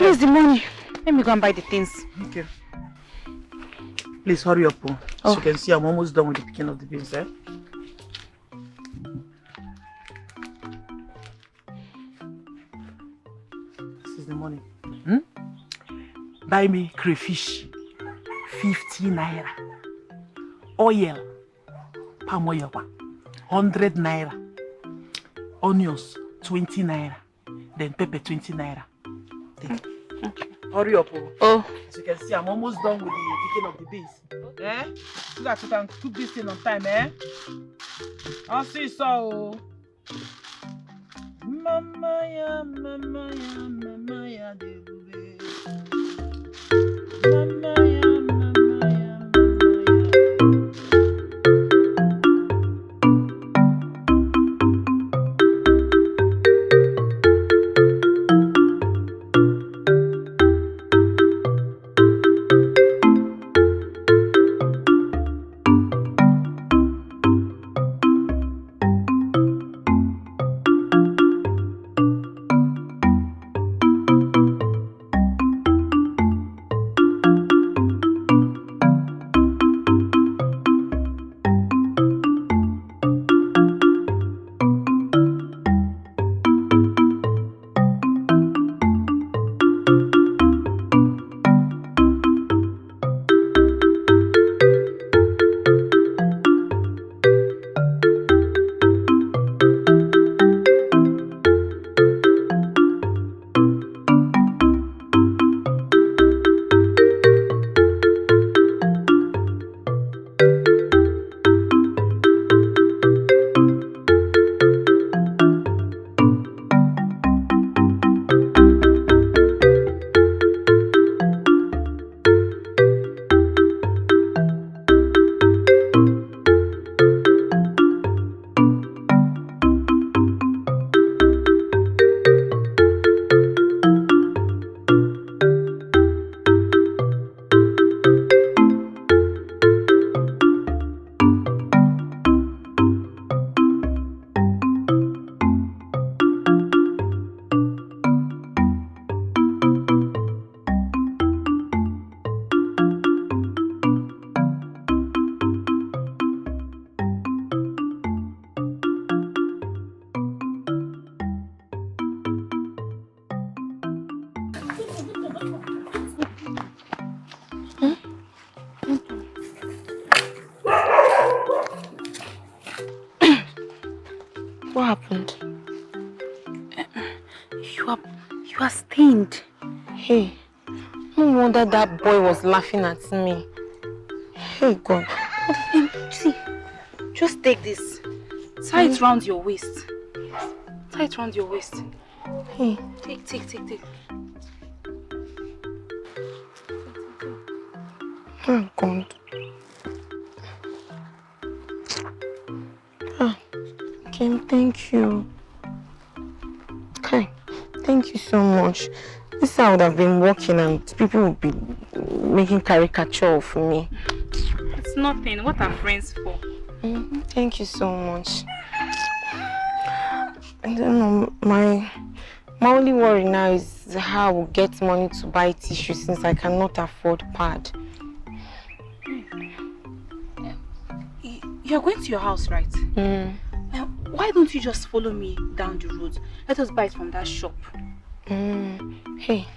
Here's the money. Let me go and buy the things. Okay. Please hurry up. As you can see, I'm almost done with the picking of the beans, eh? This is the money. Buy me crayfish, 50 naira. Oil, palm oil, 100 naira. Onions, 20 naira. Then pepper, 20 naira. Okay. Hurry up. Oh. As you can see, I'm almost done with the picking of the beans. Eh? So that you can cook this thing on time, eh? I'll see so. Mama ya, mama ya, mama ya, debube. Mama ya, mama ya, mama ya. What happened? You are stained. Hey, no wonder that boy was laughing at me. Hey God. See, just take this. Tie it round your waist. Tie it round your waist. Hey, take. Oh God. Nkem, thank you. Okay, thank you so much. This I would have been working and people would be making caricature of me. It's nothing. What are friends for? Thank you so much. I don't know, my only worry now is how I will get money to buy tissue since I cannot afford pad. You're going to your house, right? Why don't you just follow me down the road? Let us buy it from that shop. Hey,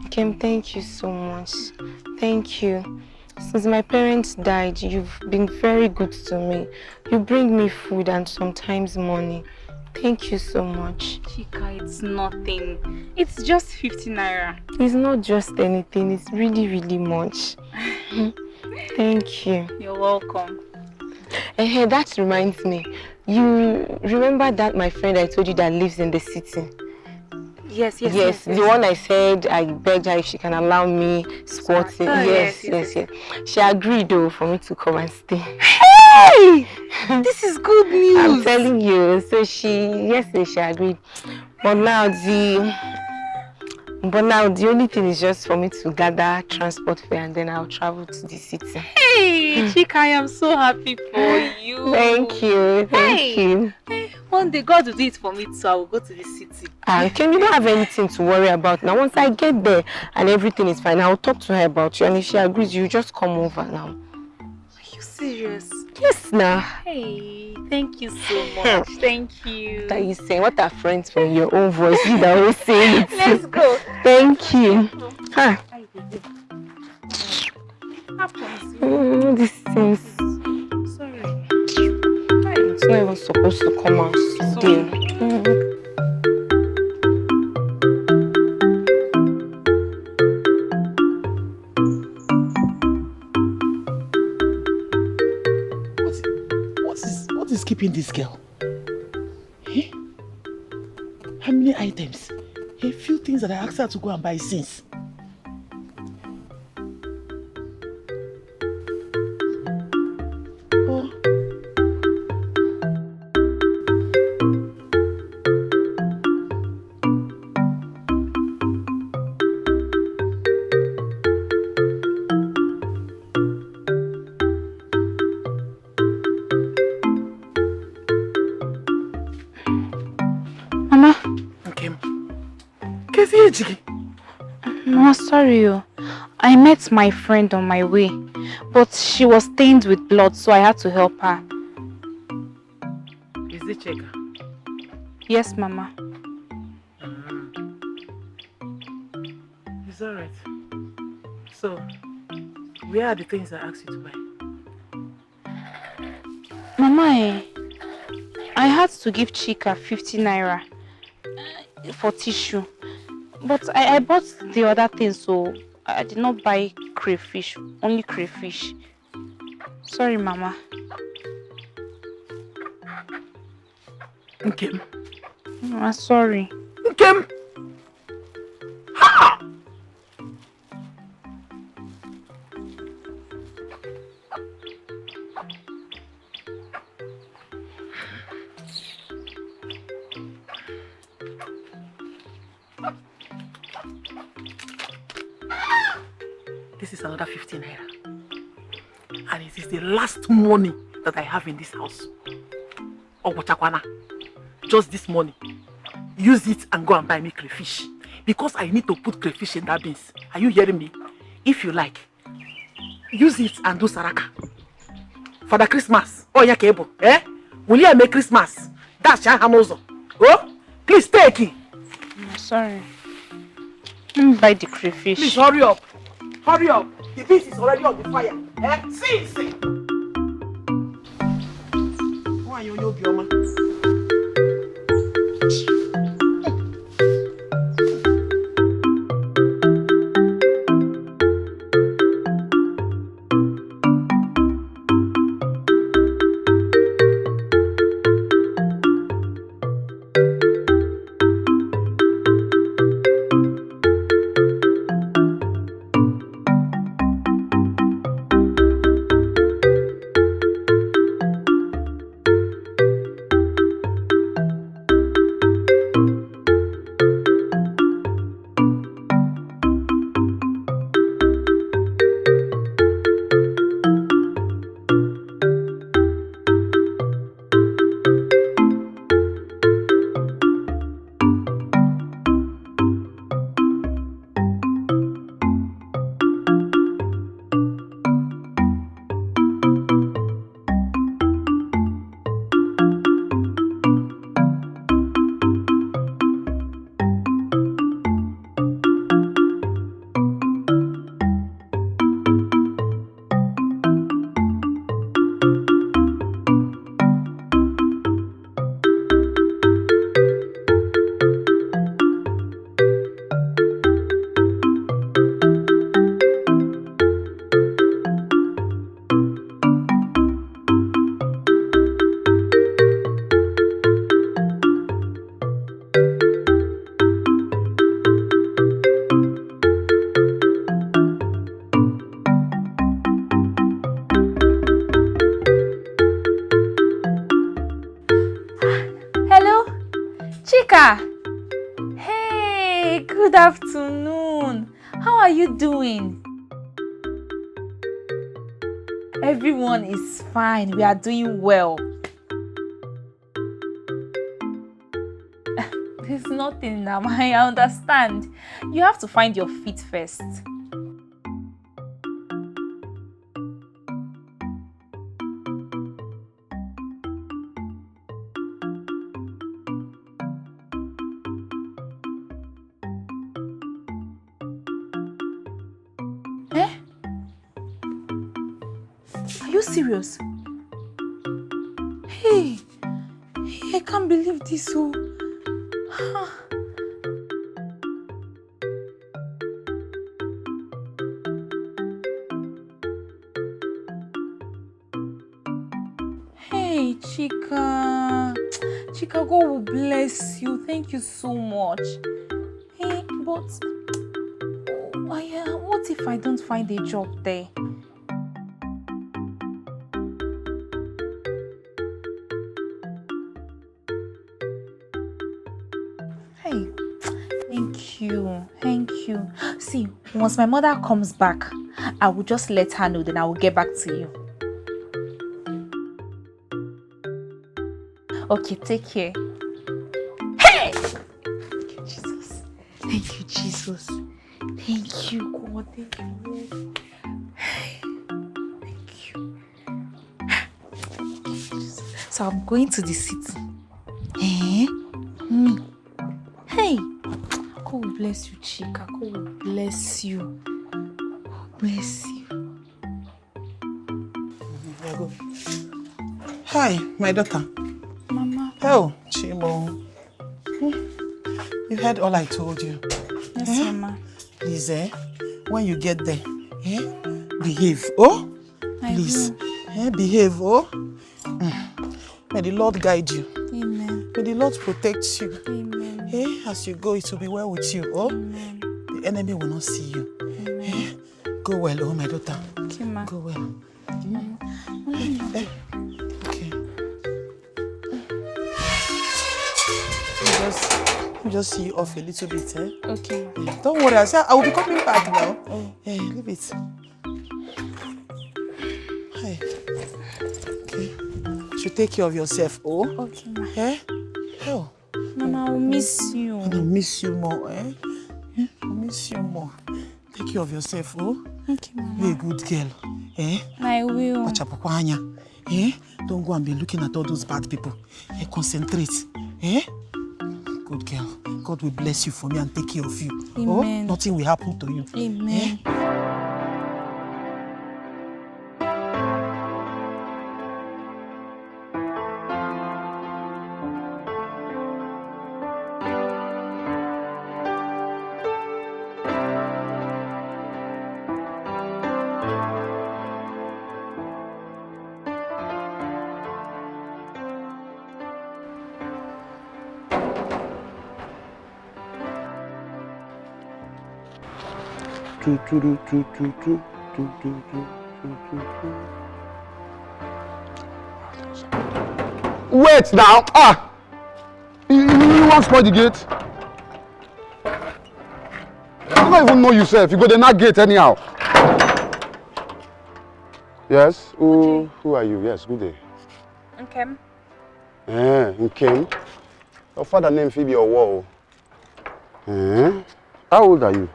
Nkem, thank you so much. Thank you. Since my parents died, you've been very good to me. You bring me food and sometimes money. Thank you so much. Chika, it's nothing. It's just 50 naira. It's not just anything. It's really, really much. Thank you. You're welcome. Hey, that reminds me. You remember that my friend I told you that lives in the city? Yes. The one I said I begged her if she can allow me squatting. Yes. She agreed though for me to come and stay. Hey! This is good news. I'm telling you. So yesterday she agreed. But now But now the only thing is just for me to gather transport fare and then I'll travel to the city. Hey, Chika, I am so happy for you. Thank you, thank you. Hey, one day God will do it for me too. I will go to the city. Nkem, you don't have anything to worry about now. Once I get there and everything is fine, I'll talk to her about you. And if she agrees, you just come over now. Are you serious? Yes, now. Hey, thank you so much. Thank you. What are you saying? What are friends from your own voice? You that always say it. Let's go. Thank you. Huh. These things. Sorry. It's not even supposed to come out still. What is keeping this girl? Eh? How many items? A few things that I asked her to go and buy since. Oh. Mama. Nkem. Kesi. Mama, sorry. I met my friend on my way, but she was stained with blood, so I had to help her. Is it Cheka? Yes, Mama. It's alright. So, where are the things I asked you to buy? Mama, I had to give Chika 50 naira for tissue, but I bought the other things, so I did not buy crayfish, only crayfish. Sorry, Mama. Nkem. Mama, sorry. Nkem! Ha! This is another 15 naira. And it is the last money that I have in this house. Ogochakwana. Just this money. Use it and go and buy me crayfish. Because I need to put crayfish in that beans. Are you hearing me? If you like, use it and do saraka. For the Christmas. Oh, yeah, cable. Eh? Will you make Christmas? That's your hanozo. Oh? Please take it. Sorry. Let me buy the crayfish. Please hurry up. Hurry up. The beans is already on the fire. Eh? See. Why are you your bioma? Chika! Hey, good afternoon. How are you doing? Everyone is fine. We are doing well. There's nothing now. I understand. You have to find your feet first. Are you serious? Hey, I can't believe this. Oh. Hey, Chika. Chika, God will bless you. Thank you so much. Hey, but what if I don't find a job there? Hey, thank you. See, once my mother comes back, I will just let her know, then I will get back to you. Okay, take care. Hey! Thank you, Jesus. Thank you, Jesus. Thank you, God. Thank you, Lord. Hey, thank you. So I'm going to the city. Hey, God will bless you, Chika. God will bless you. God bless you. Hi, my daughter. Mama. Oh, Chimo. You heard all I told you. Yes, Mama. Please, when you get there, behave. Oh, please. Behave. Oh. May the Lord guide you. Amen. May the Lord protect you. Amen. As you go, it will be well with you. Oh, Amen. the enemy will not see you. Amen. Go well, oh my daughter. Okay, Ma. Go well. Okay. Just see you off a little bit, Okay. Don't worry, I will be coming back now. Leave it. Hi. Okay. Should take care of yourself, oh? Okay, Ma. Oh. Mama, I will miss you. I will miss you more, I'll miss you more. Take care of yourself, oh? Okay, Mama. Be a good girl, I will. Don't go and be looking at all those bad people. Concentrate, Good girl. God will bless you for me and take care of you. Amen. Oh, nothing will happen to you. Amen. Wait now! You want to spoil the gate? You don't even know yourself. You go the not gate anyhow. Yes? Who are you? Yes, good day. Nkem. Nkem. Your father name Phoebe or Wall. How old are you?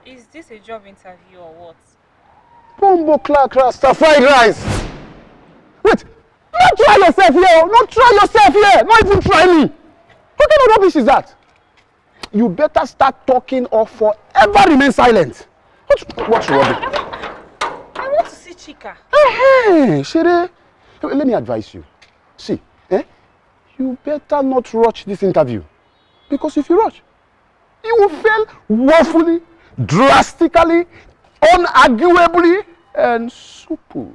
Is this a job interview or what? Bombo clack rasta fried rice. Wait! Not try yourself here! Not try yourself here! Not even try me! What kind of rubbish is that? You better start talking or forever remain silent. What's rubbish? I want to see Chika. Hey, Shere, let me advise you. See, you better not rush this interview. Because if you rush, you will fail woefully, drastically, unarguably, and super.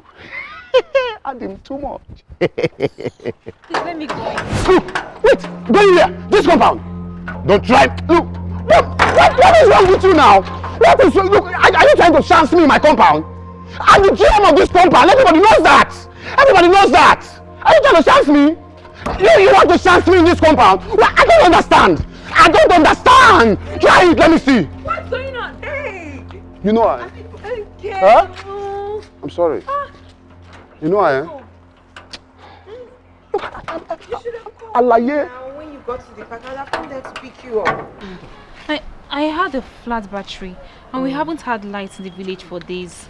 Add him too much. Please let me go. Look, wait, go in here. This compound. Don't try. Look, what is wrong with you now? What is wrong? Look, are you trying to chance me in my compound? I'm the GM of this compound. Everybody knows that. Everybody knows that. Are you trying to chance me? You want to chance me in this compound? Well, I don't understand. I don't understand. Try it, let me see. What's going on? Hey! You know I. Okay. Huh? I'm sorry. You know I am. You should have called Alaye. now when you got to the park. I'll have come there to pick you up. I had a flat battery and we haven't had lights in the village for days.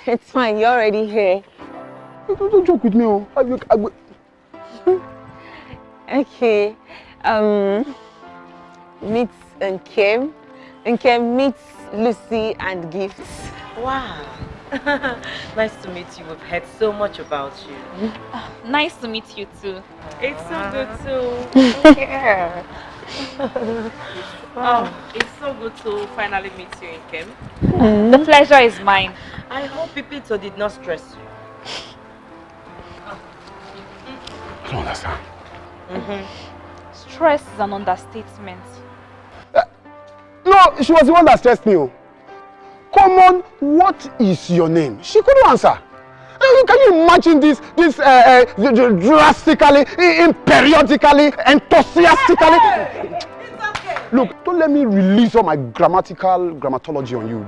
It's fine. You're already here. Don't joke with me. Oh. Okay. Meet Nkem. Nkem meets Lucy and gifts. Wow. Nice to meet you. We've heard so much about you. Nice to meet you too. It's so good too. Yeah. Oh, it's so good to finally meet you, Nkem. The pleasure is mine. I hope Pipito did not stress you. I don't understand. Stress is an understatement. No, she was the one that stressed me. Oh. Come on, what is your name? She couldn't answer. Can you imagine this drastically, periodically, enthusiastically? It's okay. Look, don't let me release all my grammatology on you.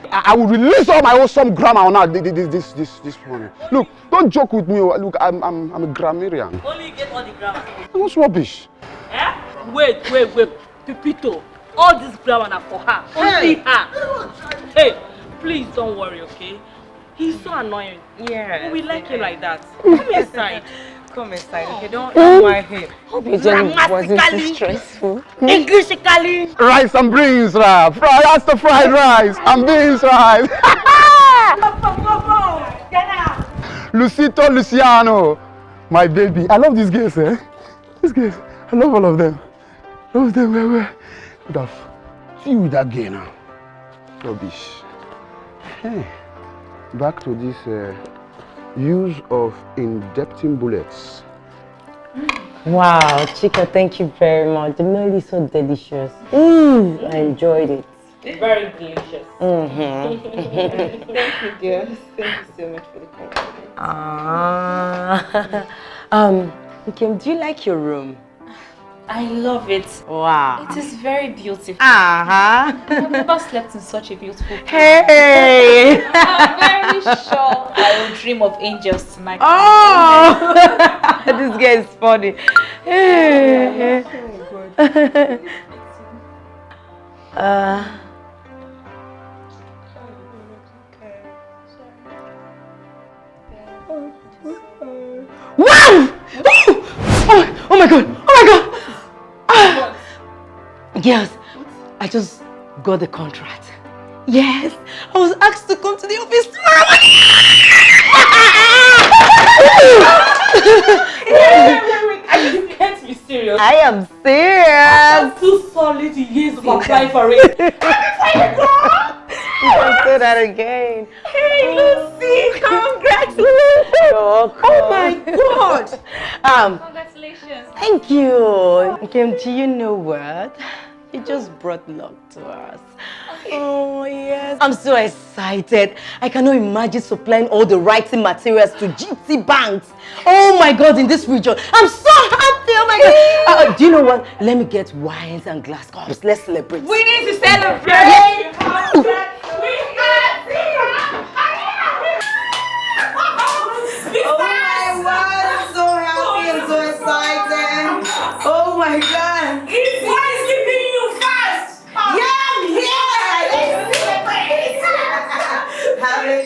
I will release all my awesome grammar on her this morning. Look, don't joke with me. Look, I'm a grammarian. Only you get all the grammar. What's rubbish? Eh? Wait. Pipito. All this grammar are for her. Only her. Hey, please don't worry, okay? He's so annoying. Yeah. We like him like that. Come inside. Come inside, okay? Don't mind him. Hope your journey wasn't too stressful. Englishically. Rice and beans, that's the fried rice and beans, rice. Lucito Luciano, my baby. I love these girls, eh? These girls, I love all of them. Love them, where? See you with that girl now. Rubbish. Hey, back to this use of indepting bullets. Wow, Chica, thank you very much. The meal is so delicious. I enjoyed it. Very delicious. Thank you, girls. Thank you so much for the compliment. Nkem, do you like your room? I love it. Wow. It is very beautiful. Uh-huh. I've never slept in such a beautiful place. Hey! I'm very sure I will dream of angels tonight. Oh! This guy is funny. Hey. Wow! Oh my god! Girls, I just got the contract. Yes, I was asked to come to the office tomorrow morning. You can't be serious. I am serious. 2 solid years of applying for it. You can say that again. Hey, Lucy! Congratulations! Oh my God! Congratulations. Thank you. Nkem, do you know what? You just brought luck to us. Oh, yes. I'm so excited. I cannot imagine supplying all the writing materials to GT banks. Oh my God, in this region. I'm so happy. Oh my God. Do you know what? Let me get wines and glass cups. Let's celebrate. We need to celebrate! Yes. Oh my God, I'm so happy and so excited. Oh my God. What is keeping you fast? Yeah, I'm here. Let's celebrate. Have it.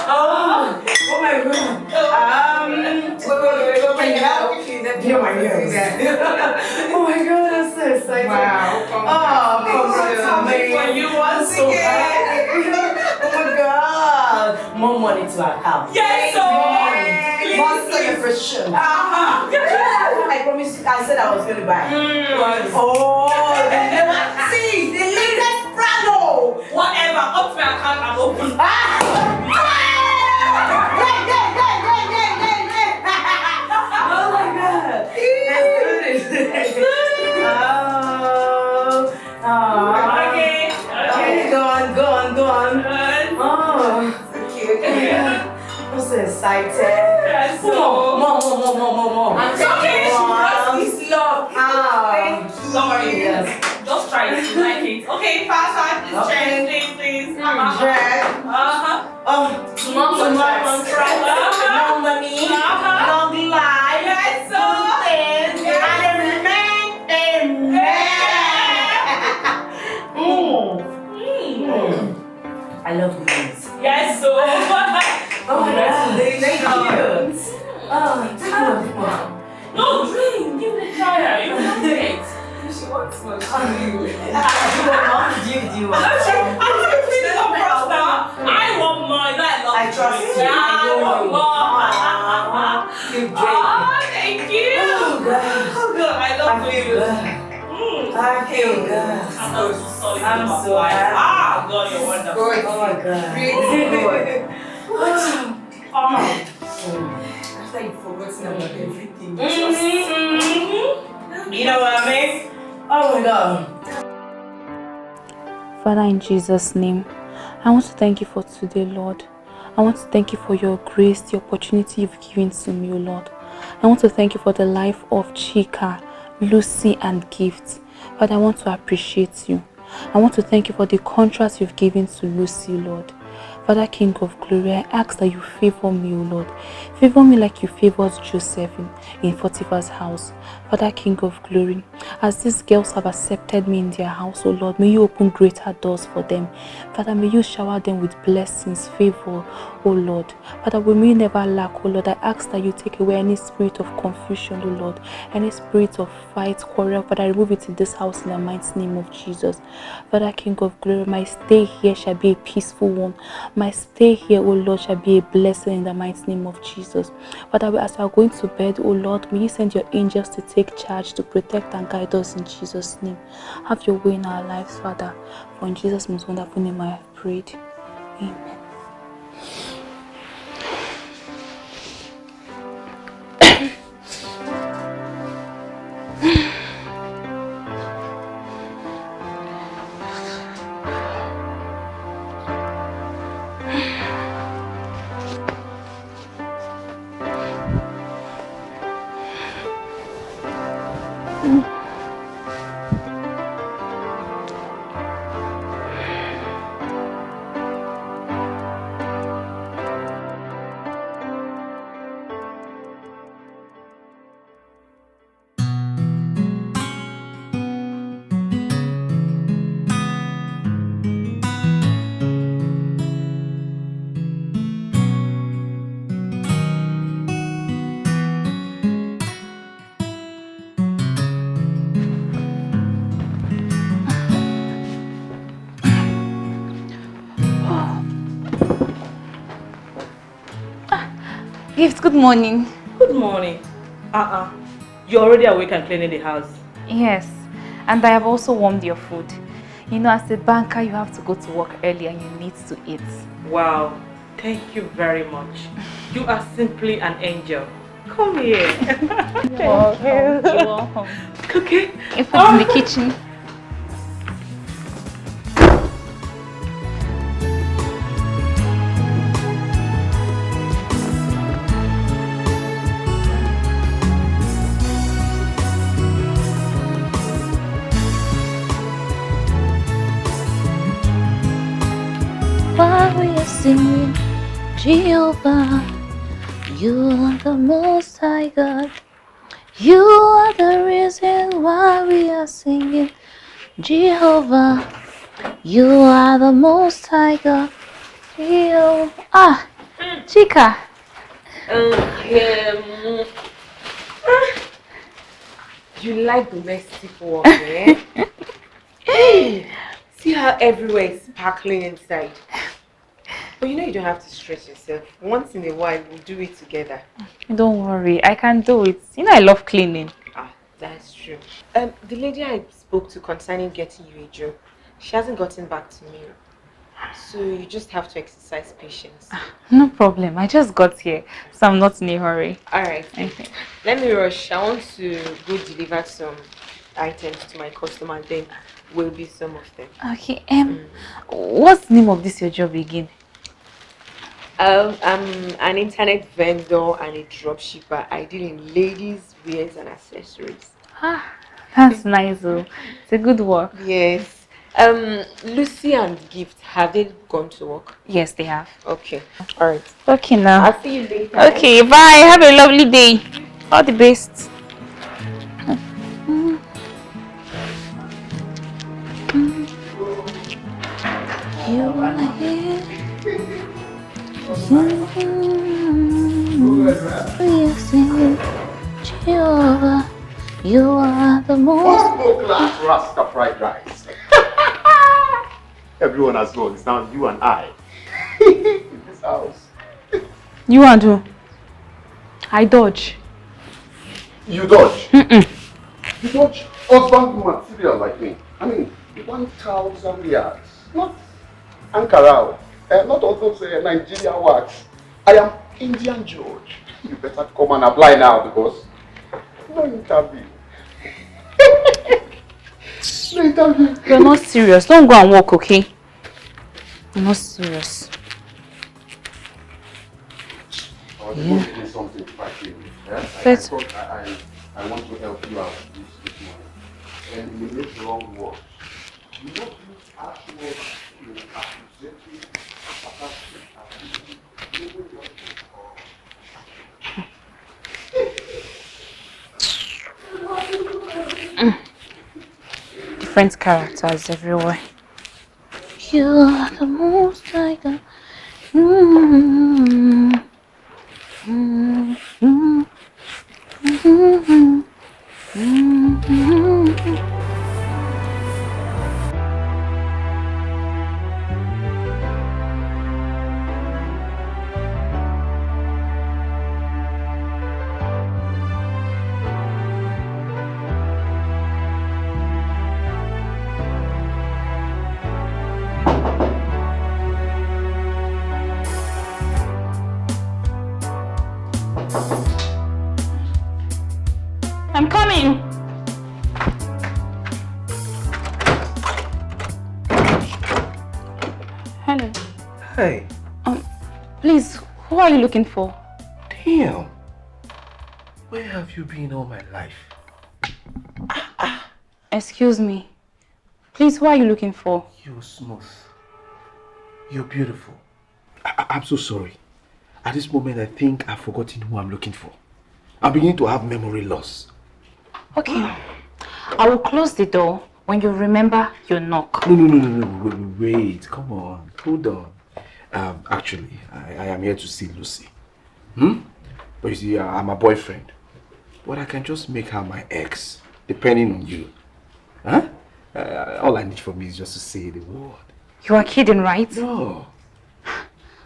Oh my God. Wait. Oh my God, I'm so excited. Wow. For you, I'm so happy. Oh my God. More money to our house. Yes, more celebration. I promise you, I said I was going to buy. Oh, see, the latest Prado. Whatever, up to my account and open. Oh my God. Let's do this. Okay. Go on. Oh. Okay. I'm so excited. Yes, so. More. I'm okay. This love. Thank you. Sorry. Yes. Just try it. You like it. Okay, fast. This chest, please. Tomorrow contract. No money. Long life. Yes, so. And amen. I love movies. Yes, so. That's very cute. No, drink. Give me a try. You want it. She wants one. Do you want? I want mine. I trust you. I want You thank you. Oh, God. I love you. I feel good. I'm so happy. Ah, God, you're wonderful. Oh my God. Really good. After you've forgotten about everything. You know what I mean? Oh my God. Father, in Jesus' name, I want to thank you for today, Lord. I want to thank you for your grace, the opportunity you've given to me, Lord. I want to thank you for the life of Chika, Lucy, and Gift. Father, I want to appreciate you. I want to thank you for the contrast you've given to Lucy, Lord. Father, King of Glory, I ask that you favor me, O Lord. Favor me like you favored Joseph in Potiphar's house. Father, King of Glory, as these girls have accepted me in their house, O Lord, may you open greater doors for them. Father, may you shower them with blessings, favor, O Lord. Father, may you never lack, O Lord. I ask that you take away any spirit of confusion, O Lord, any spirit of fight, quarrel. Father, remove it in this house in the mighty name of Jesus. Father, King of Glory, my stay here shall be a peaceful one. My stay here, O Lord, shall be a blessing in the mighty name of Jesus. Father, as we are going to bed, O Lord, may you send your angels to take charge, to protect and guide us in Jesus' name. Have your way in our lives, Father. For in Jesus' most wonderful name I have prayed. Amen. Gift, good morning. Good morning. You're already awake and cleaning the house. Yes, and I have also warmed your food. You know, as a banker, you have to go to work early and you need to eat. Wow, thank you very much. You are simply an angel. Come here. You're welcome. Okay. In fact, in the kitchen. While we are singing, Jehovah, you are the most high God. You are the reason why we are singing, Jehovah, you are the most high God. Ah, Chika. You like domestic work, eh? Hey, see how everywhere is sparkling inside. But you know you don't have to stress yourself. Once in a while, we'll do it together. Don't worry, I can do it. You know I love cleaning. Ah, that's true. The lady I spoke to concerning getting you a job, she hasn't gotten back to me. So you just have to exercise patience. No problem, I just got here, so I'm not in a hurry. Alright, Okay. let me rush. I want to go deliver some items to my customer, then will be some of them. Okay, what's the name of this your job again? I'm an internet vendor and a dropshipper. I deal in ladies' wears and accessories. Ah, that's nice though. It's a good work. Yes. Lucy and Gift, have they gone to work? Yes, they have. Okay. All right. Okay now. I'll see you later. Okay, bye. Have a lovely day. All the best. You are here. We are singing Jehovah. You are the most. Class Rasta fried rice. Everyone has gone. It's now you and I in this house. You want to? I dodge. You dodge. You dodge husband material like me. I mean, 1,000 yards. Not Ankara. Not all those Nigerian words. I am Indian George. You better come and apply now because no interview. No interview. You're not serious. Don't go and walk, okay? I'm not serious. Yeah. Something practical. Yeah? I want to help you out this morning. And you make wrong words. You don't use harsh words to accusate you. Different characters everywhere. You are the most I got. I'm coming. Hello. Hey. Please, who are you looking for? Damn. Where have you been all my life? Excuse me. Please, who are you looking for? You're smooth. You're beautiful. I'm so sorry. At this moment, I think I've forgotten who I'm looking for. I'm beginning to have memory loss. Okay. I will close the door. When you remember, you knock. No. Wait. Come on. Hold on. Actually, I am here to see Lucy. But you see, I'm a boyfriend. But I can just make her my ex, depending on you. Huh? All I need from you is just to say the word. You are kidding, right? No.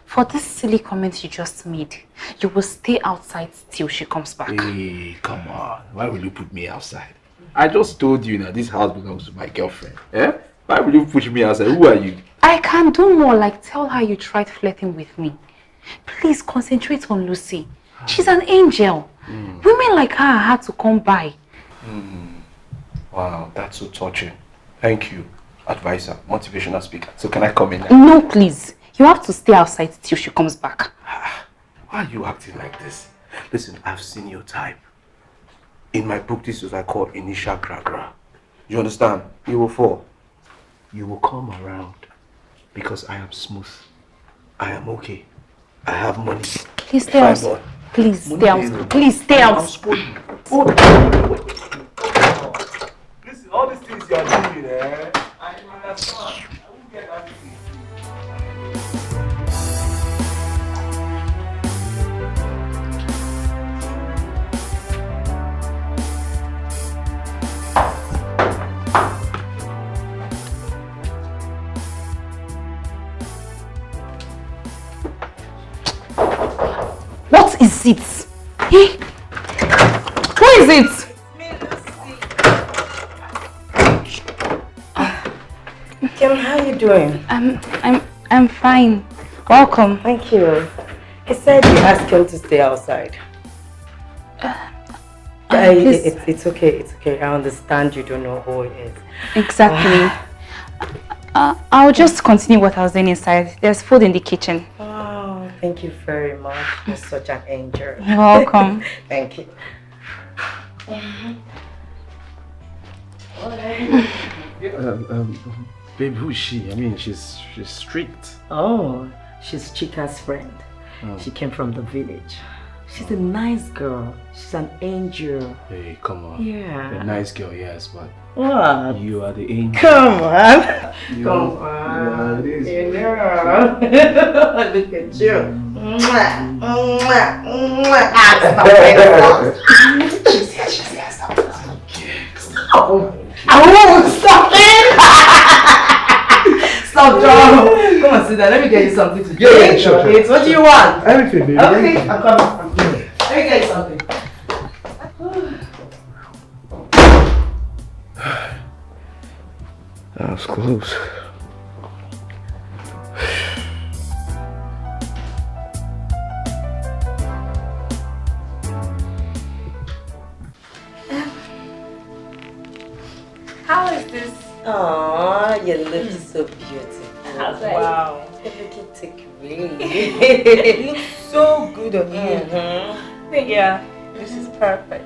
For this silly comment you just made, you will stay outside till she comes back. Hey, come on. Why will you put me outside? I just told you that this house belongs to my girlfriend. Eh? Why will you push me outside? Who are you? I can do more, like tell her you tried flirting with me. Please concentrate on Lucy. She's an angel. Women like her had to come by. Wow, that's so touching. Thank you, advisor, motivational speaker. So can I come in now? No, please. You have to stay outside till she comes back. Why are you acting like this? Listen, I've seen your type. In my book, this is what I call initial gra-gra. You understand? You will fall. You will come around because I am smooth. I am okay. I have money. Please stay out. Please stay out. Please stay out. I'm spoiling. Listen, all these things you are doing, I understand. I won't get that thing. What is it? Hey, who is it? Nkem, how are you doing? I'm fine. Welcome. Thank you. He said you asked him to stay outside. It's okay, it's okay. I understand you don't know who he is. Exactly. I'll just continue what I was doing inside. There's food in the kitchen. Wow. Thank you very much. You're such an angel. You're welcome. Thank you. Babe, who is she? I mean, she's strict. Oh, she's Chika's friend. Oh. She came from the village. She's a nice girl. She's an angel. Hey, come on. Yeah. You're a nice girl, yes, but What? you are the angel. Come on. Come on. Yeah, it is. You know. Look at you. Mwah. Mwah. Mwah. I won't stop it. Stop, John. Come on, sit down. Let me get you something to drink. Yeah, sure. What do you want? Everything, baby. Okay, I'm coming. Let me get you something. That was close. How is this? Aww, your lips are so beautiful. Wow. Everything take away. It looks so good on you. Yeah, this is perfect.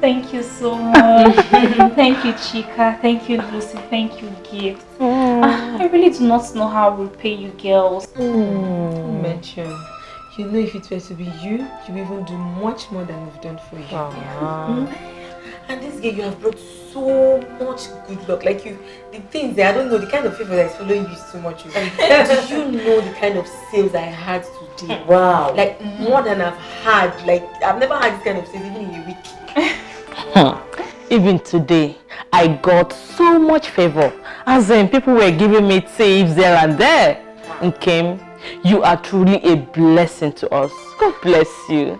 Thank you so much. Thank you, Chika. Thank you, Lucy. Thank you, Gift. I really do not know how I will pay you girls. Mention. You know, if it were to be you, you will even do much more than we've done for you. And this girl, you have brought so much good luck. Like the things that I don't know, the kind of favor that is following you is too much. Do you know the kind of sales I had today? Wow. Like more than I've had. Like I've never had this kind of sales even in a week. Even today, I got so much favor. As in, people were giving me tips there and there. Nkem, you are truly a blessing to us. God bless you.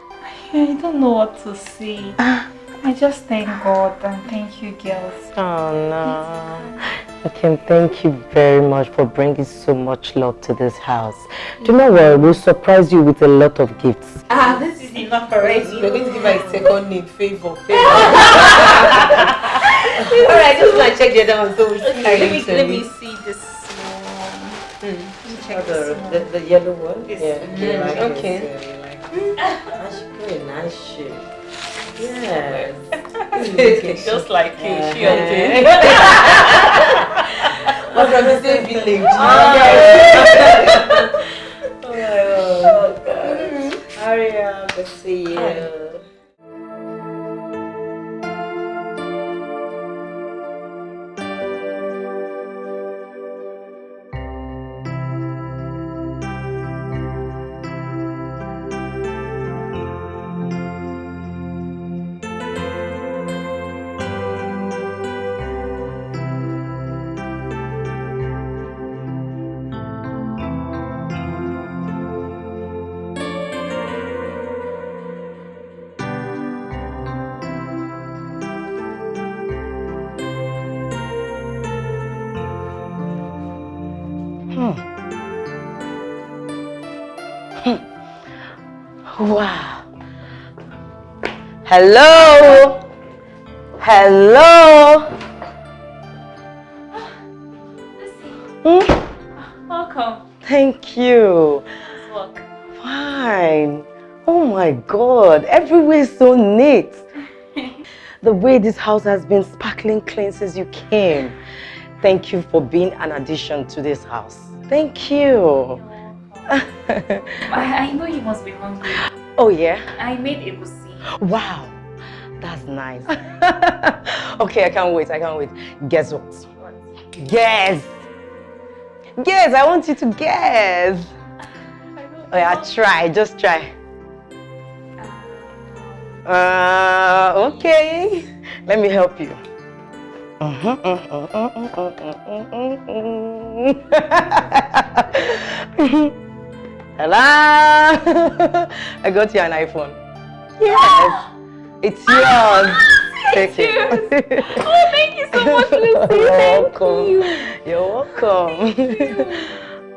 I don't know what to say. I just thank God and thank you girls. Oh no. Nkem, thank you very much for bringing so much love to this house. Do you know what? We'll surprise you with a lot of gifts. This is enough already. We're going to give her a second name, Favor. Alright, just go and check the other one so we'll see. Let me see this one. The yellow one? Yes. Yeah. Okay. That's very nice shape. Yes. Just like you, she okay. We're from the same village. Oh God. Hurry up, let's see you. Wow. Hello. Hello. Welcome. Thank you. Look. Fine. Oh my God. Everywhere is so neat. The way this house has been sparkling clean since you came. Thank you for being an addition to this house. Thank you. I know you must be hungry. Oh yeah? I made egusi. Wow. That's nice. Okay, I can't wait. Guess what? Guess. Guess. I want you to guess. Oh yeah, try. Just try. Okay. Let me help you. Hello. I got you an iPhone. Yes. It's yours. Take it. Oh, thank you so much, Lucy. You're welcome. You're welcome.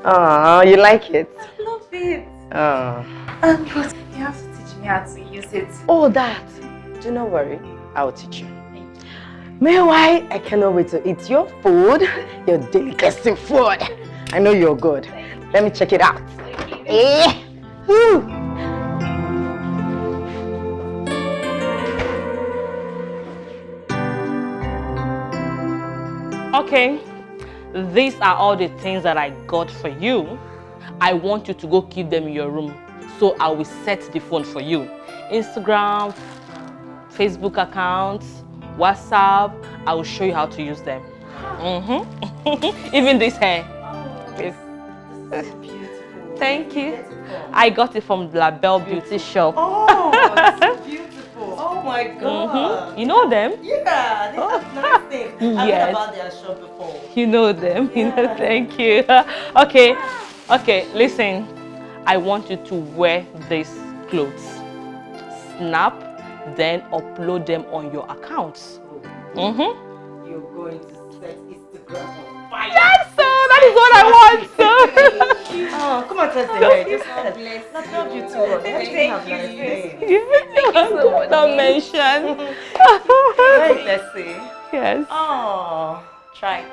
Oh, you like it? I love it. Oh. But you have to teach me how to use it. Oh, that. Do not worry. I'll teach you. Meanwhile, I cannot wait to eat your food, your delicacy food. I know you're good. Let me check it out. Okay, these are all the things that I got for you. I want you to go keep them in your room. So I will set the phone for you. Instagram, Facebook accounts, WhatsApp. I will show you how to use them. Even this hair. Please. This is beautiful. Thank you. I got it from La Belle Beauty Shop. Oh, it's beautiful. Oh my God. You know them? Yeah, they have nice things. I've Yes. heard about their shop before. You know them. You know, thank you. Okay, listen. I want you to wear these clothes. Snap, then upload them on your accounts. You're going to set Instagram on fire. Yes, sir. That is what I want, sir. Oh, come on, touch the hair. Just bless. Not love you too. Thank you. Don't mention. Right, let's see. Yes. Oh, try.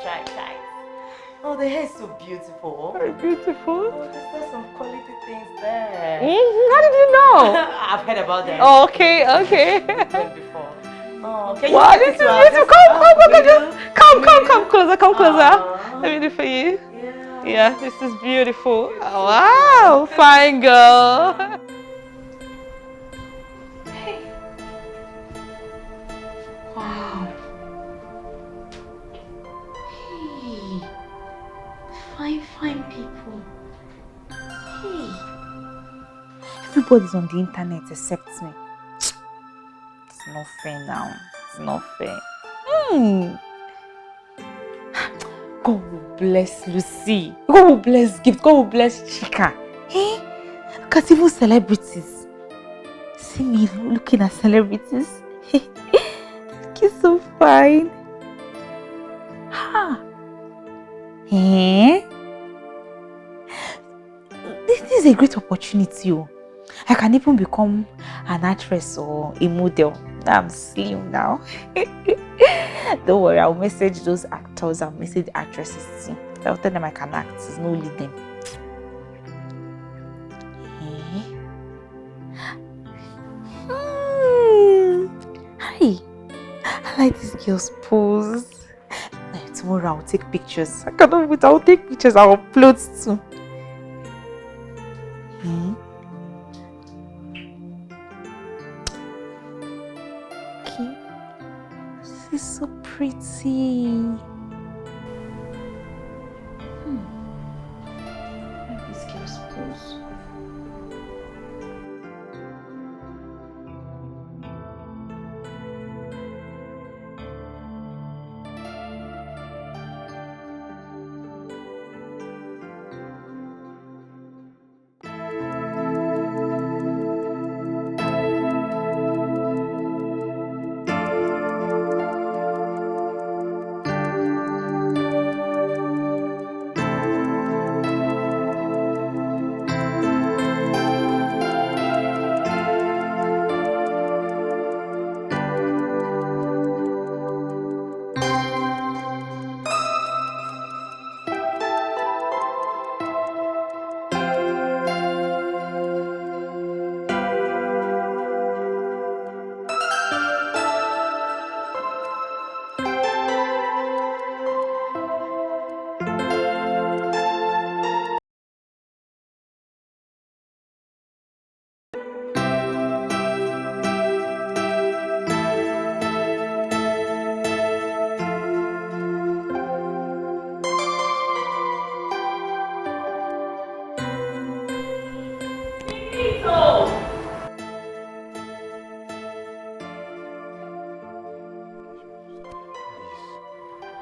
Oh, the hair is so beautiful. Very beautiful. Oh, there's some quality things there. How did you know? I've heard about them. Oh, okay. Before. Oh, can you Wow, get this is to our beautiful. Come closer. Come closer. Oh. Let me do it for you. Yeah, this is beautiful. Wow, fine girl. Wow. Hey. Fine people. Hey. Everybody's on the internet except me. It's not fair now. It's not fair. God will bless Lucy. God will bless Gift. God will bless Chika. Hey, look at even celebrities. See me looking at celebrities. Looking so fine. Ha. Eh? This is a great opportunity. I can even become an actress or a model. I'm slim now. Don't worry, I'll message those actors and message actresses too. I'll tell them I can act. It's no lead them. Hi. I like this girl's pose. Tomorrow I'll take pictures. I cannot wait. I'll take pictures. I'll upload too. Okay. This is so pretty. This girl's pose.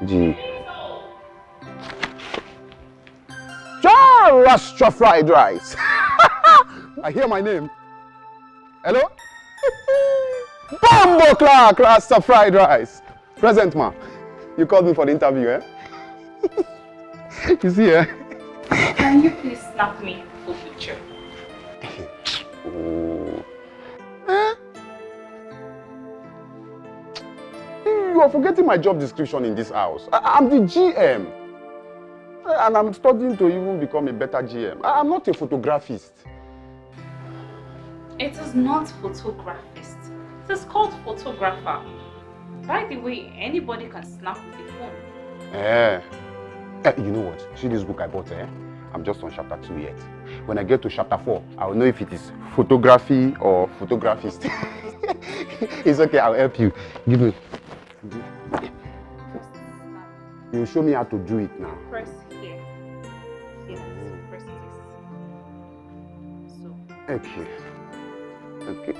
G. John Rastra fried rice. I hear my name. Hello? Bumbo Clark Rasta fried rice. Present, ma. You called me for the interview, eh? You see, eh? Can you please snap me a full picture? Oh. Eh? You are forgetting my job description in this house. I'm the GM. And I'm studying to even become a better GM. I'm not a photographist. It is not photographist. It is called photographer. By the way, anybody can snap with the phone. You know what? See this book I bought, I'm just on chapter 2 yet. When I get to chapter 4, I will know if it is photography or photographist. It's okay, I'll help you. Give me. You show me how to do it now. Press here. Here, press this. So. Okay. Okay.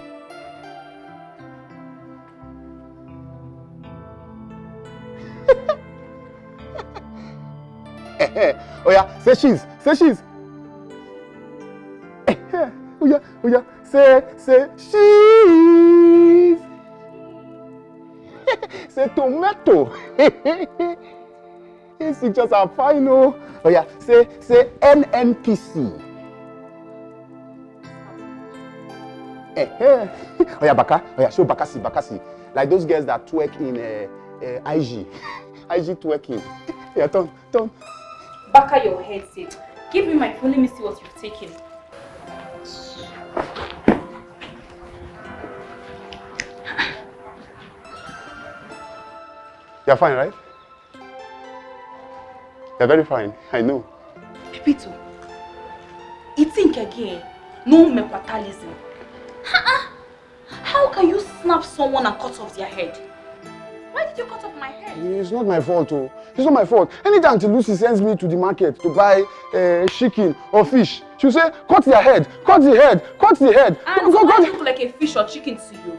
Oh yeah, say cheese, say cheese. Oh yeah, say cheese. Say tomato. These pictures are fine, oh. Oh yeah, say NNPC. Oh yeah, Baka. Oh yeah, show Bakasi. Like those girls that twerk in IG twerking. Yeah, turn. Baka your head, Sid. Give me my phone, let me see what you've taken. You're fine, right? You're very fine, I know. Pepito, you think again, no mepatalism. How can you snap someone and cut off their head? Why did you cut off my head? It's not my fault, oh. It's not my fault. Anytime Auntie Lucy sends me to the market to buy chicken or fish, she'll say, cut their head, cut the head. And so I look like a fish or chicken to you?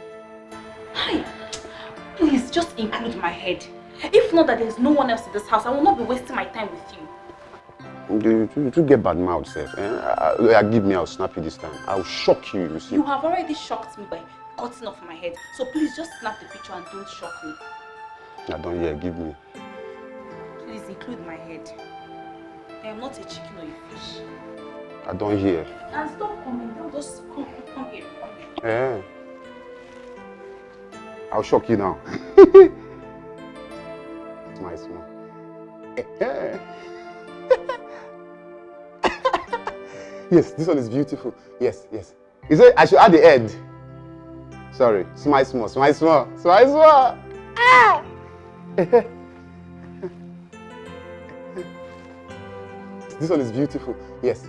Hi, please just include my head. If not that there's no one else in this house, I will not be wasting my time with you. You get bad mouth, sir. Give me, I'll snap you this time. I'll shock you, you see. You have already shocked me by cutting off my head. So please just snap the picture and don't shock me. I don't hear, give me. Please include my head. I am not a chicken or a fish. I don't hear. And stop coming, don't just come here. Yeah. I'll shock you now. Smile. Yes, this one is beautiful. Yes. You say I should add the head. Sorry. Smile small. Ah! This one is beautiful. Yes.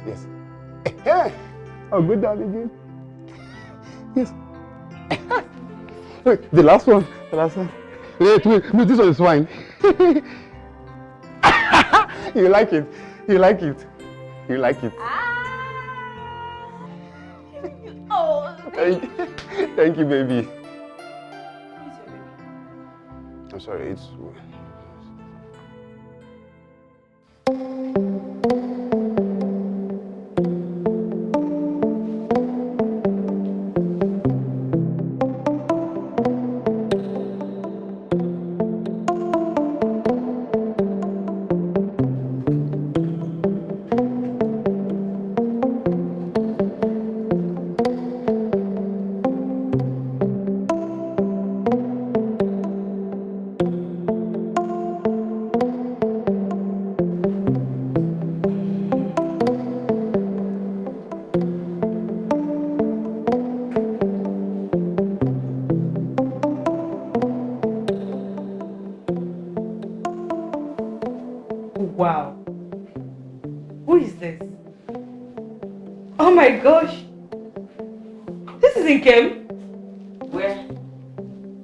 I'll go down again. Yes. Wait, the last one. Wait, this one is fine. You like it. Oh, Thank you, baby. I'm sorry, it's... Wow. Who is this? Oh my gosh. This is Nkem. Where?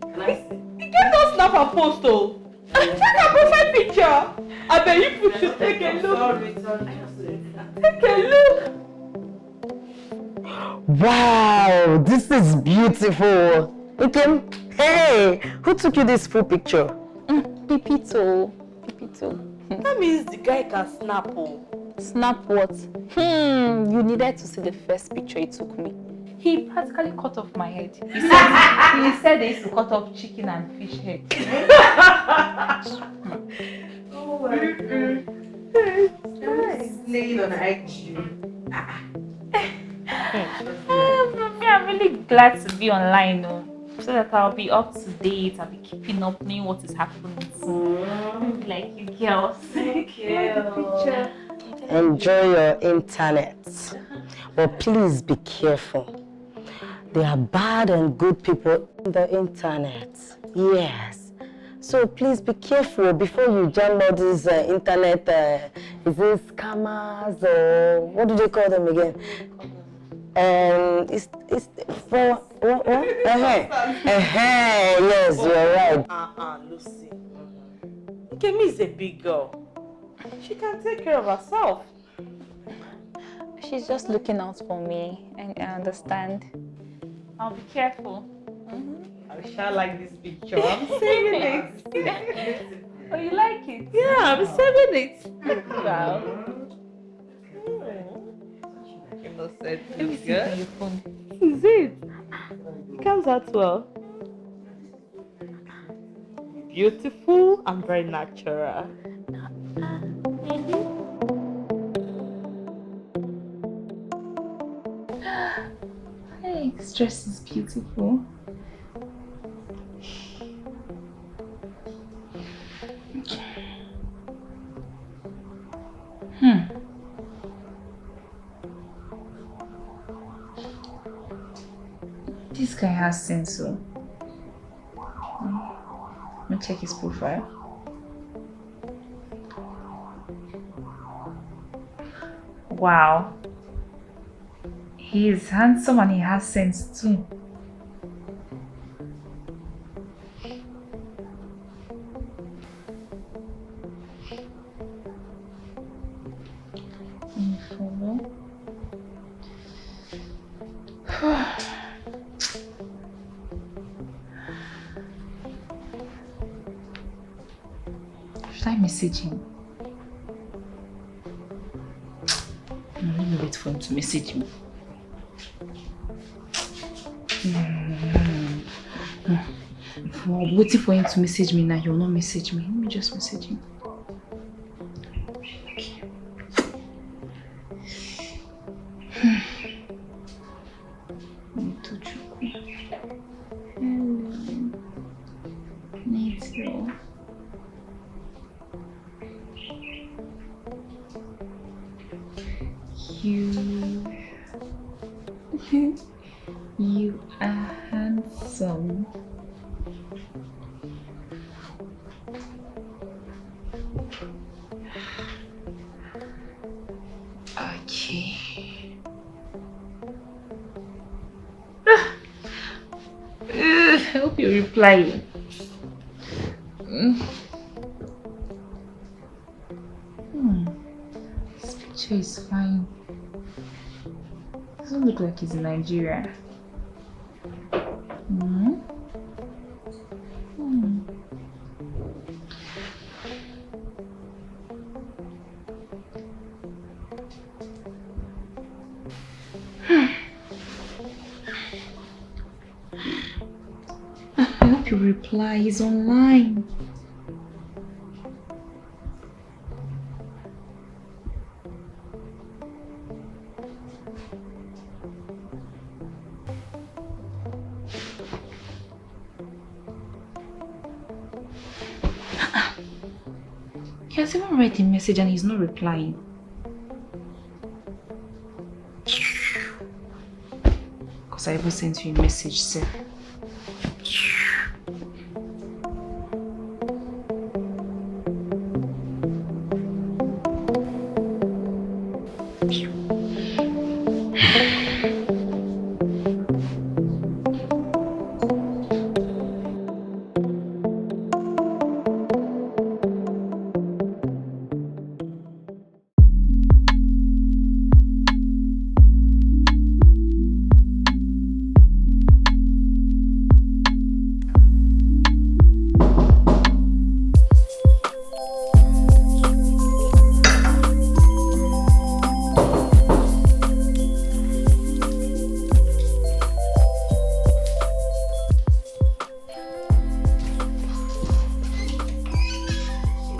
Can I see? Nkem don't snap a post, oh. Check her profile picture. I bet you should take a look. Sorry. Take a look. Wow, this is beautiful. Nkem, hey, who took you this full picture? Pepito. That means the guy can snap, oh. Snap what? You needed to see the first picture he took me. He practically cut off my head. He said they used to cut off chicken and fish head. Oh my god. Slaying on IG. I'm really glad to be online, though, so that I'll be up to date. I'll be keeping up, knowing what is happening. Like you girls. Enjoy your internet, but please be careful. There are bad and good people on the internet. Yes. So please be careful before you jam all these internet, is it scammers or what do they call them again? It's for what? Yes, you're right. Lucy. Nkemi is a big girl. She can take care of herself. She's just looking out for me, and I understand. I'll be careful. I shall like this picture. I'm saving it. Oh, you like it? Yeah, I'm saving it. Wow. Innocent. Let me see on your phone. This is it. It comes out well. Beautiful and very natural. Hey, this dress is beautiful. This guy has sense, so let me check his profile. Wow, he is handsome and he has sense too. Let me follow. Should I message him? No, let me wait for him to message me. If I'm waiting for him to message me now, he'll not message me. Let me just message him. Okay. You are handsome. Okay. I hope you reply. This picture is fine. Doesn't look like he's in Nigeria. I hope you reply. He's online. He has even read the message and he's not replying. Because I even sent you a message, sir.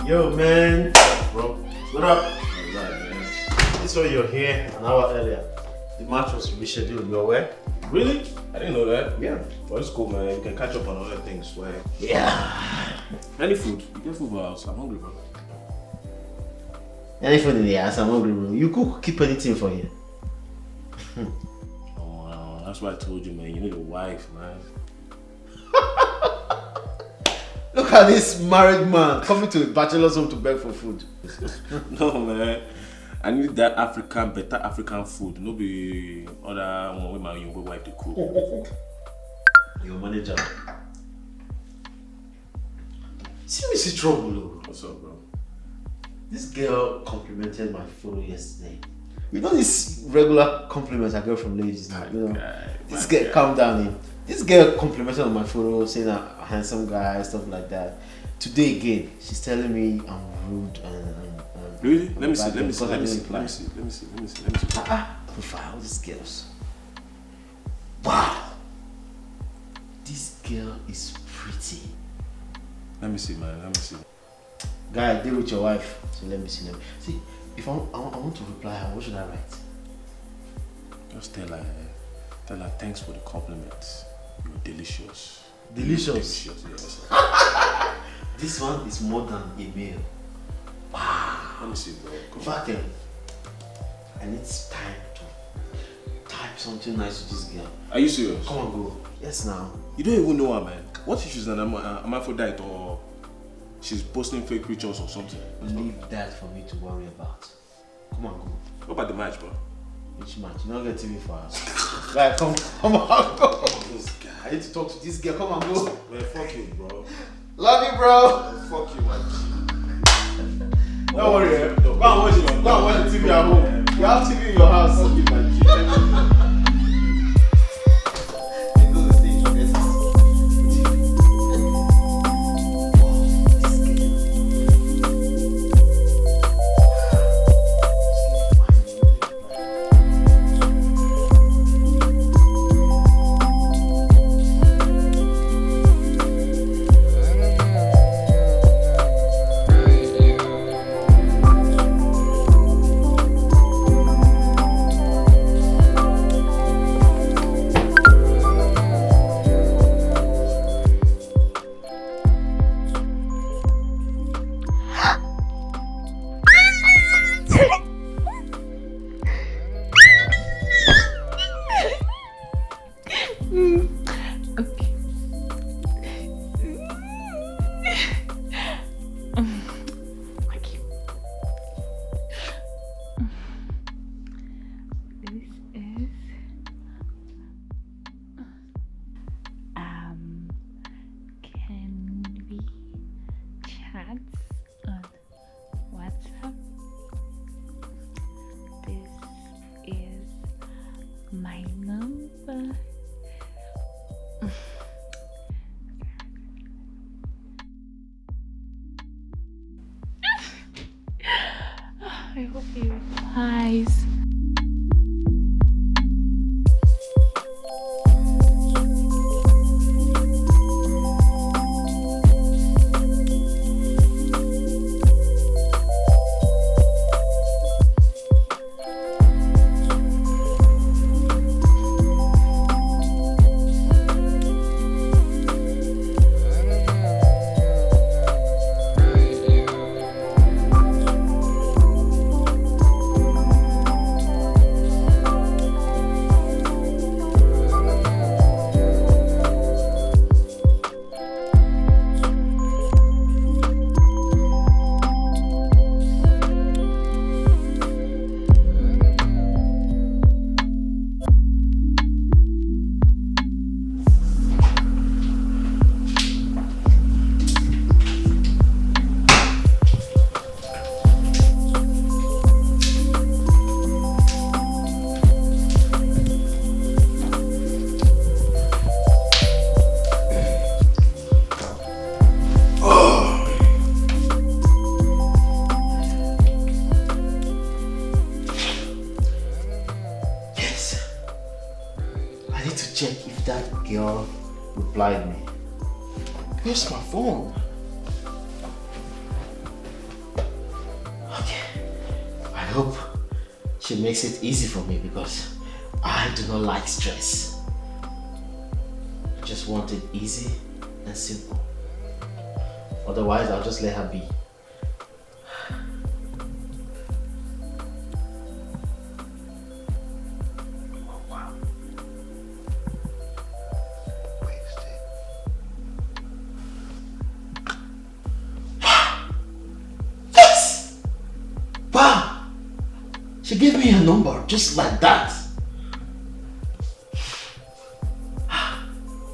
Yo, man. Bro, what up? Alright, man. This why you're here an hour earlier. The match was rescheduled. You aware? Really? I didn't know that. Yeah. Well, it's cool, man. You can catch up on other things. Where? Yeah. Any food? You get food for the house. I'm hungry, bro. Any food in the house, I'm hungry, bro. You cook, keep anything for you. Oh, That's why I told you, man. You need a wife, man. Look at this married man coming to a bachelor's home to beg for food. No, man. I need that better African food. No be other one with my young wife to cook. Your manager. Seriously trouble. What's up, bro? This girl complimented my photo yesterday. You know this regular compliments I get from ladies now. You know, this girl, calm down. Here. This girl complimented on my photo, saying I'm a handsome guy, stuff like that. Today again, she's telling me I'm rude and really? Let me see. Profile these girls. Wow, this girl is pretty. Let me see, man. Let me see. Guy, deal with your wife. So let me see. See, if I want to reply her, what should I write? Just tell her thanks for the compliments. You're delicious. Delicious? Yes. This one is more than a meal. Wow. Let me see, bro. In fact, I need time to type something nice to this girl. Are you serious? Come on, go. Yes, now. You don't even know her, man. What if she's an hermaphrodite or she's posting fake pictures or something? Leave that for me to worry about. Come on, go. What about the match, bro? Which match? You don't get TV for us. Right, come on, go. I need to talk to this girl. Come on, go. Man, fuck you, bro. Love you, bro. Fuck you, man. Don't worry, Go and watch it. Go and watch the TV at home. You have TV in your house. Fuck you, man. I hope he replies. Replied me. Where's my phone? Okay. I hope she makes it easy for me because I do not like stress. I just want it easy and simple. Otherwise, I'll just let her be. She gave me her number just like that. I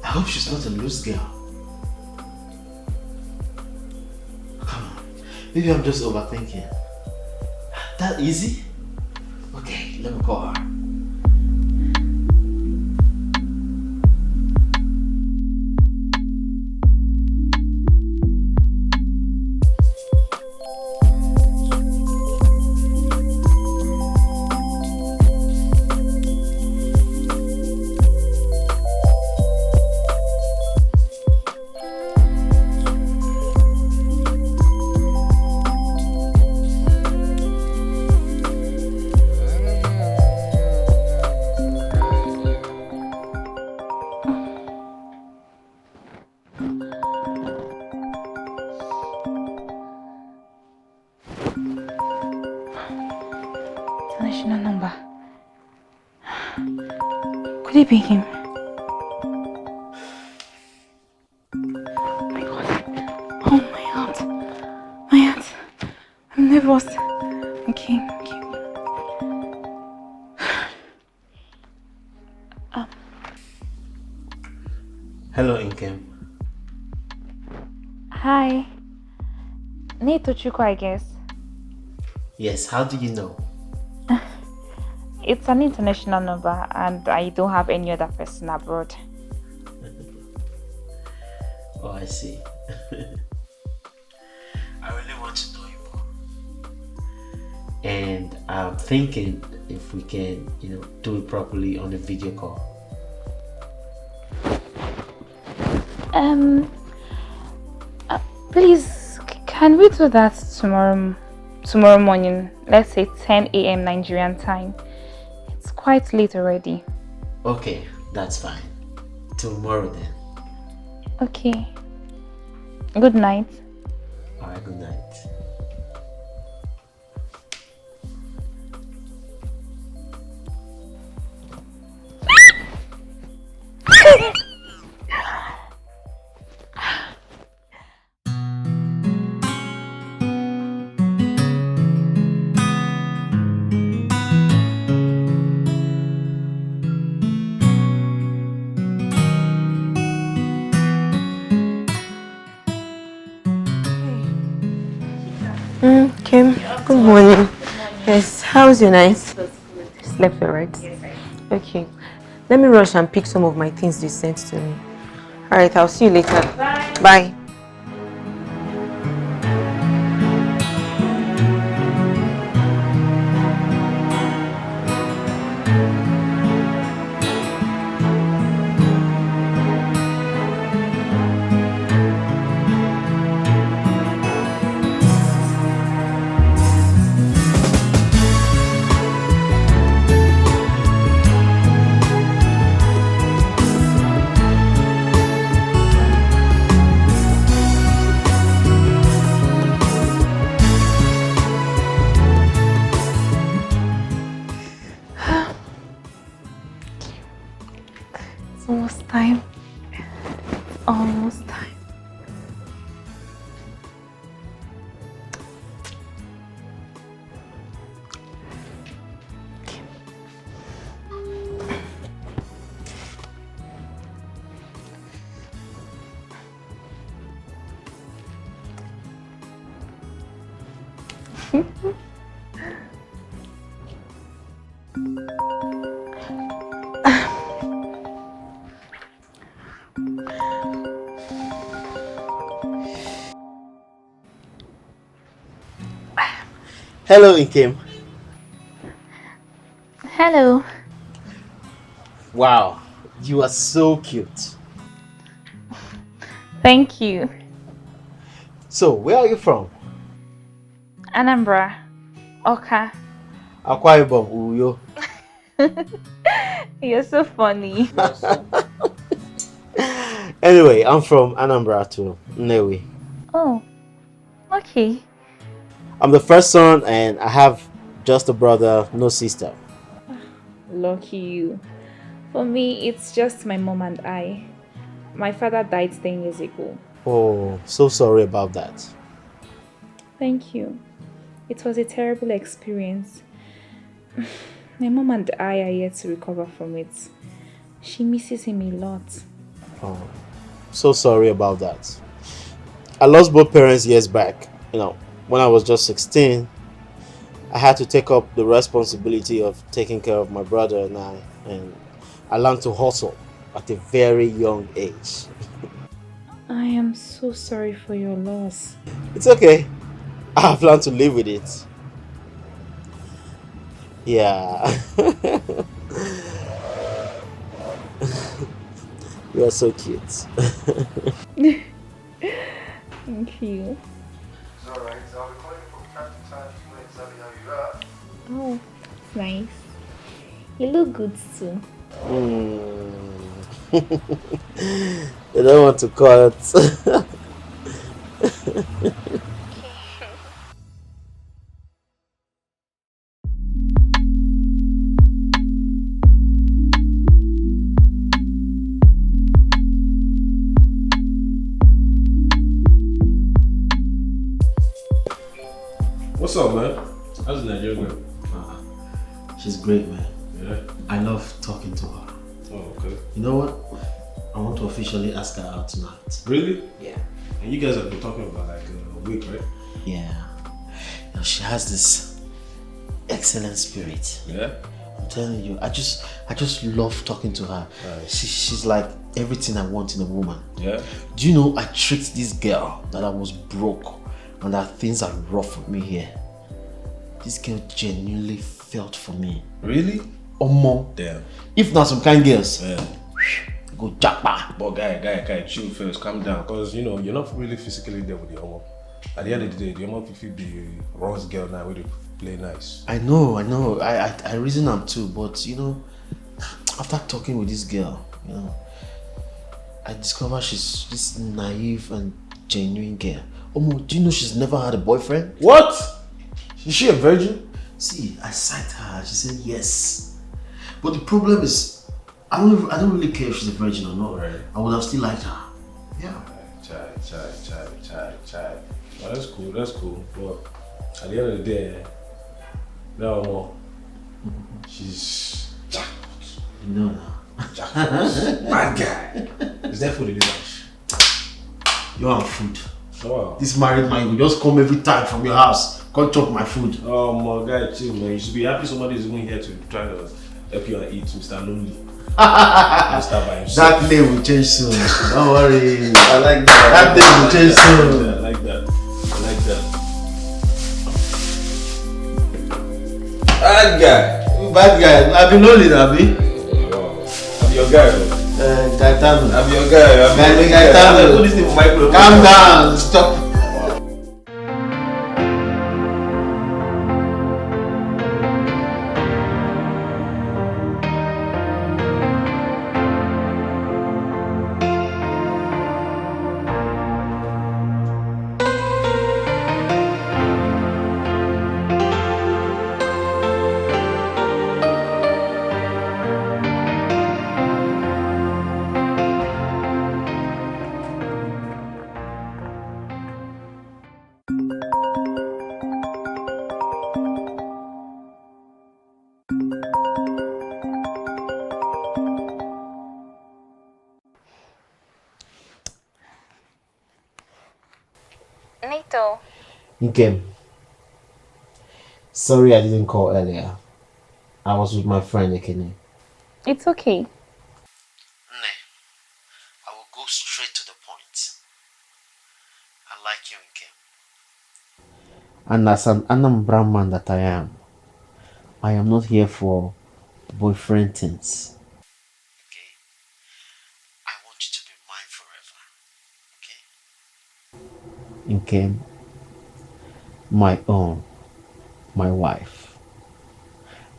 hope she's not a loose girl. Come on. Maybe I'm just overthinking. That easy? Okay, let me call her. International number. Could it be him? Oh my god. Oh my heart. My heart. I'm nervous. Okay. Hello, Nkem. Hi. Nito Chuko, I guess. Yes, how do you know? It's an international number and I don't have any other person abroad. Oh, I see. I really want to know you more. And I'm thinking if we can, do it properly on a video call. Please, can we do that tomorrow morning? Let's say 10 a.m. Nigerian time. It's quite late already. Okay, that's fine. Tomorrow then. Okay. Good night. Alright, good night. Kim, good morning. Yes, how's your night? Slept all right? Yes, I did. Okay, let me rush and pick some of my things you sent to me. All right, I'll see you later. Bye. Bye. Almost time. Almost time. Hello, Nkem. Hello. Wow, you are so cute. Thank you. So, where are you from? Anambra. Oka. Akwa Ibom, Uyo. You're so funny. Anyway, I'm from Anambra too, Nnewi. Oh, okay. I'm the first son and I have just a brother, no sister. Lucky you. For me, it's just my mom and I. My father died 10 years ago. Oh, so sorry about that. Thank you. It was a terrible experience. My mom and I are yet to recover from it. She misses him a lot. Oh, so sorry about that. I lost both parents years back. When I was just 16, I had to take up the responsibility of taking care of my brother and I learned to hustle at a very young age. I am so sorry for your loss. It's okay. I have learned to live with it. Yeah. You are so cute. Thank you. It's alright. I'll be calling from time to time to know exactly how you are. Oh, it's nice. You look good too. They don't want to cut. What's up, man? How's the Nigerian girl? She's great, man. Yeah? I love talking to her. Oh, okay. You know what? I want to officially ask her out tonight. Really? Yeah. And you guys have been talking about like a week, right? Yeah. She has this excellent spirit. Yeah? I'm telling you, I just love talking to her. Nice. She's like everything I want in a woman. Yeah? Do you know I tricked this girl that I was broke and that things are rough with me here? This girl genuinely felt for me. Really? Omo. Damn. If not some kind girls, Yeah. go japa. But guy, chill first, calm down. Because, you're not really physically there with the homo. At the end of the day, the homo will be Ron's girl now where they play nice. I know. I reason I'm too, but after talking with this girl, I discover she's this naive and genuine girl. Omo, do you know she's never had a boyfriend? What? Is she a virgin? See, I psyched her. She said yes. But the problem is, I don't really care if she's a virgin or not. Right. I would have still liked her. Yeah. Chai. Well, that's cool. But at the end of the day, no more. She's jackpot. You know now. Jackpot. Bad guy. Is there food in this house? You're on food. Oh. This married man will just come every time from your house. Come chop my food. Oh my God, chill, man. You should be happy somebody is even here to try to help you and eat, Mr. Lonely. Mr. By himself. That name will change soon. Don't worry. I like that. That name will change soon. I like that. Bad guy. I've been lonely, Abi. Wow. I'm your guy, bro. Gaetano. I'm your guy. Gaetano. Put this thing for microphone. Calm down. Stop. Nkem. Sorry I didn't call earlier. I was with my friend Ekene. It's okay. Ne, I will go straight to the point. I like you, Nkem. And as an Anambra man that I am not here for boyfriend things. Okay? I want you to be mine forever. Okay? Nkem. My own, my wife.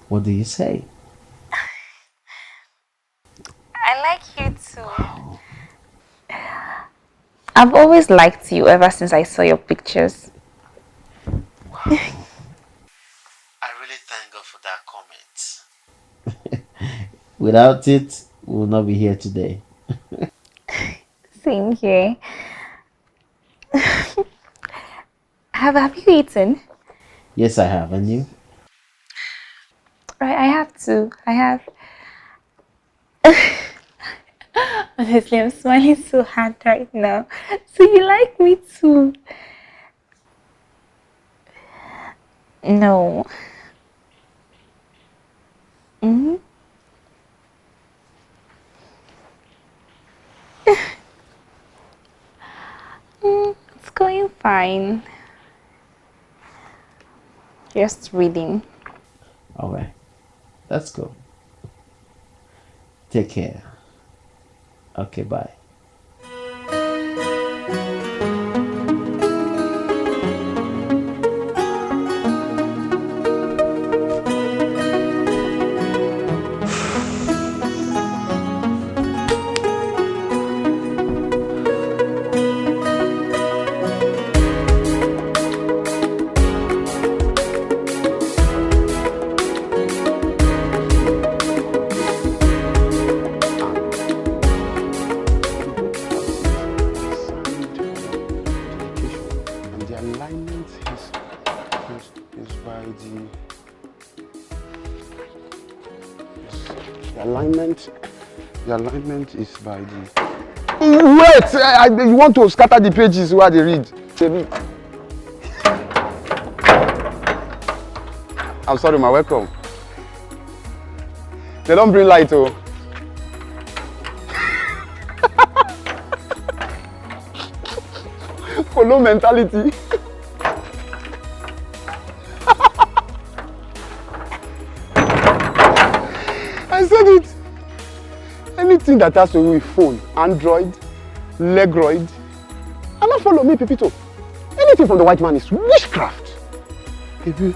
What do you say? I like you too. I've always liked you ever since I saw your pictures. I really thank God for that comment. Without it, we will not be here today. Same here. Have you eaten? Yes, I have. And you? Right, I have to. I have. Honestly, I'm smiling so hard right now. So you like me too? No. Mm-hmm. It's going fine. Just reading. Alright, let's go. Take care. Okay, bye. And the alignment is by the alignment is by the. Wait! You want to scatter the pages where they read. I'm sorry, my welcome. They don't bring light, oh. Follow mentality. I said it. Anything that has to do with phone, Android, Legroid, and not follow me, Pepito. Anything from the white man is witchcraft. If you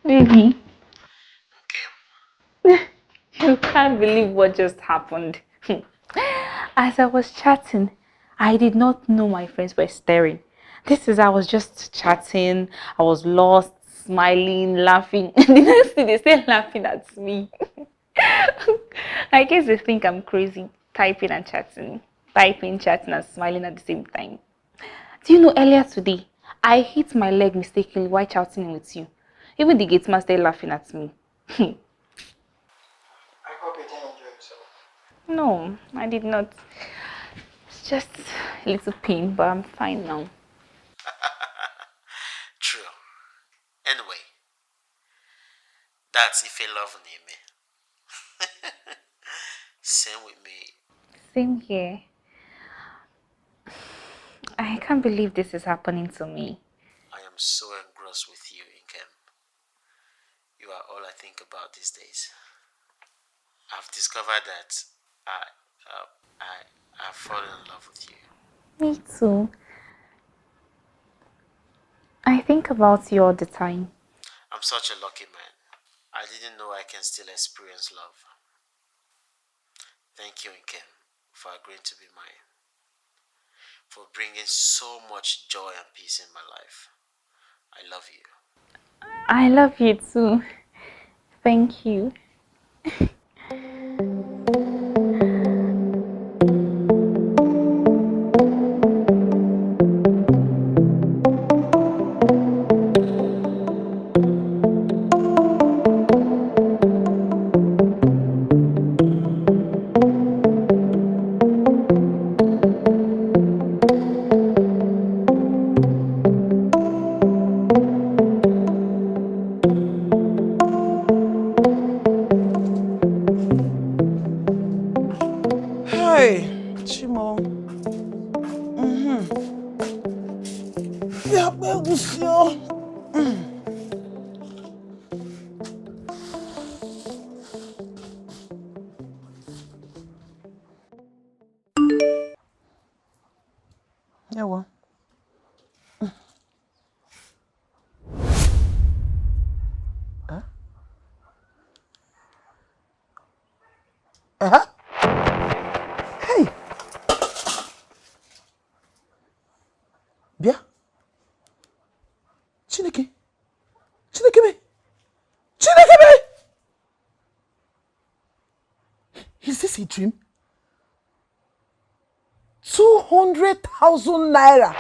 Baby. You can't believe what just happened. As I was chatting, I did not know my friends were staring. I was just chatting, I was lost, smiling, laughing. And the next thing they start laughing at me. I guess they think I'm crazy, typing, chatting, and smiling at the same time. Do you know earlier today, I hit my leg mistakenly while chatting with you. Even the gate man started laughing at me. I hope you didn't enjoy yourself. No, I did not. It's just a little pain, but I'm fine now. True. Anyway, that's if you love me. Same with me. Same here. I can't believe this is happening to me. I am so engrossed with you, Nkem. You you are all I think about these days. I've discovered that I've fallen in love with you. Me too. I think about you all the time. I'm such a lucky man. I didn't know I can still experience love. Thank you, Nkem, for agreeing to be mine. For bringing so much joy and peace in my life. I love you. I love you too. Thank you. Hey, Chimo. Yeah, but what's your... Yeah, well. Huh? Uh-huh. Hey. Bia. Chineke. Chineke me. Chineke me. Is this a dream? 200,000 naira.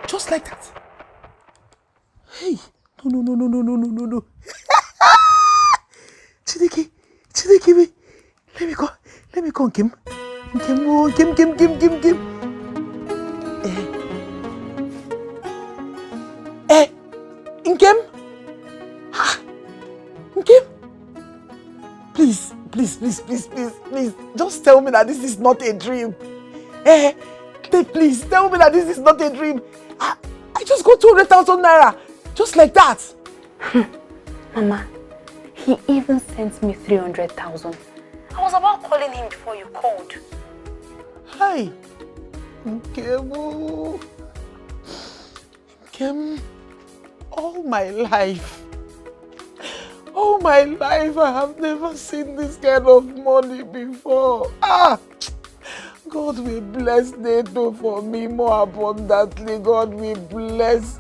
Just like that. Hey. No. Chineke me. Let me go, Nkem. Nkem. Nkem? Nkem? Please. Just tell me that this is not a dream. Please tell me that this is not a dream. I just got 200,000 naira. Just like that. Mama, he even sent me 300,000. I was about calling him before you called. Hi. Nkem. All my life I have never seen this kind of money before. God will bless Neto for me more abundantly. God will bless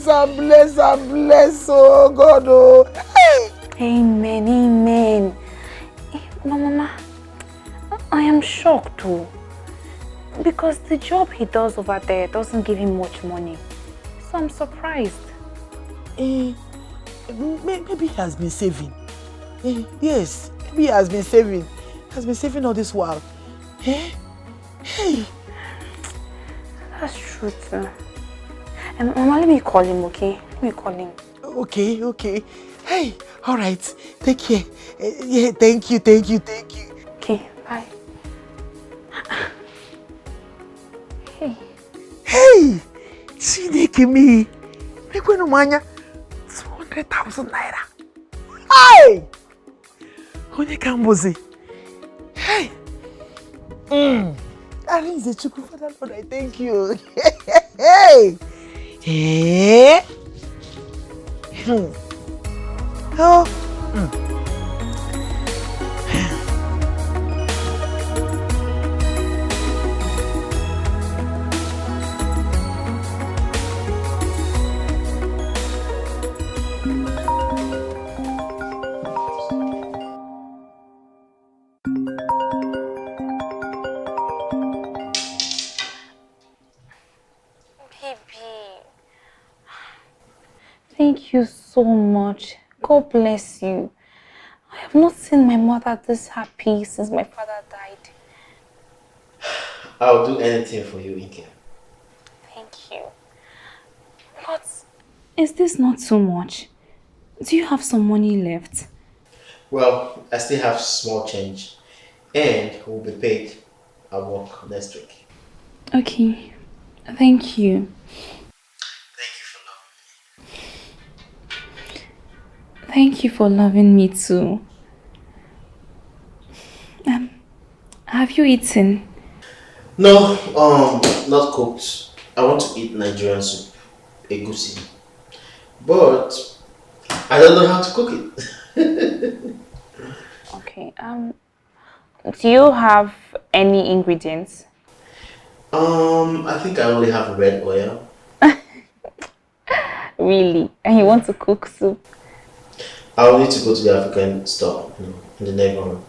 and bless. Oh God, oh. Hey. Amen. Mama, I am shocked too. Because the job he does over there doesn't give him much money. So I'm surprised. Maybe he has been saving. Yes, maybe he has been saving. He has been saving all this while. Hey. That's true too. Mama, let me call him, okay? Let me call him. Okay. Hey, all right. Take care. Yeah, thank you. Okay, bye. Hey! Chineke me! Mekwenu manya 200,000 naira. Hey! Onye ka mbozi? Hey! Arinze Chukwu, Father Lord, I thank you. Hey! Oh. Thank you so much. God bless you. I have not seen my mother this happy since my father died. I'll do anything for you, Nkem. Thank you. But is this not too much? Do you have some money left? Well, I still have small change and we'll be paid at work next week. Okay. Thank you. Thank you for loving me. Thank you for loving me too. Have you eaten? No, not cooked. I want to eat Nigerian soup, egusi. But I don't know how to cook it. Okay. Do you have any ingredients? I think I only have red oil. Really? And you want to cook soup? I'll need to go to the African store in the neighborhood.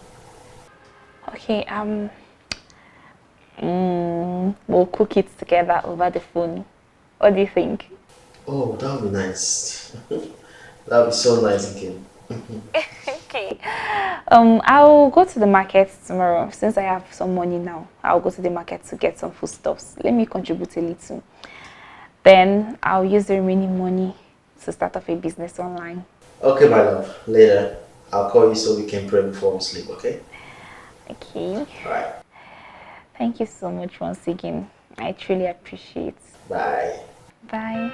Okay, we'll cook it together over the phone. What do you think? Oh, that would be nice. That would be so nice, Nkem. Okay. I'll go to the market tomorrow. Since I have some money now, I'll go to the market to get some foodstuffs. Let me contribute a little. Then I'll use the remaining money to start off a business online. Okay, my love. Later, I'll call you so we can pray before we sleep, okay? Okay. Alright. Thank you so much once again. I truly appreciate. Bye. Bye.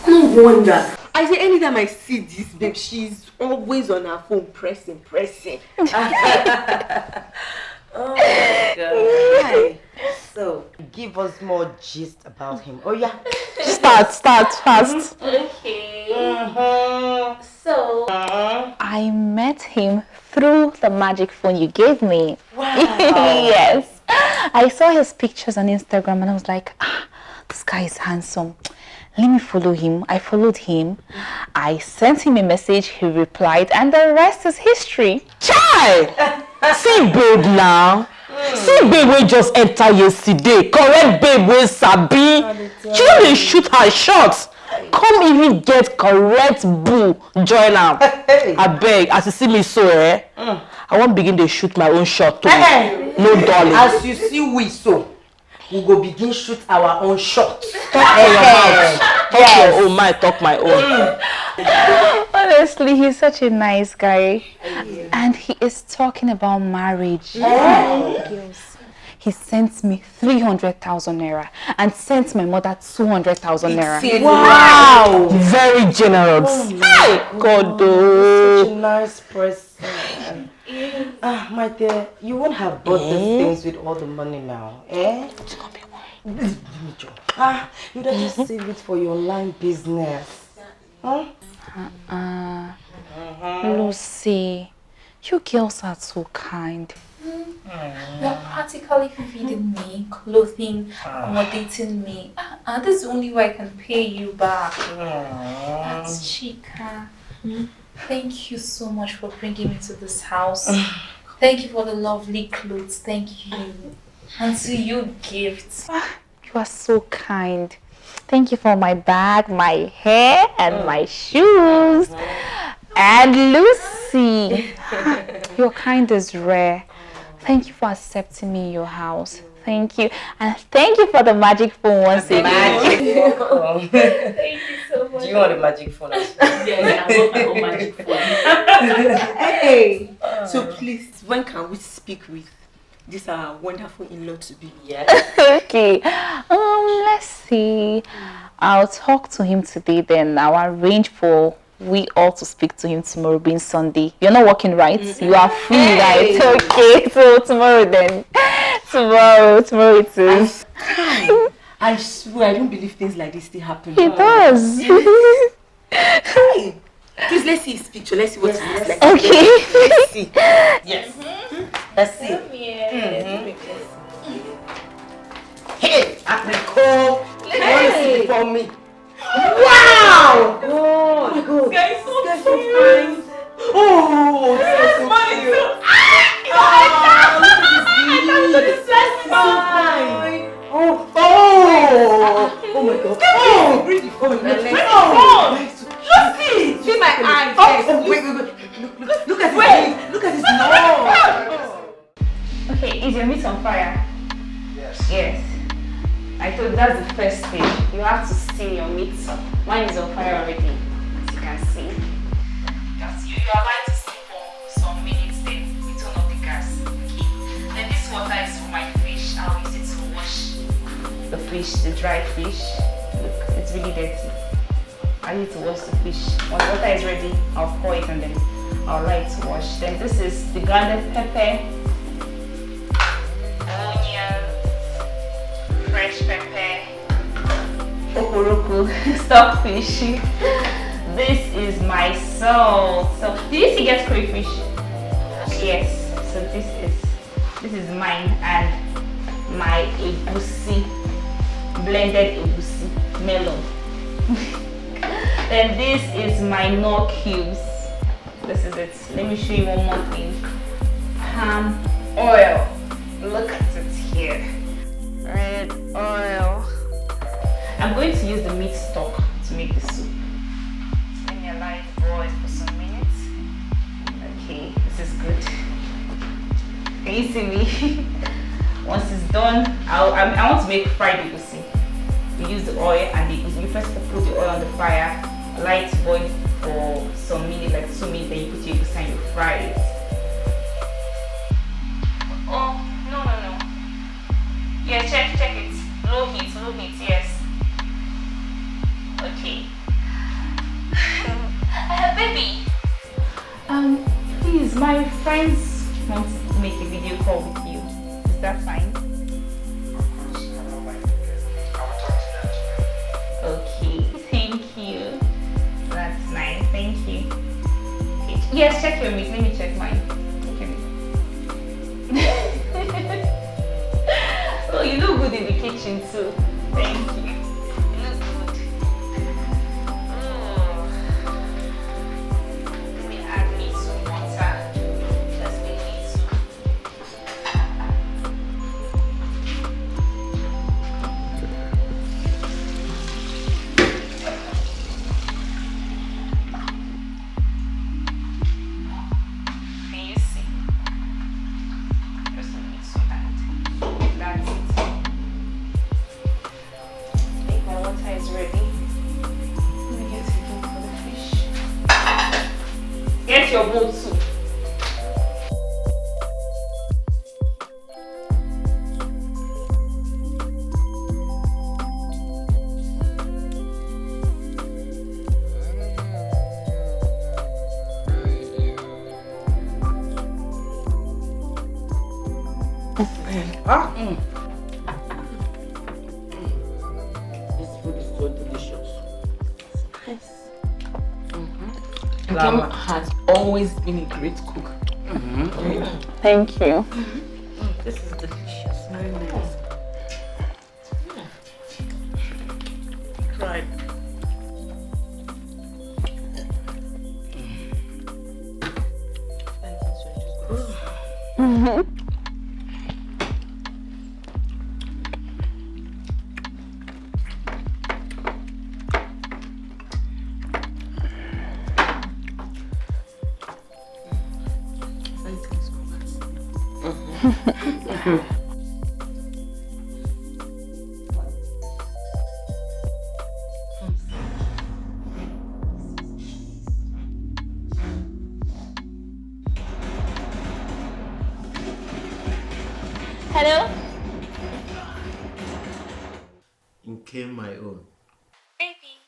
No wonder. I say anytime I see this babe, she's always on her phone pressing. Oh my god. Hi. So, give us more gist about him. Oh yeah. Start fast. Okay. So, I met him through the magic phone you gave me. Wow. Yes. I saw his pictures on Instagram and I was like, this guy is handsome. Let me follow him. I followed him. I sent him a message. He replied, and the rest is history. Chai! See babe now. See babe we just enter yesterday. Correct babe we sabi. She know dey shoot her shots. Come even get correct boo join am. Abeg, as you see me so I won't begin to shoot my own shot too. No darling. As you see we so, we go begin shoot our own shots. Talk your mouth. Talk your own, my talk my own. Honestly, he's such a nice guy. And he is talking about marriage. Girls. He sent me 300,000 naira and sent my mother 200,000 naira. Wow! Very generous. Hi, God. Such a nice person. My dear, you won't have bought these things with all the money now, eh? You don't just save it for your online business. Huh? Lucy, you girls are so kind. You're practically feeding me, clothing, accommodating me. This is the only way I can pay you back. That's Chika. Thank you so much for bringing me to this house. Thank you for the lovely clothes. Thank you. And to you, gifts. You are so kind. Thank you for my bag, my hair, and my shoes. And Lucy, your kind is rare. Thank you for accepting me in your house. Thank you. And thank you for the magic phone once again. Thank you so much. Do you want a magic phone as well? Yes, I want my own magic phone. Hey! So please, when can we speak with this wonderful in-law to be? Yes. Okay. Let's see. I'll talk to him today, then I'll arrange for we all to speak to him tomorrow being Sunday. You're not working, right? You are free, right? Okay, so tomorrow then. Tomorrow it is. I swear, I don't believe things like this still happen. It does. Hey, please, let's see his picture. Let's see what he looks like. Okay. Let's see. Yes. Let's see. Hey, Apricot. You want to see before meat on fire? Yes. Yes. I thought that's the first stage. You have to steam your meat. Mine is on fire already, as you can see. You are allowed to steam for some minutes, then you turn off the gas. Okay. Then this water is for my fish. I'll use it to wash the fish, the dry fish. Look, it's really dirty. I need to wash the fish. When the water is ready, I'll pour it and then I'll allow it to wash. Then this is the grounded pepper, onion, fresh pepper, okoroko, stockfish. This is my salt. So, did you see get crayfish? Yes. So this is mine and my egusi, blended egusi, melon. Then this is my nor cubes. This is it. Let me show you one more thing. Palm oil. Look at it here. Red oil. I'm going to use the meat stock to make the soup. Let me allow it to boil for some minutes. Okay, this is good. Can you see me? Once it's done, I want to make fried egusi. We use the oil and the egusi. You first put the oil on the fire, allow it to boil for some minutes, like 2 minutes, then you put your egusi and you fry it. Oh, no. Yeah, check it. Low heat, yes. Okay. Baby. Please, my friends want to make a video call with you. Is that fine? Okay, thank you. That's nice, thank you. Okay. Yes, check your meat. Let me check mine. Okay. Oh, you look good in the kitchen too. Thank you. You look good. Oh. Let me add me some water. Just a little. Can you see? Just a little and that's it. Make my water is ready. Let me get a bowl for the fish. Get your bowl too. This food is so delicious. Nice. Nkem has always been a great cook. Thank you. This is delicious. Very nice. Right. Hello? Nkem my own. Baby.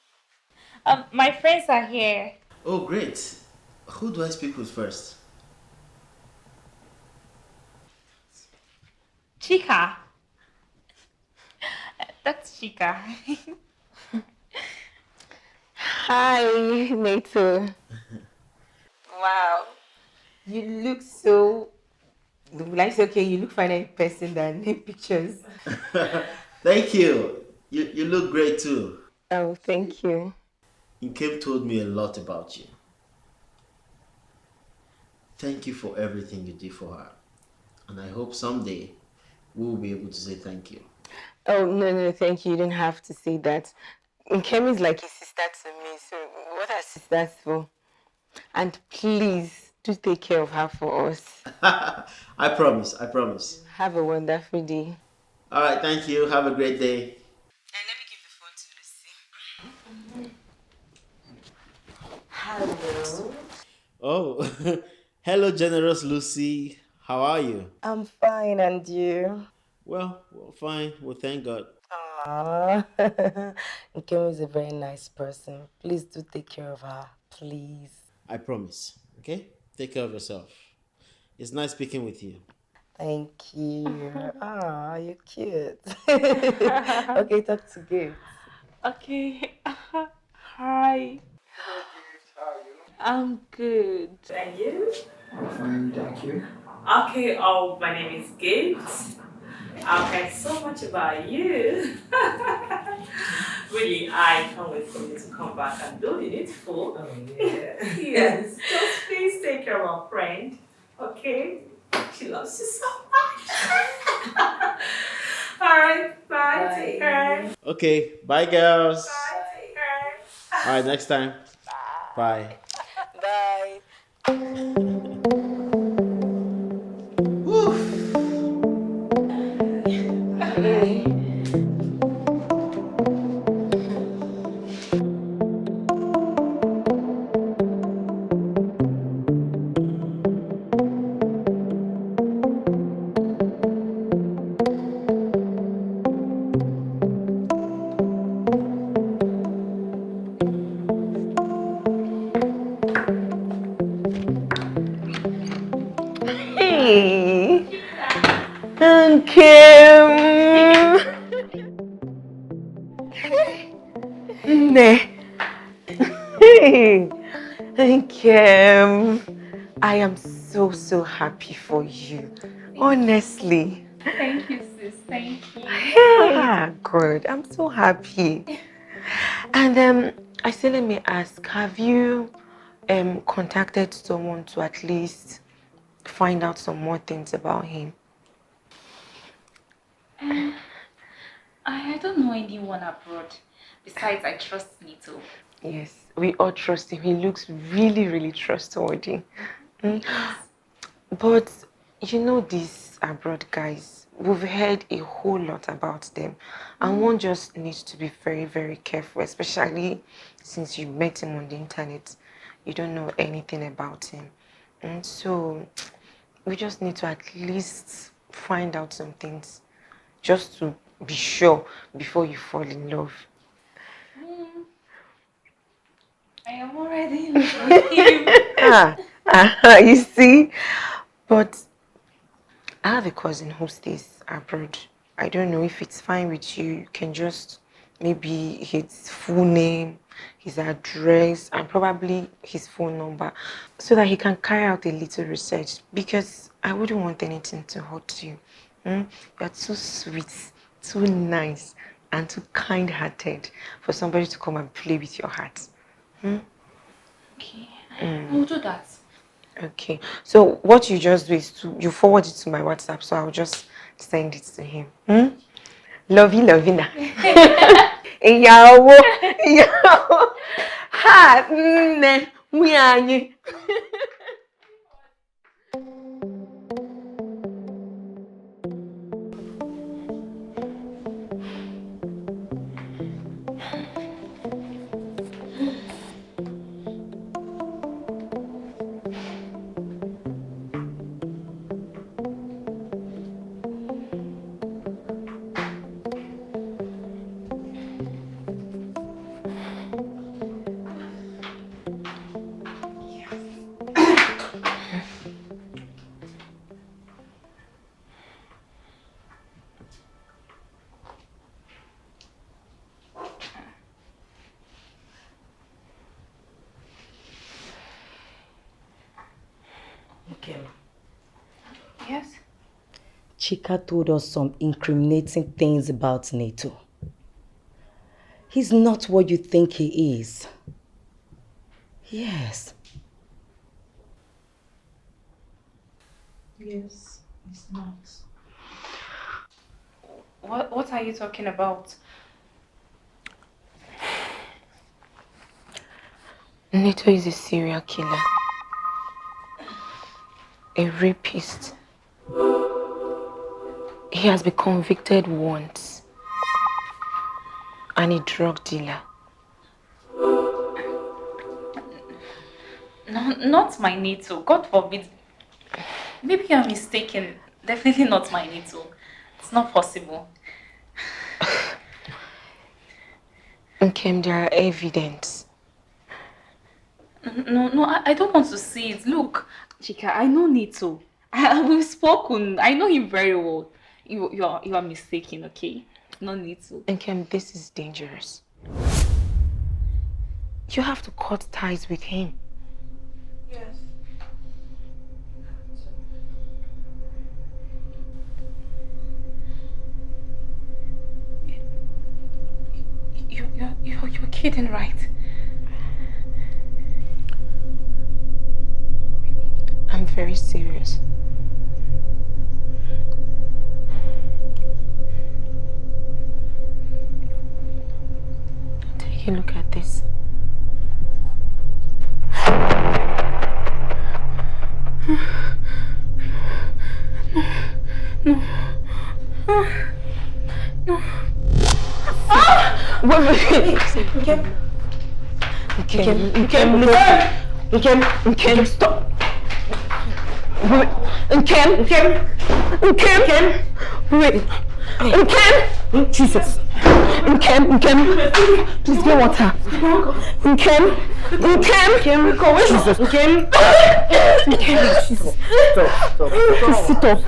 My friends are here. Oh, great. Who do I speak with first? Chica. That's Chica. Hi, Nato. Wow. You look so... Like, okay, you look finer in person than in pictures. Thank you. You look great too. Oh, thank you. Nkem told me a lot about you. Thank you for everything you did for her. And I hope someday we'll be able to say thank you. Oh, no, thank you. You didn't have to say that. Nkem is like a sister to me, so what are sisters for? And please, do take care of her for us. I promise, I promise. Have a wonderful day. All right, thank you. Have a great day. And let me give the phone to Lucy. Hello. Oh, hello, generous Lucy. How are you? I'm fine, and you? Well, fine. Well, thank God. Aww. Nkem is a very nice person. Please do take care of her, please. I promise. Okay? Take care of yourself. It's nice speaking with you. Thank you. Ah, you're cute. Okay, talk to Gabe. Okay. Hi. I'm good. And you? Fine, thank you. Okay, my name is Kate. I've heard so much about you. Really, I can't wait for you to come back and do the needful. Oh, yeah. Yes, just please take care of our friend, okay? She loves you so much. All right, bye. Take care. Okay, bye, girls. Bye, take care. All right, next time. Bye. Bye. Hey, Nkem. Ne. Hey, Nkem. I am so happy for you. Honestly. Thank you, sis. Thank you. Yeah, good. I'm so happy. And I said, let me ask, have you contacted someone to at least find out some more things about him? I don't know anyone abroad. Besides, I trust Nito. Yes, we all trust him. He looks really trustworthy. But you know these abroad guys, we've heard a whole lot about them. And one just needs to be very careful, especially since you met him on the internet. You don't know anything about him. And so we just need to at least find out some things just to be sure before you fall in love. I am already in love with him. You see? But I have a cousin who stays abroad. I don't know if it's fine with you. You can just maybe his full name, his address, and probably his phone number so that he can carry out a little research, because I wouldn't want anything to hurt you. You're too sweet, too nice, and too kind-hearted for somebody to come and play with your heart. Okay, we'll do that. Okay, so what you just do is you forward it to my WhatsApp, so I'll just send it to him. Lovey na. Ìyàwó. Ha, nne, nwunye anyị. Yes? Chika told us some incriminating things about Neto. He's not what you think he is. Yes. Yes, it's not. What are you talking about? Neto is a serial killer. a rapist. He has been convicted once. And a drug dealer. No, not my Nito. God forbid. Maybe you're mistaken. Definitely not my Nito. It's not possible. Nkem, there are evidence. No, I don't want to see it. Look, Chika, I know Nito. We've spoken. I know him very well. You are mistaken, okay? No Nito. Nkem, this is dangerous. You have to cut ties with him. Yes. You're kidding, right? I'm very serious. Take a look at this. No. No. Wait. Nkem, stop. Nkem. Wait. Nkem. Jesus. Nkem. Please get water. Nkem. Jesus. Nkem. Jesus. Sit up.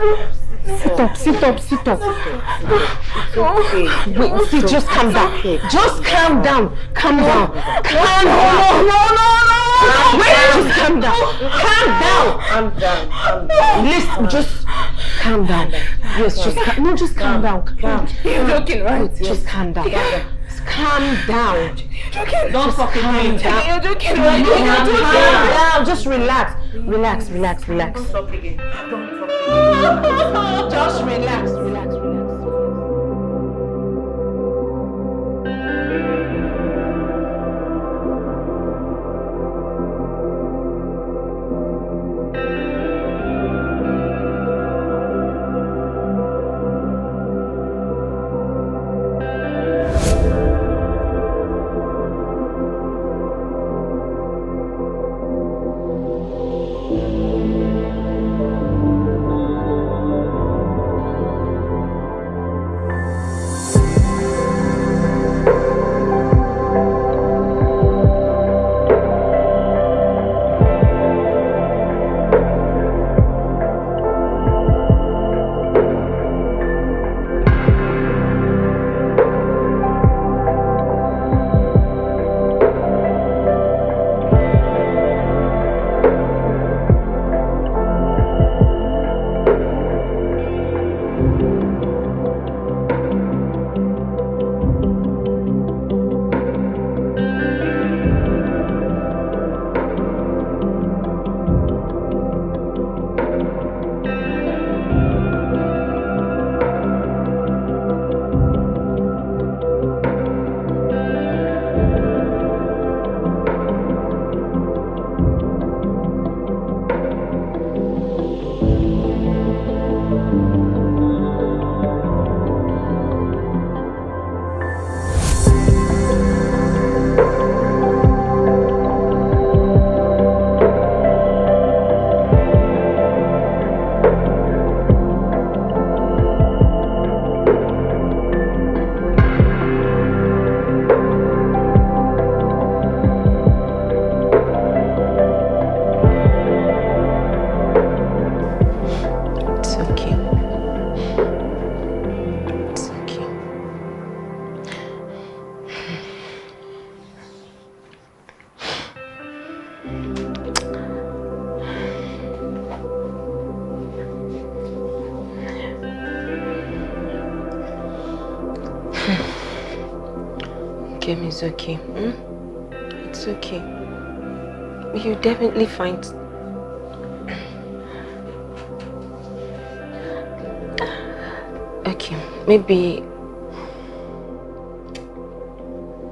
Wait, see, just calm down. Just calm down. Calm down. No. Wait, just calm down. Listen, just calm down. Yes, just calm down. You're joking, right? Just calm down. Calm down. Don't fucking calm down. You're joking, right? Calm down. Just relax. Don't stop again. Just relax. Nkem is okay. It's okay. You definitely find... Okay, maybe...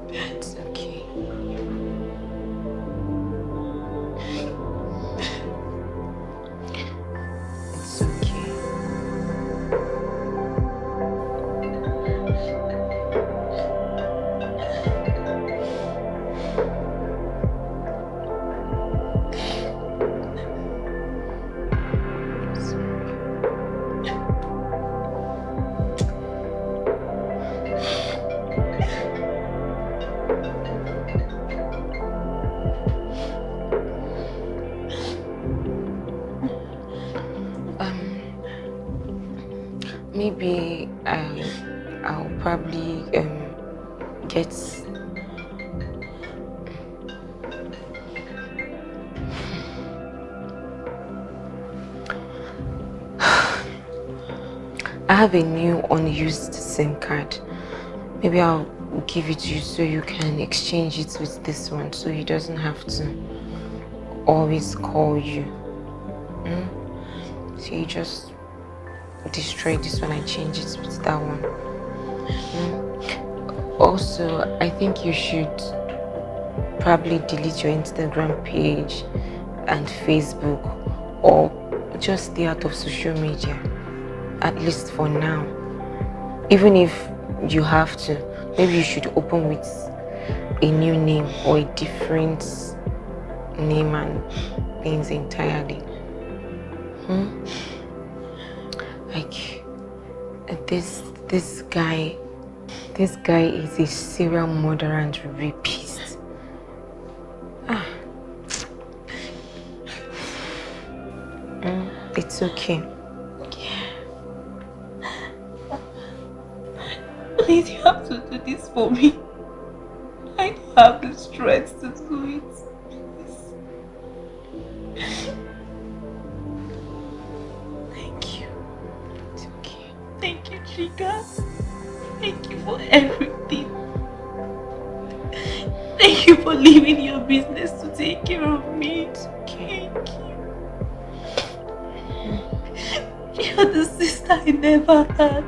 It's okay. Maybe I'll probably get. I have a new unused SIM card. Maybe I'll give it to you so you can exchange it with this one so he doesn't have to always call you. So you just destroy this one and change it with that one. Also, I think you should probably delete your Instagram page and Facebook, or just stay out of social media, at least for now. Even if you have to, maybe you should open with a new name or a different name and things entirely. Like this guy is a serial murderer and rapist. It's okay. Please, you have to do this for me. I don't have the strength to do it. Please. Thank you. It's okay. Thank you, Chika. Thank you for everything. Thank you for leaving your business to take care of me. It's okay. Thank you. You're the sister I never had.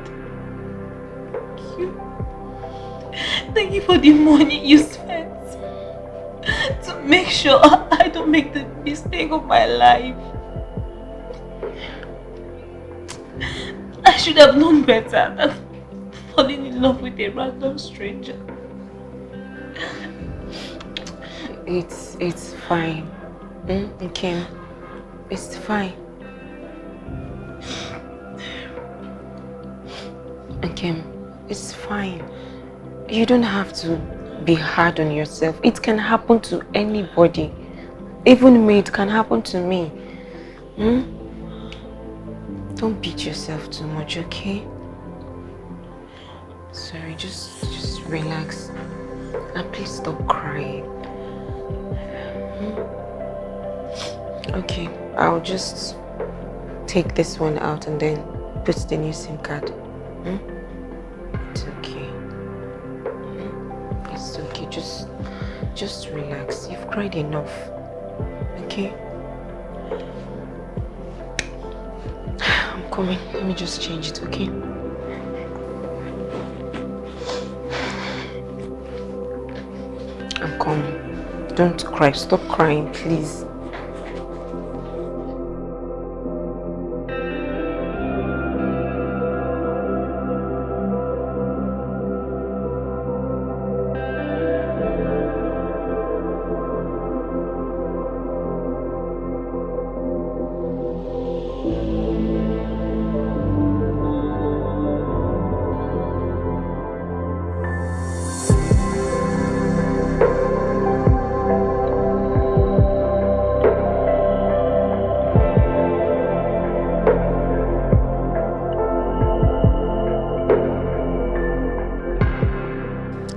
Thank you for the money you spent to make sure I don't make the mistake of my life. I should have known better than falling in love with a random stranger. It's fine. Nkem, it's fine. Nkem, it's fine. You don't have to be hard on yourself. It can happen to anybody. Even me, it can happen to me. Don't beat yourself too much, okay? Sorry, just relax. And please stop crying. Okay, I'll just take this one out and then put the new SIM card. It's okay. It's okay, just relax. You've cried enough, okay? I'm coming. Let me just change it, okay? I'm coming. Don't cry. Stop crying, please.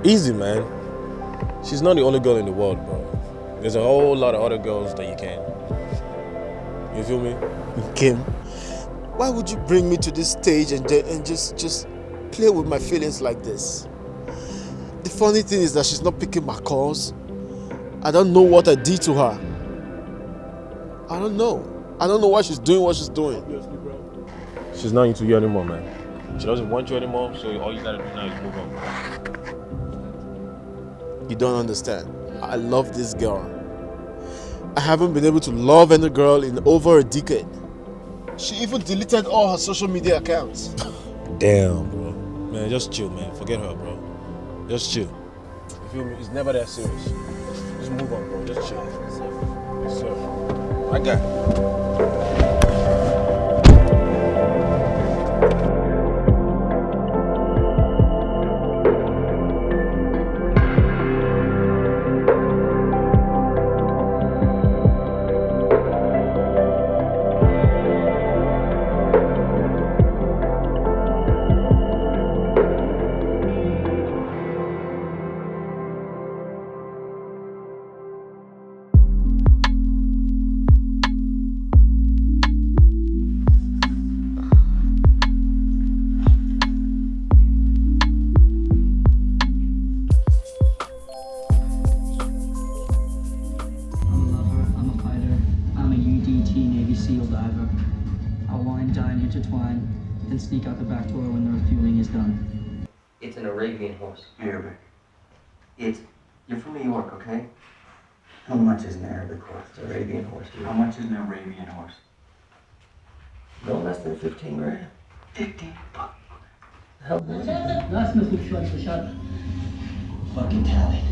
Easy, man. She's not the only girl in the world, bro. There's a whole lot of other girls that you can. You feel me? Kim, why would you bring me to this stage and just play with my feelings like this? The funny thing is that she's not picking my calls. I don't know what I did to her. I don't know. I don't know why she's doing what she's doing. She's not into you anymore, man. She doesn't want you anymore, so all you gotta do now is move on. You don't understand. I love this girl. I haven't been able to love any girl in over a decade. She even deleted all her social media accounts. Damn, bro. Man, just chill, man. Forget her, bro. Just chill. You feel me? It's never that serious. Just move on, bro. Just chill. Yes, sir. I got it. saliva. I'll wine, dine, intertwine, then sneak out the back door when the refueling is done. It's an Arabian horse. Arabic. You're from New York, okay? How much is an Arabic horse? It's an Arabian horse. How much is an Arabian horse? No less than 15 grand. 15 bucks. Hell, that's Mr. Shut. Fucking tally.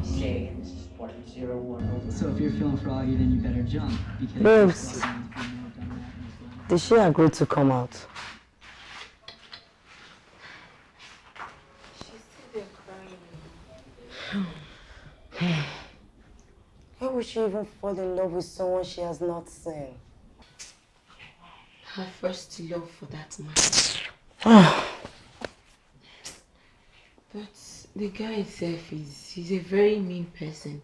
Okay, this is 40-01. So if you're feeling froggy, then you better jump. Because Babes, did she agree to come out? Why would she even fall in love with someone she has not seen? Her first love for that man. But the guy itself he's a very mean person.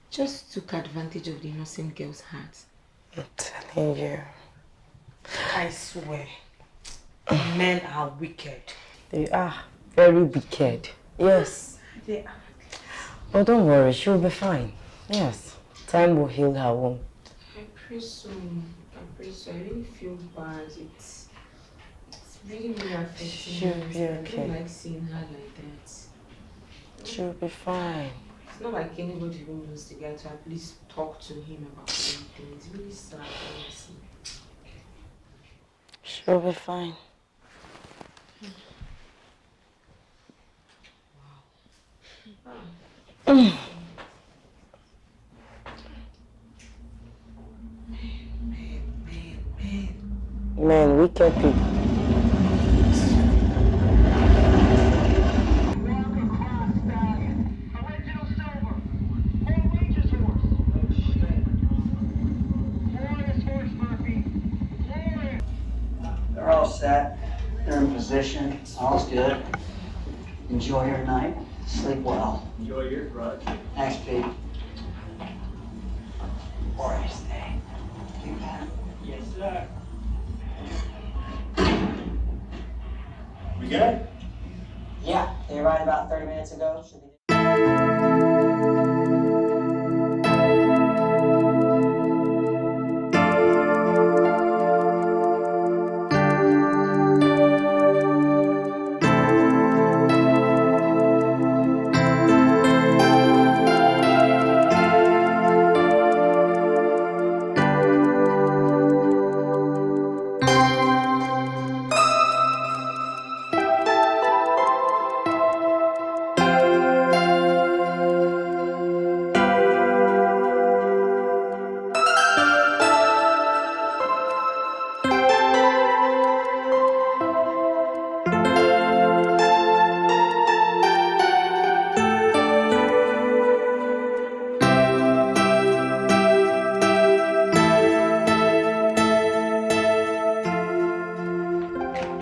Just took advantage of the innocent girl's heart. I'm telling you. I swear, men are wicked. They are very wicked. Yes. They are. But don't worry, she'll be fine. Yes. Time will heal her wound. I pray so. I really feel bad. It's really affecting She'll her. be okay. I don't like seeing her like that. She'll be fine. It's not like anybody who knows the guy to at least talk to him about anything. It's really sad, honestly. She'll be fine. Wow. Man, wicked people. They're all set. They're in position. All's good. Enjoy your night. Sleep well. Enjoy your grudge. Thanks, Pete. Glorious day. You got it? Yes, sir. We good? Yeah, they arrived about 30 minutes ago. Should be.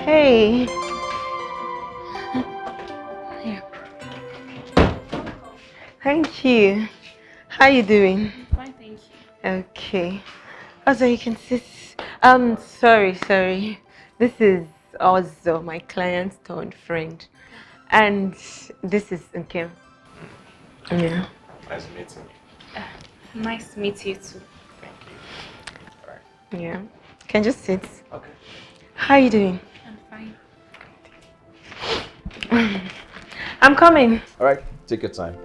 Hey. Yeah. Thank you. How you doing? Fine, thank you. Okay. Also, you can sit. Sorry. This is also my client's turned friend. And this is Nkem. Yeah. Nice meeting you. Nice to meet you too. Thank you. All right. Yeah. Can just sit. Okay. How you doing? I'm fine. I'm coming. All right. Take your time.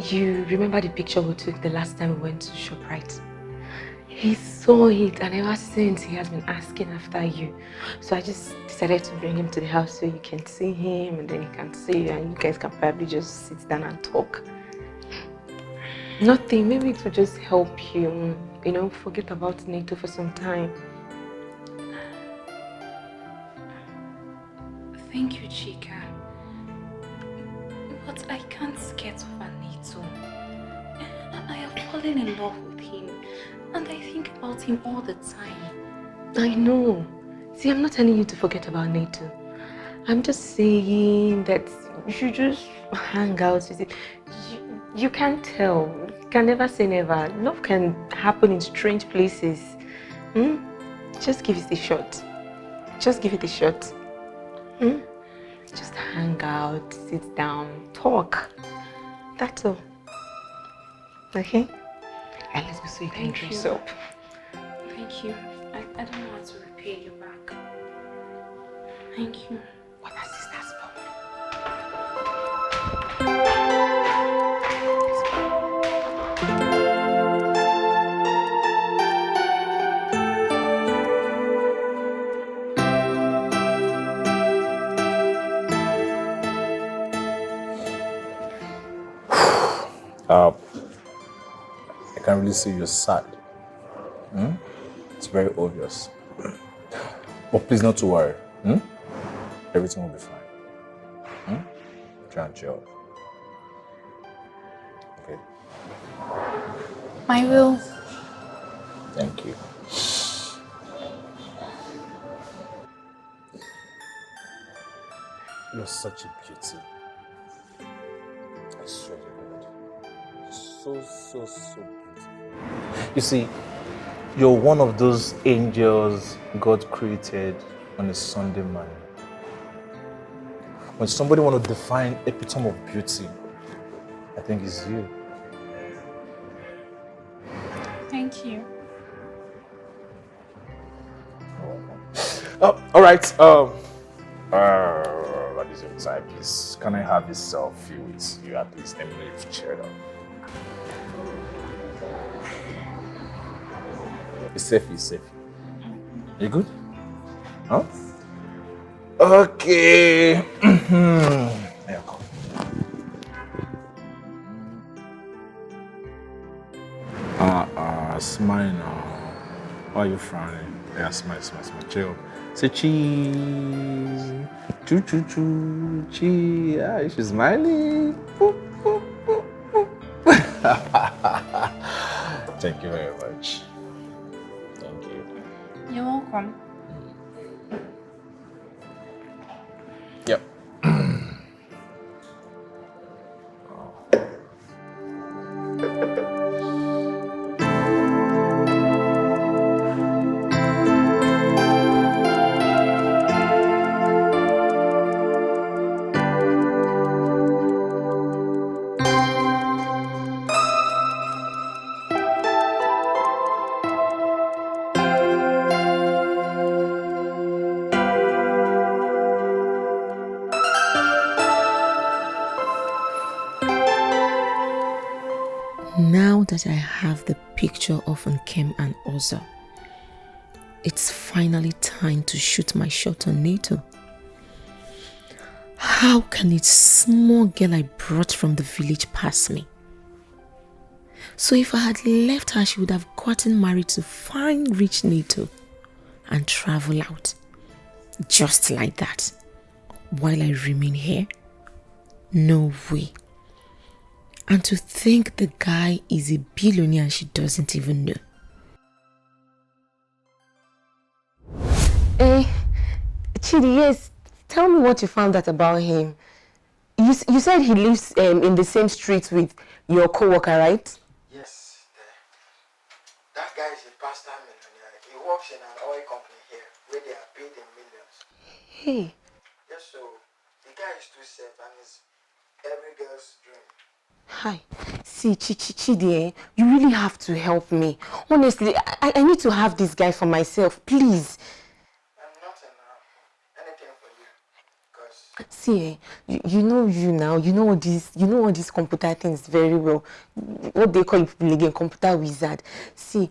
You remember the picture we took the last time we went to ShopRite? He saw it, and ever since he has been asking after you. So I just decided to bring him to the house so you can see him, and then he can see you, and you guys can probably just sit down and talk. Nothing, maybe it will just help you, forget about NATO for some time. Thank you, Chika. But I can't get over Nito. I have fallen in love with him, and I think about him all the time. I know. See, I'm not telling you to forget about NATO. I'm just saying that you should just hang out with it. You can't tell. You can never say never. Love can happen in strange places. Just give it a shot. Just give it a shot. Just hang out, sit down, talk. That's all. Okay? And let's go so you can dress up. Thank you. I don't know how to repay you back. Thank you. What are sisters for? I can't really see you're sad. It's very obvious. But please not to worry. Everything will be fine. Try and chill. Okay. I will. Thank you. You're such a beauty. I swear to God. So beautiful. You see, you're one of those angels God created on a Sunday morning. When somebody wants to define epitome of beauty, I think it's you. Thank you. Oh, all right. What is your time, please? Can I have this selfie with you at least? Let me know if you've cheered up. It's safe. You good? Huh? Okay. Yeah, come. Smile now. Why are you frowning? Yeah, smile. Chill. Say cheese. Choo. Cheese. Yeah, she's smiling. Boop. Thank you very much. Thank you. You're welcome. Yep. Now that I have the picture of Nkem and Oza, it's finally time to shoot my shot on NATO. How can a small girl I brought from the village pass me? So if I had left her, she would have gotten married to fine rich NATO and travel out. Just like that. While I remain here? No way. And to think the guy is a billionaire and she doesn't even know. Chidi, yes. Tell me what you found out about him. You said he lives in the same street with your co-worker, right? Yes. That guy is a pastor millionaire. He works in an oil company here where they are paid in millions. Hey. Yes, so the guy is too safe and is every girl's dream. Hi. See, Chidi, you really have to help me. Honestly, I need to have this guy for myself, please. Anything for you. Because See, you know all these computer things very well. What they call people again, computer wizard. See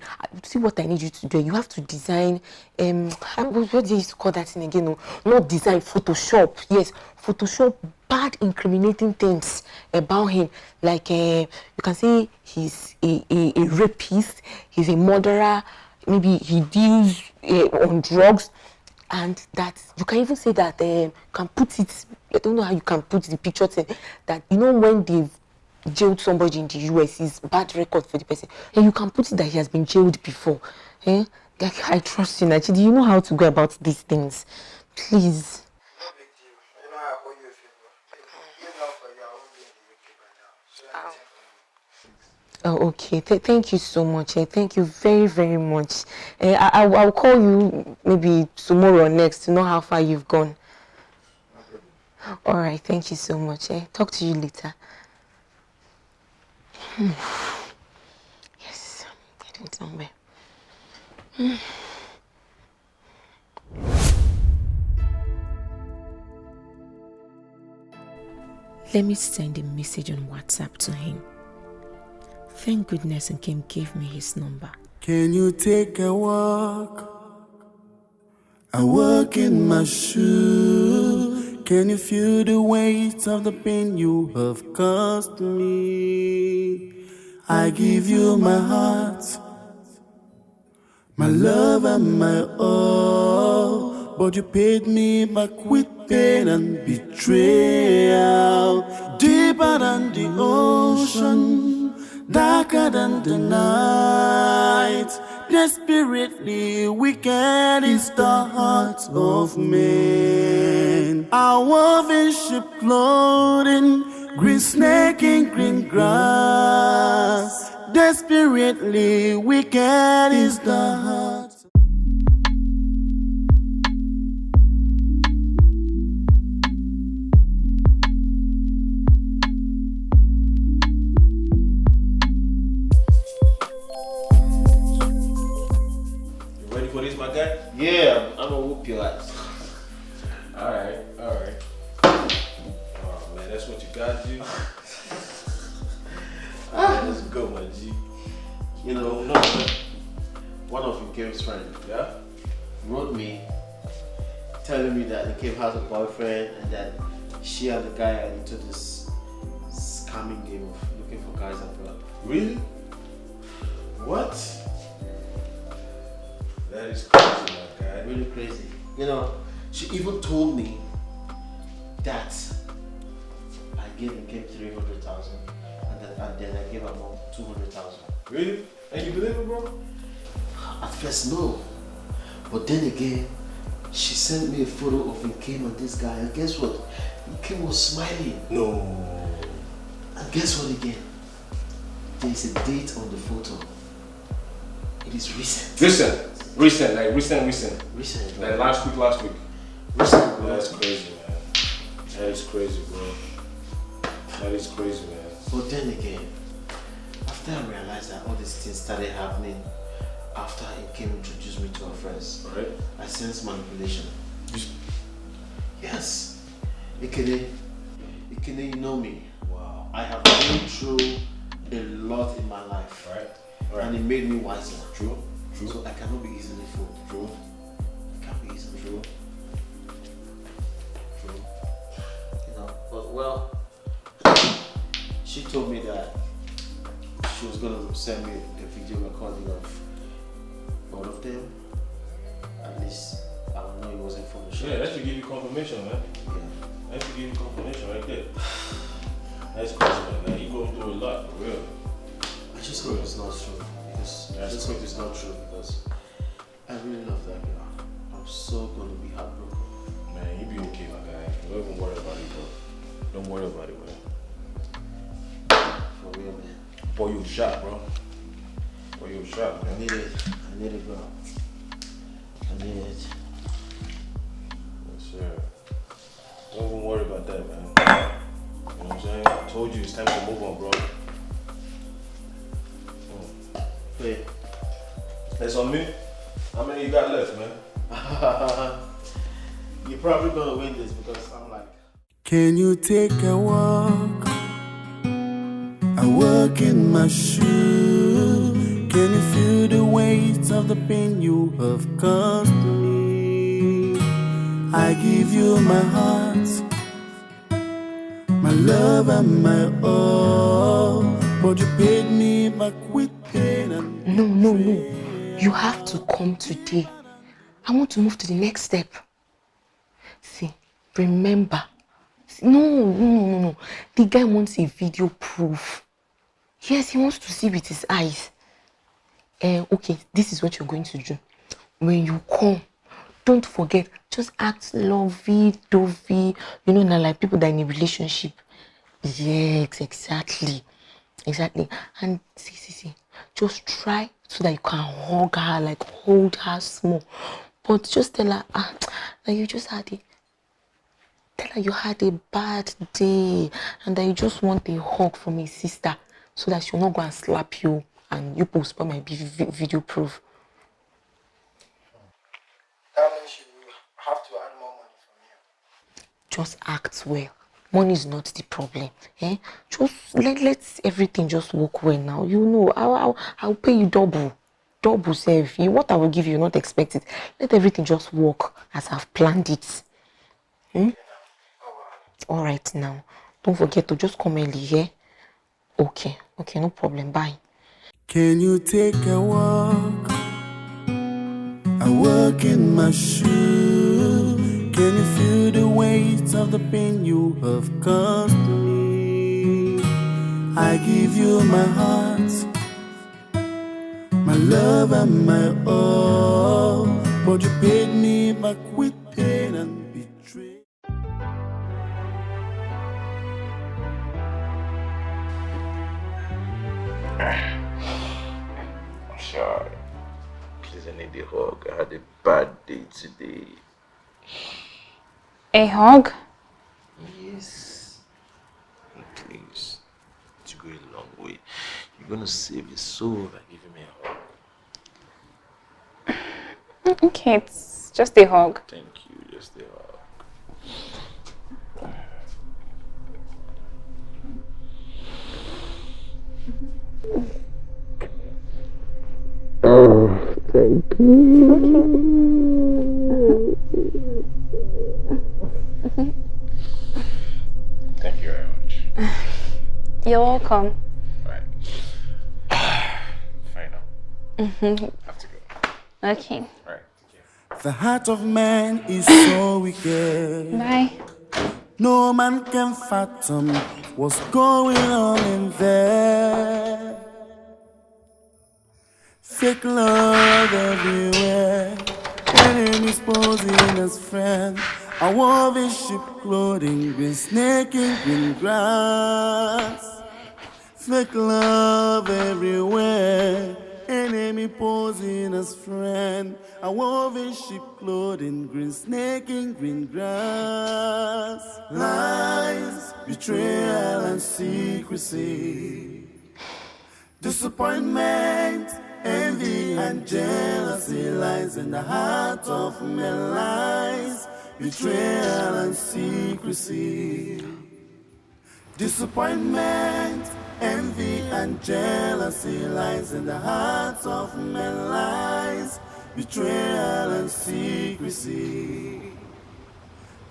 what I need you to do. You have to design what do you used to call that thing again? No, not design, Photoshop. Yes, Photoshop bad incriminating things about him. Like you can say he's a rapist, he's a murderer, maybe he deals on drugs. And that you can even say that you can put it, I don't know how you can put the picture thing, that when they've jailed somebody in the US, it's bad record for the person. And you can put it that he has been jailed before. Like, I trust you, Nachi. Do you know how to go about these things? Please. no big deal. owe you a favor. If not for you, I won't be in the UK by now. So I think Oh, okay. Thank you so much. Thank you very, very much. I'll call you maybe tomorrow or next to know how far you've gone. All right. Thank you so much. Talk to you later. Yes, I'm getting somewhere. Let me send a message on WhatsApp to him. Thank goodness Nkem gave me his number. Can you take a walk? I walk in my shoe. Can you feel the weight of the pain you have caused me? I give you my heart, my love and my all, but you paid me back with pain and betrayal. Deeper than the ocean, darker than the night, desperately wicked is the heart of man. Our woven sheep clothing, green snake in green grass, desperately wicked is the heart. For this, my guy? Yeah, I'm gonna whoop your ass. Alright. Oh man, that's what you gotta do. Let's go, my G. You know, one of Nkem's friends, wrote me telling me that Nkem has a boyfriend and that she and the guy are into this scamming game of looking for guys abroad. Really? What? That is crazy, my guy. Really crazy. You know, she even told me that I gave Nkem 300,000 and then I gave her mom 200,000. Really? And you believe it, bro? At first, no. But then again, she sent me a photo of Nkem and this guy, and guess what? Nkem was smiling. No. And guess what again? There is a date on the photo. It is recent. Recent. Recent. Like last week. Recent, bro. That's crazy, man. That is crazy, bro. That is crazy, man. But then again, after I realized that all these things started happening after Nkem introduced me to her friends, right? I sensed manipulation. Yes. Ikene, you know me. Wow. I have been through a lot in my life. Right. And it made me wiser. True. So I cannot be easily fooled. True. I can't be easily fooled. True. You know, but well, she told me that she was gonna send me a video recording of both of them. At least I don't know it wasn't from the show. Yeah, that should give you confirmation, man. Yeah. That should give you confirmation right there. That's crazy, man. You go through a lot, for real. I just hope it's not true. I just hope it's not true because I really love that girl. I'm so gonna be heartbroken. Man, you be okay, my guy. Don't even worry about it, bro. Don't worry about it, man. For real, man. Boy, you shot, bro. Boy, you shot, man. I need it, bro. I need it. Yes, sir. Don't even worry about that, man. You know what I'm saying? I told you it's time to move on, bro. Wait. That's on me? How many you got left, man? You're probably gonna win this because I'm like... Can you take a walk? I walk in my shoe. Can you feel the weight of the pain you have caused me? I give you my heart, my love and my all, but you paid me back with pain and No. You have to come today. I want to move to the next step. See, remember. No. The guy wants a video proof. Yes, he wants to see with his eyes. Okay, this is what you're going to do. When you come, don't forget, just act lovey-dovey. You know, now like people that are in a relationship. Yes, exactly. Exactly. And see. Just try so that you can hug her, like hold her small. But just tell her that you just had a tell her you had a bad day and that you just want a hug from a sister so that she'll not go and slap you and you post might be video proof. That means you have to earn more money from you. Just act well. Money is not the problem. Just let everything just work well now. You know, I'll pay you double. Double save. What I will give you, not expect it. Let everything just work as I've planned it. All right now. Don't forget to just come early, yeah? Okay, no problem. Bye. Can you take a walk? I walk in my shoe. Can you feel the weight of the pain you have caused me? I give you my heart, my love and my all, but you paid me back with pain and betrayal. I'm sorry. Please, I need a hug. I had a bad day today. A hug? Yes. Please. To go a long way. You're gonna save your soul by giving me a hug. Okay, it's just a hug. Thank you, just a hug. Oh, thank you. Thank you very much. You're welcome. Right. Fine now. Have to go. Okay. Right. The heart of man is so wicked. Bye. No man can fathom what's going on in there. Fake love everywhere. Enemies posing as friends. I wore this sheep clothing, green snake in green grass. Fake love everywhere. Enemy posing as friend. I wore this sheep clothing, green snake in green grass. Lies, betrayal and secrecy. Disappointment, envy and jealousy lies in the heart of men. Lies, betrayal and secrecy. Disappointment, envy and jealousy lies in the hearts of men. Lies, betrayal and secrecy.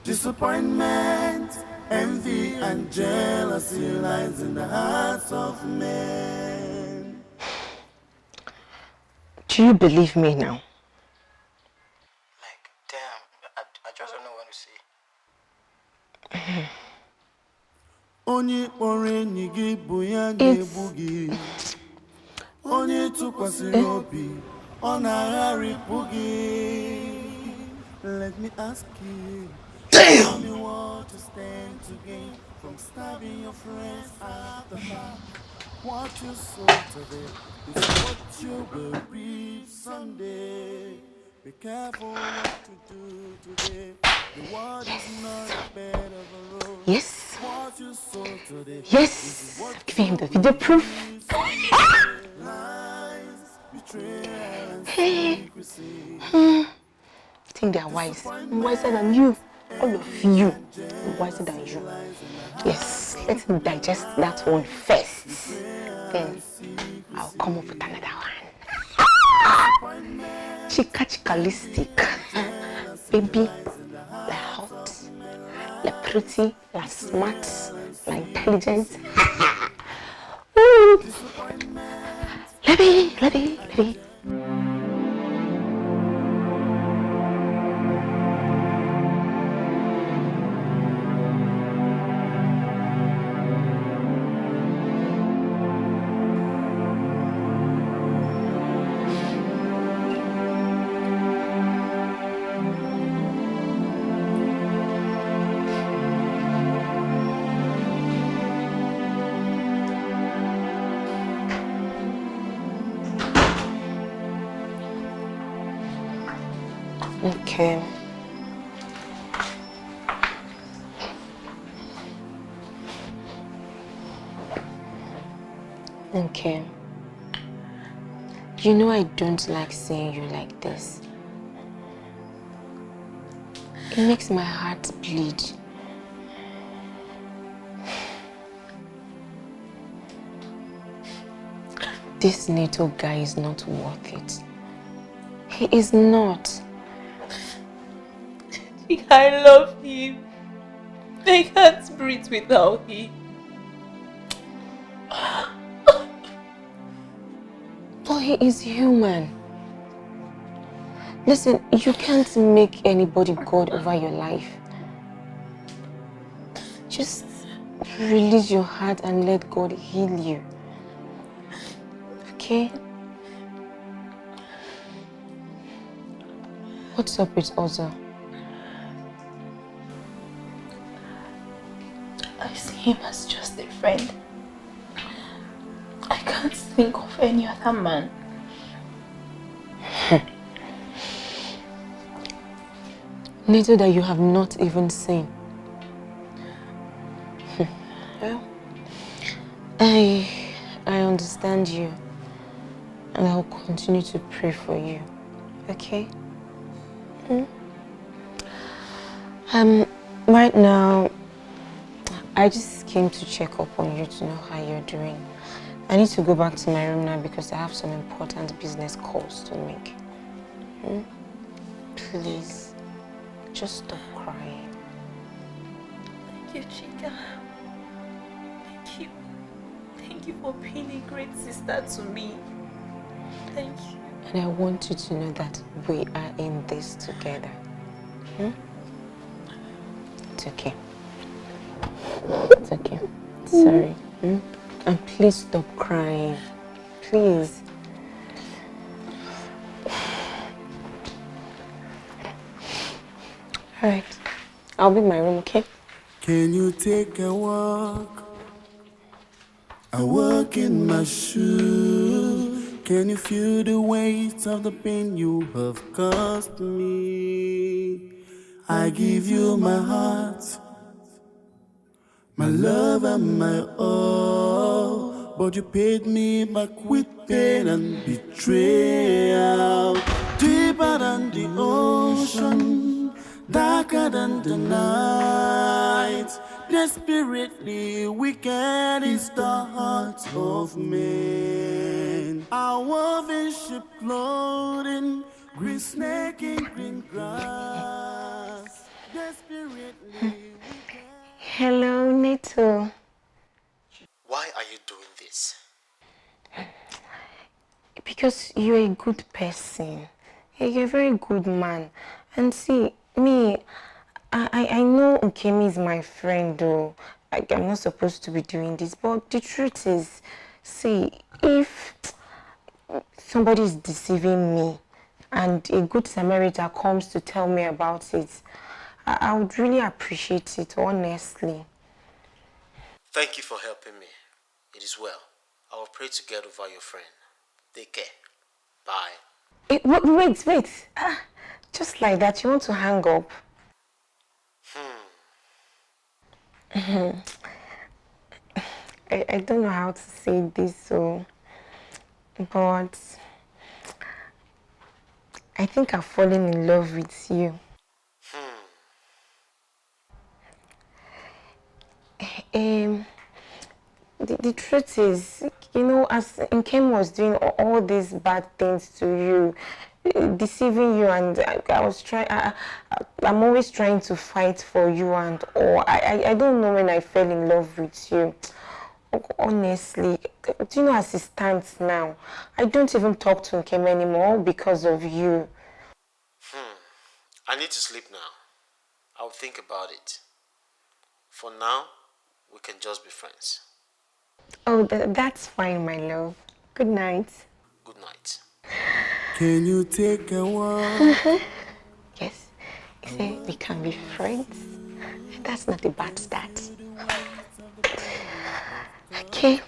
Disappointment, envy and jealousy lies in the hearts of men. Do you believe me now? Like, damn, I just don't know what to say. Onye kpọrọ enyi gị bụ ya ga-egbu gị. Onye tụkwasịrị obi, ọ na-agharịpụ gị. Let me ask you, tell me what you stand to gain from stabbing your friends at the back. What you sow today is what you will reap someday. Be careful what you do today. The world is not a bed of a road. Yes. What you sow today. Yes. Give him the video proof. Hey. I think they are wise. I'm wiser than you. All of you are wiser than you. Yes. Let him digest that one first. Then I'll come up with another one. Chicalistic. Baby, like hot, like pretty, like smart, like intelligent. Let me. Okay. Okay. You know I don't like seeing you like this. It makes my heart bleed. This little guy is not worth it. He is not. I love him. I can't breathe without him. But he is human. Listen, you can't make anybody God over your life. Just release your heart and let God heal you. Okay? What's up with Ozo? I see him as just a friend. I can't think of any other man. Neither that you have not even seen. Well, I understand you, and I will continue to pray for you. Okay? Right now, I just came to check up on you to know how you're doing. I need to go back to my room now because I have some important business calls to make. Please, just stop crying. Thank you, Chika. Thank you. Thank you for being a great sister to me. Thank you. And I want you to know that we are in this together. It's okay. It's okay. Sorry. And please stop crying. Please. Alright. I'll be in my room, okay? Can you take a walk? I walk in my shoes. Can you feel the weight of the pain you have caused me? I give you my heart, my love and my all, but you paid me back with pain and betrayal. Deeper than the ocean, darker than the night, desperately wicked is the heart of man. Our woven ship clothing, green snake in green grass, desperately. Hello, Neto. Why are you doing this? Because you're a good person. You're a very good man. And see, me, I know Nkem is my friend though. I'm not supposed to be doing this, but the truth is, see, if somebody is deceiving me and a good Samaritan comes to tell me about it, I would really appreciate it, honestly. Thank you for helping me. It is well. I will pray to get over your friend. Take care. Bye. Wait. Just like that, you want to hang up? I don't know how to say this, but I think I've fallen in love with you. The truth is, you know, as Nkem was doing all these bad things to you, deceiving you, and I'm always trying to fight for you and all. I don't know when I fell in love with you. Honestly, do you know, as it stands now, I don't even talk to Nkem anymore because of you. I need to sleep now. I'll think about it. For now, we can just be friends. Oh, that's fine, my love. Good night. Good night. Can you take a walk? Yes, you say we can be friends. That's not a bad start. Okay,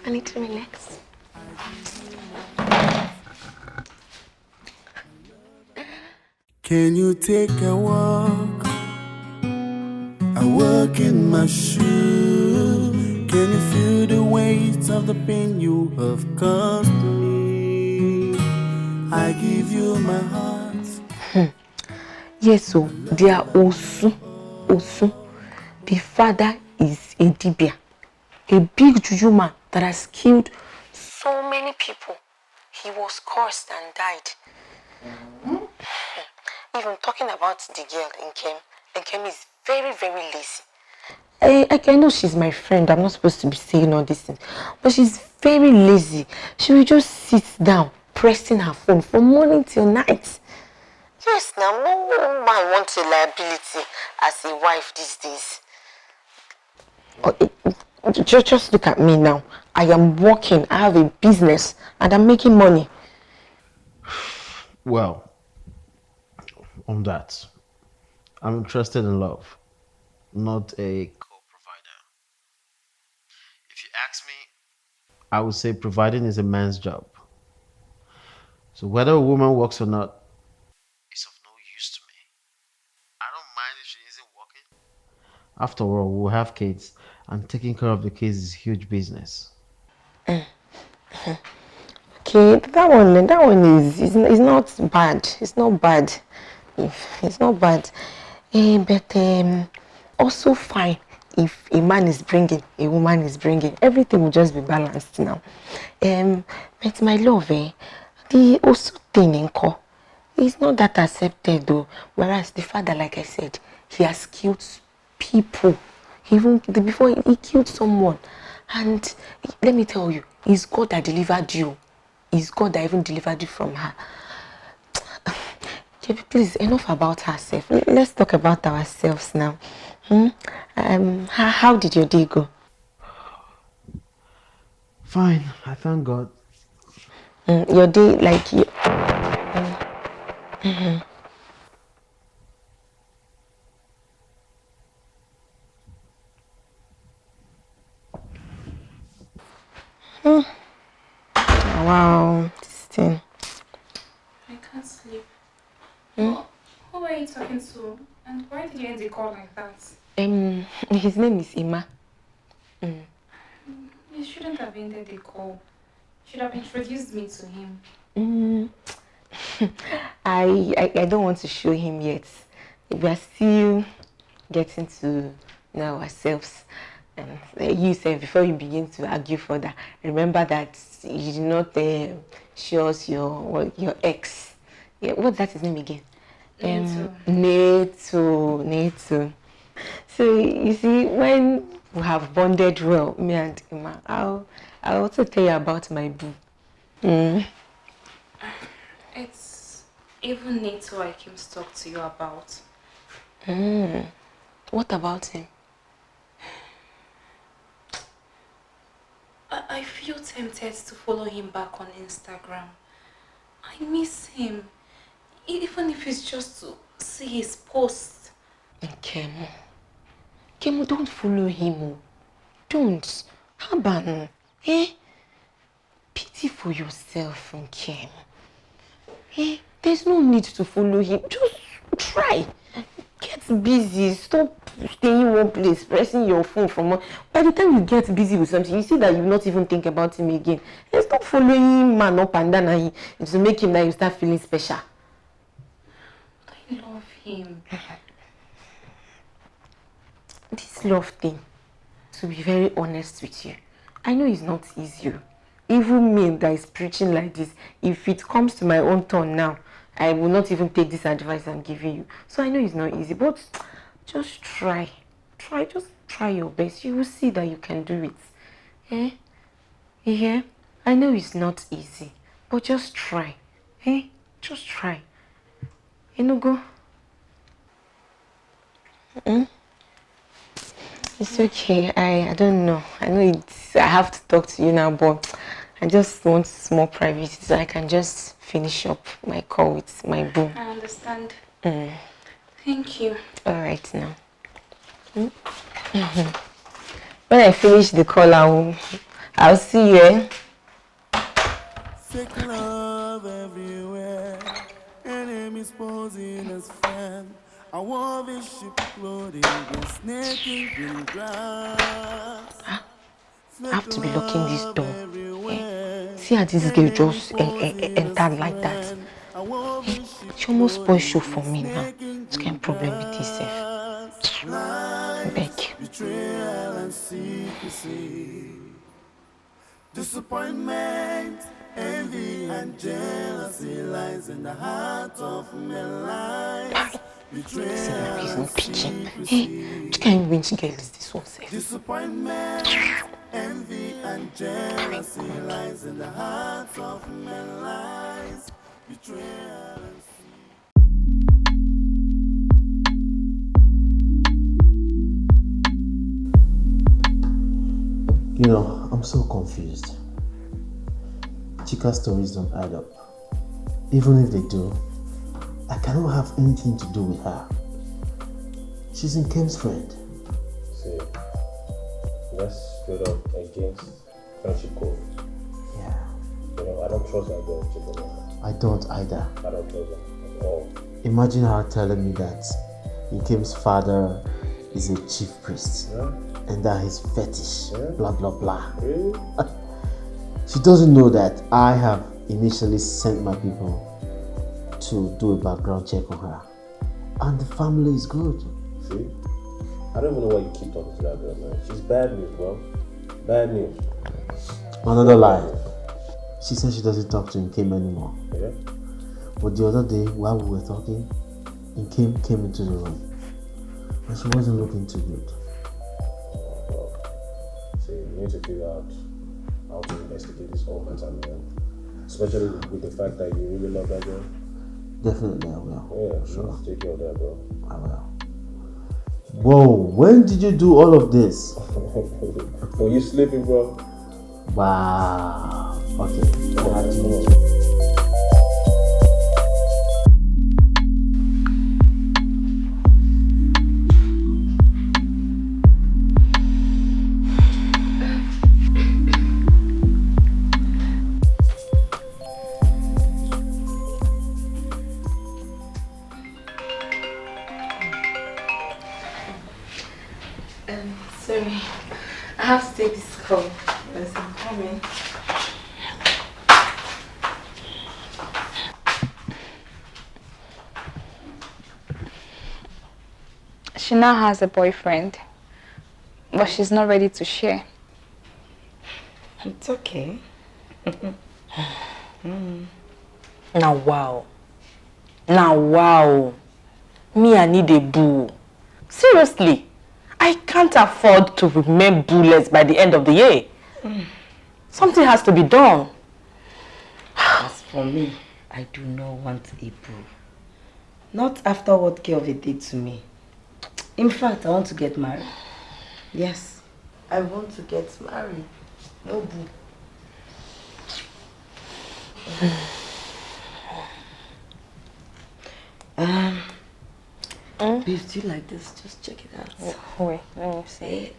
I need to relax. Can you take a walk? I walk in my shoe. Can you feel the weight of the pain you have caused me? I give you my heart. Yes, so they are Osu. The father is a Dibia, a big juju man that has killed so many people. He was cursed and died. Even talking about the girl, Nkem is very, very lazy. I know she's my friend. I'm not supposed to be saying all these things. But she's very lazy. She will just sit down, pressing her phone from morning till night. Yes, now, no man wants a liability as a wife these days. Just look at me now. I am working. I have a business. And I'm making money. Well, on that, I'm interested in love, not a co-provider. If you ask me, I would say providing is a man's job. So whether a woman works or not is of no use to me. I don't mind if she isn't working. After all, we'll have kids, and taking care of the kids is huge business. Okay, that one is not bad. It's not bad. It's not bad. But also fine if a man is bringing, a woman is bringing. Everything will just be balanced now. But my love, the also thing in call is not that accepted though. Whereas the father, like I said, he has killed people. Even before he killed someone. And let me tell you, it's God that delivered you. It's God that even delivered you from her. Please, enough about herself. Let's talk about ourselves now. How did your day go? Fine, I thank God. Your day, like you. Wow, this thing. I can't sleep. Who are you talking to? And why did you end the call like that? His name is Ima. You shouldn't have ended the call. You should have introduced me to him. I don't want to show him yet. We are still getting to know ourselves. You said before you begin to argue further, remember that you did not show us your ex. Yeah, what's that his name again? Neto. So you see, when we have bonded well, me and Emma, I'll also tell you about my boo. It's even Neto I came to talk to you about. What about him? I feel tempted to follow him back on Instagram. I miss him. Even if it's just to see his posts. Kemo, don't follow him. Don't. Haban. Pity for yourself, Nkem. There's no need to follow him. Just try. Get busy. Stop staying in one place, pressing your phone from one. By the time you get busy with something, you see that you not even think about him again. And stop following man up and down and to make him that you start feeling special. I love him. This love thing, to be very honest with you, I know it's not easy. Even me that is preaching like this, if it comes to my own turn now, I will not even take this advice I'm giving you. So I know it's not easy, but just try. Just try your best. You will see that you can do it. Yeah? I know it's not easy, but just try. Just try. Go. It's okay. I don't know. I know I have to talk to you now, but I just want small privacy so I can just finish up my call with my boo. I understand. Thank you. All right now. When I finish the call, I'll see you. Fake love everywhere. Enemies posing as friend. I wore this ship clothing, been snaking in grass. I have to be locking this door. See how this girl just entered like that. She almost spoiled show for me now. What kind of problem with this? Beg. Betrayal and secrecy. Disappointment, envy and jealousy lies in the heart of men lies. Betrayal and secrecy. What kind of winch girl is this one? Disappointment, envy and jealousy lies in the heart of men lies. Betrayal and You know, I'm so confused. Chika's stories don't add up. Even if they do, I cannot have anything to do with her. She's Nkem's friend. See, that's straight up against friendship code. Yeah. You know, I don't trust that girl, Chika. I don't either. I don't trust her at all. Imagine her telling me that Nkem's father is a chief priest. Yeah. And that his fetish, blah blah blah. Really? She doesn't know that I have initially sent my people to do a background check on her. And the family is good. See? I don't even know why you keep talking to that girl, man. She's bad news, bro. Bad news. Another lie. She said she doesn't talk to Nkem anymore. Yeah? But the other day, while we were talking, Nkem came into the room. And she wasn't looking too good. See, you need to figure out how to investigate this whole matter, man. Especially with the fact that you really love that girl. Definitely, I will. Yeah, sure. Take care of that, bro. I will. Whoa, when did you do all of this? Were you sleeping, bro? Wow. Okay. Come on. Sorry, I have to take this call. Yes, I'm coming. She now has a boyfriend, but she's not ready to share. It's okay. Now wow. Me, I need a boo. Seriously. I can't afford to remain bootless by the end of the year. Something has to be done. As for me, I do not want a boo. Not after what Kelvin did to me. In fact, I want to get married. Yes, I want to get married. No boo. Babe, do you like this? Just check it out. Wait, let me see. Hey,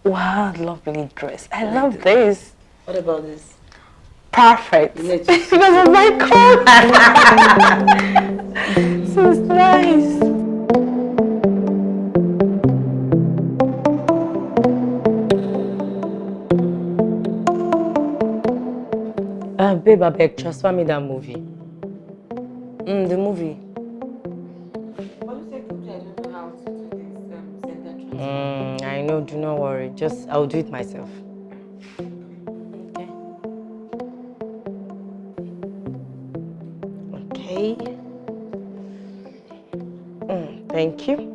Wow, lovely dress. I love this. What about this? Perfect. Because of my coat. So it's nice. Babe, I beg, transfer me that movie. The movie. I know, do not worry. I'll do it myself. Okay. Thank you.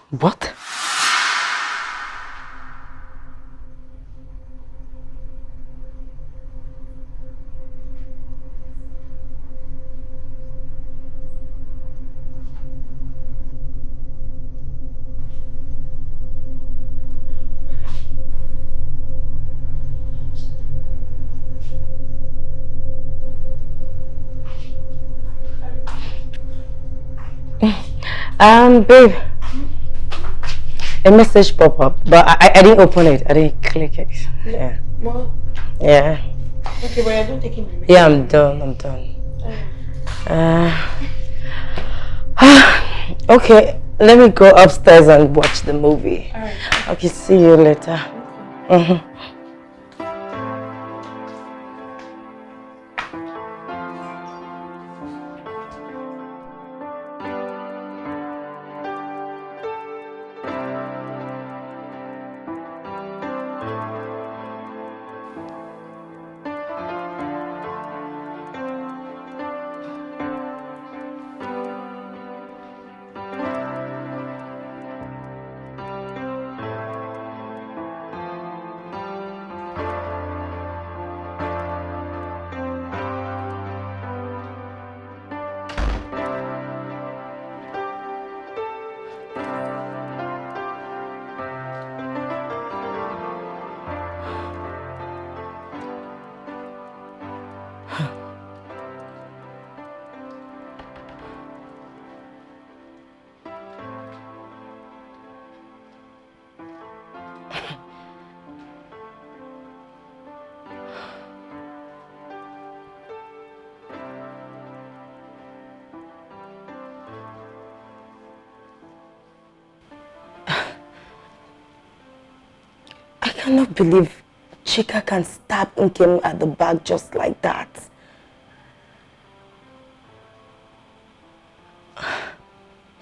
What? Babe, a message pop up, but I didn't open it. I didn't click it. Yeah. What? Yeah. Okay, but I don't take him. Yeah, I'm done. I'm done. Okay, let me go upstairs and watch the movie. Alright. Okay, see you later. Okay. I cannot believe Chika can stab Nkem at the back just like that.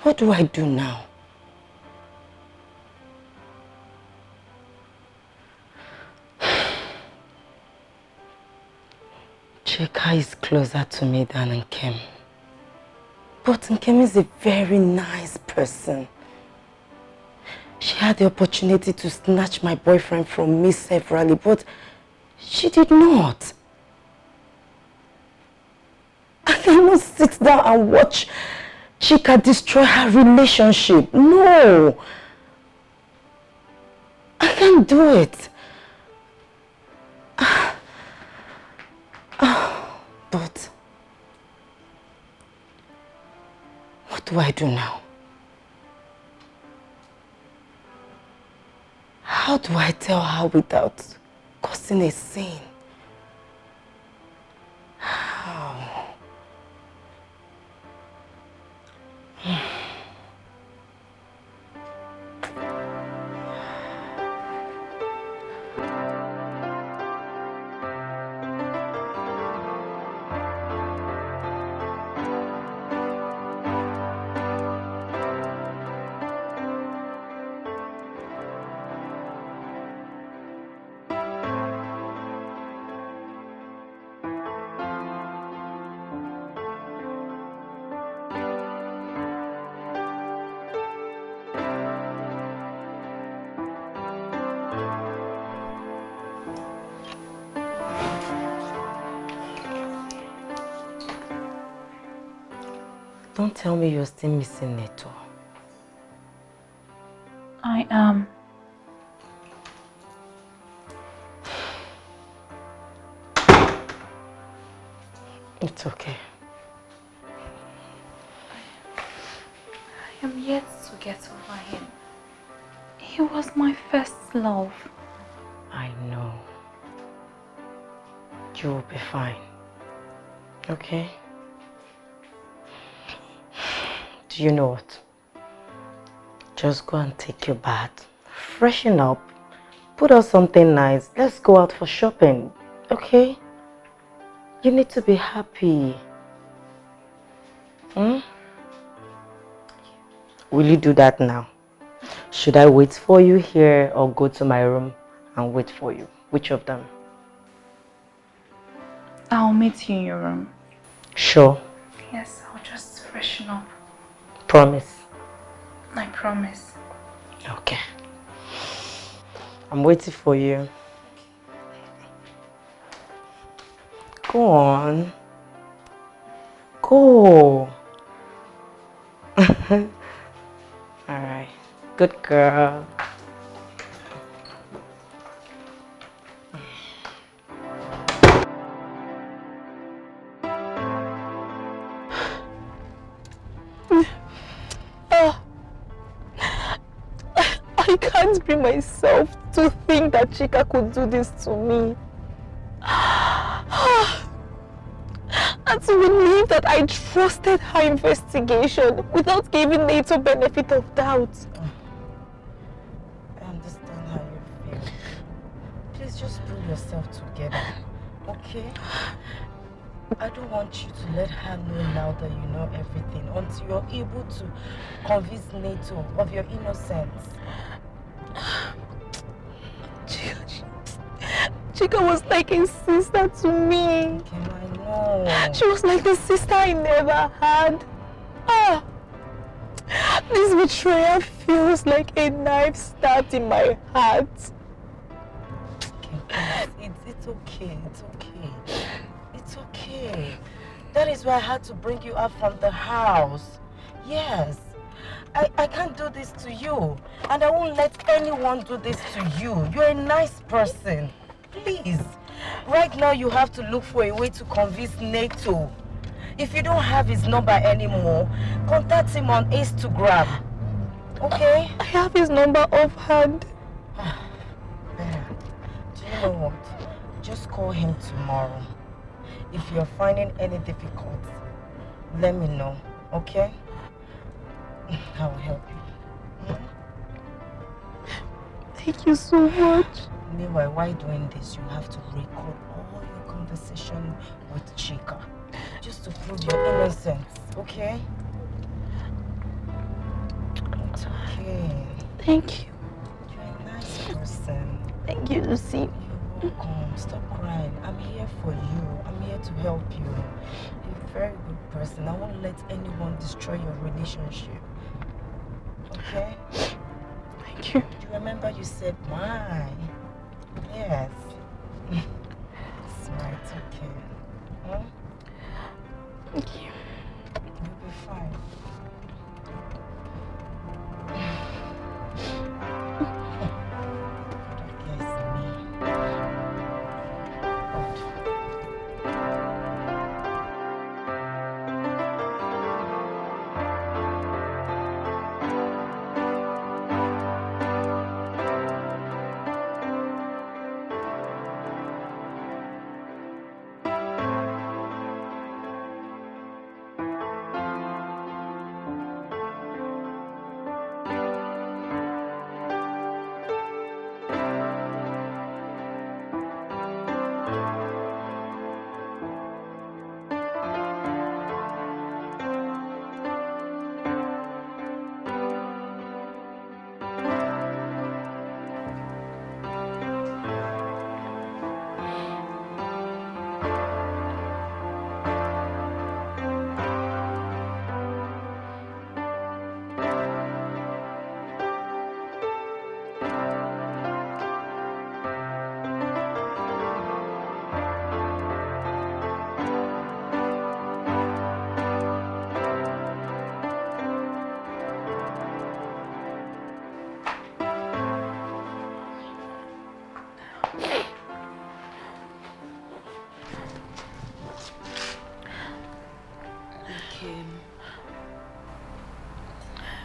What do I do now? Chika is closer to me than Nkem. But Nkem is a very nice person. She had the opportunity to snatch my boyfriend from me severally, but she did not. I cannot sit down and watch Chika destroy her relationship. No. I can't do it. But what do I do now? How do I tell her without causing a scene? How? Don't tell me you're still missing Neto. I am. It's okay. I am yet to get over him. He was my first love. I know. You will be fine. Okay? Do you know what? Just go and take your bath. Freshen up. Put on something nice. Let's go out for shopping. Okay? You need to be happy. Hmm? Will you do that now? Should I wait for you here or go to my room and wait for you? Which of them? I'll meet you in your room. Sure. Yes, I'll just freshen up. Promise. I promise. Okay. I'm waiting for you. Go on. Go. Alright. Good girl. I can't bring myself to think that Chika could do this to me. And to believe that I trusted her investigation without giving Nato benefit of doubt. I understand how you feel. Please just pull yourself together, okay? I don't want you to let her know now that you know everything until you're able to convince Nato of your innocence. Chika was like a sister to me. Nkem, I know. She was like the sister I never had. This betrayal feels like a knife stabbed in my heart. It's okay, it's okay. It's okay. That is why I had to bring you out from the house. Yes. I can't do this to you. And I won't let anyone do this to you. You're a nice person. Please. Right now you have to look for a way to convince Nato. If you don't have his number anymore, contact him on Instagram. Okay? I have his number offhand. Better. Do you know what? Just call him tomorrow. If you're finding any difficulty, let me know, okay? I will help you. Thank you so much. Meanwhile, while doing this, you have to record all your conversation with Chika. Just to prove your innocence, okay? It's okay. Thank you. You're a nice person. Thank you, Lucy. You're welcome. Stop crying. I'm here for you. I'm here to help you. You're a very good person. I won't let anyone destroy your relationship. Okay? Thank you. Do you remember you said mine? Yes. It's right, it's okay. Huh? Thank you. You'll be fine.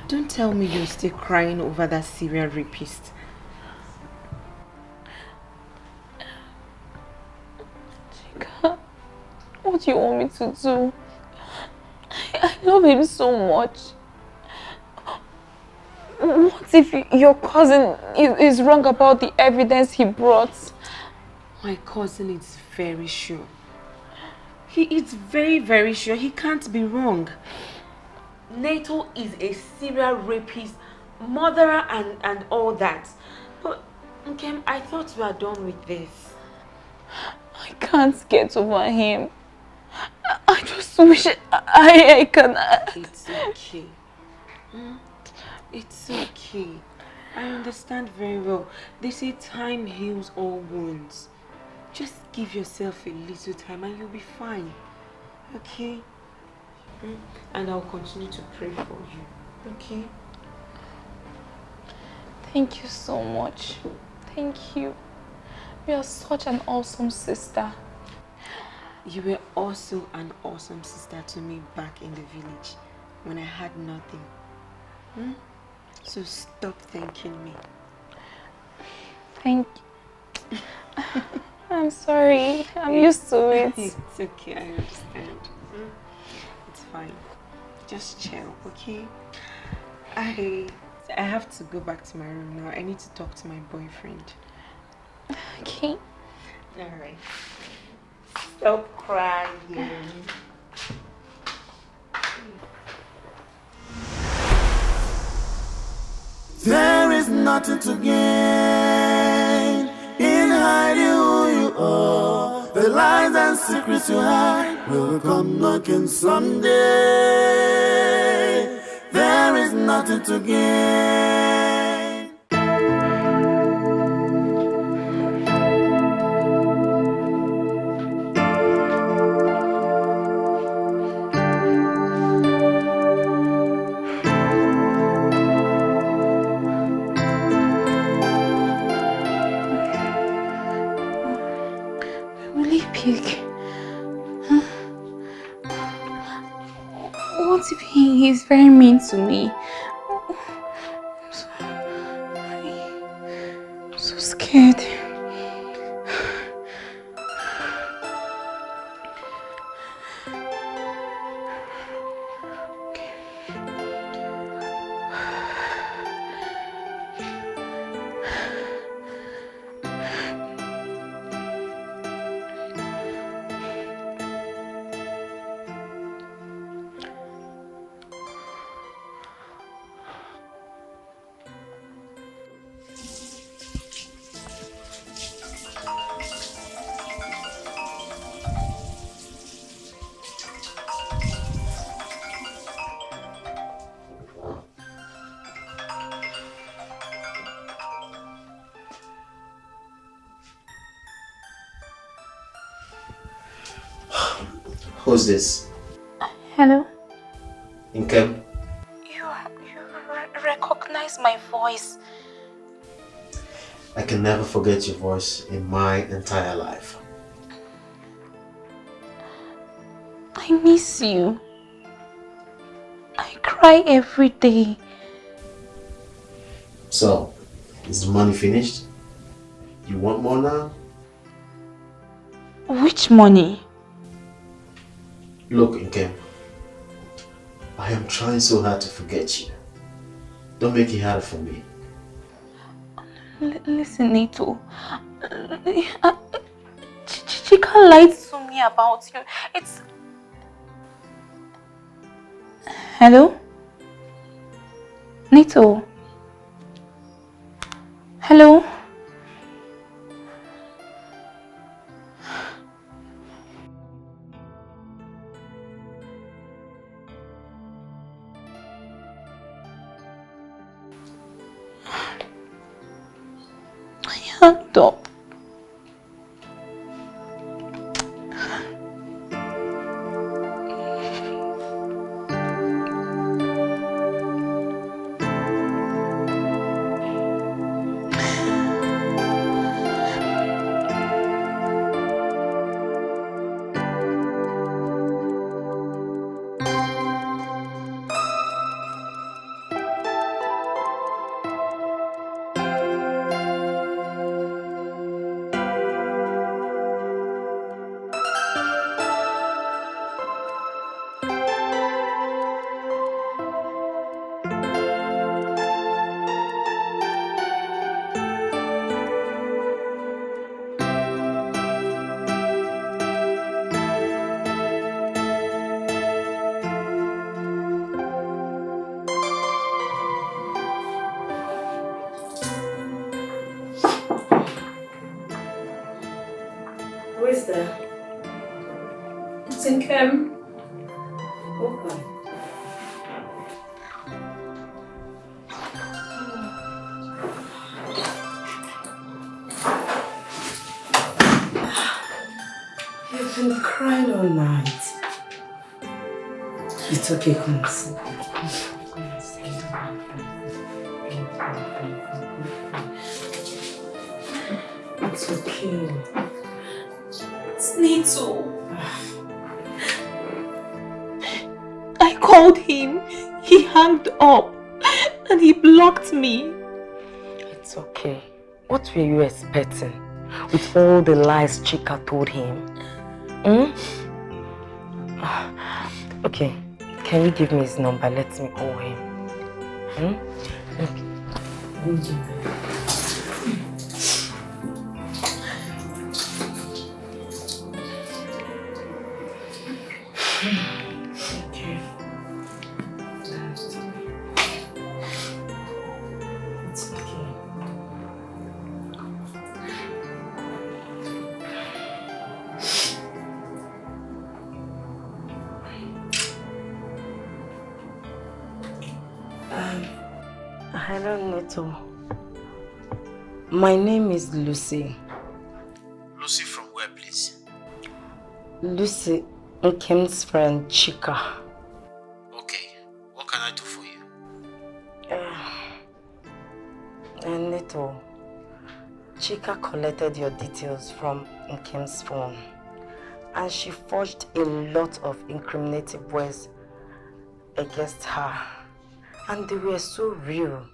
Don't tell me you're still crying over that serial rapist. Chika, what do you want me to do? I love him so much. What if your cousin is wrong about the evidence he brought? My cousin is very sure. He is very, very sure. He can't be wrong. Nato is a serial rapist, murderer and all that. But Nkem, I thought we are done with this. I can't get over him. I just wish I can... It's okay. It's okay. I understand very well. They say time heals all wounds. Just give yourself a little time and you'll be fine. Okay? And I'll continue to pray for you. Okay? Thank you so much. Thank you. You are such an awesome sister. You were also an awesome sister to me back in the village when I had nothing. So stop thanking me. Thank you. I'm sorry. I'm used to it. It's okay, I understand. It's fine. Just chill, okay? I have to go back to my room now. I need to talk to my boyfriend. Okay. Alright. Stop crying. There is nothing to gain in hiding who you are. The lies and secrets you hide will come knocking someday. There is nothing to gain. Really big. What if he is very mean to me? I'm so scared. Who's this? Hello? Nkem? You recognize my voice. I can never forget your voice in my entire life. I miss you. I cry every day. So, is the money finished? You want more now? Which money? Look, Nkem, I am trying so hard to forget you. Don't make it harder for me. Listen, Nito. Chika lied to me about you. It's... Hello? Nito? Hello? Stop. Who is there? It's Nkem. Open. crying all night. It's okay, come sit. It's okay. It's Nito. I called him. He hung up and he blocked me. It's okay. What were you expecting with all the lies Chika told him? Hmm? Okay, can you give me his number? Let me call him. Hmm? Okay. Hello, Neto. My name is Lucy. Lucy from where, please? Lucy, Nkem's friend, Chika. Okay, what can I do for you? Neto, Chika collected your details from Nkem's phone and she forged a lot of incriminating words against her. And they were so real.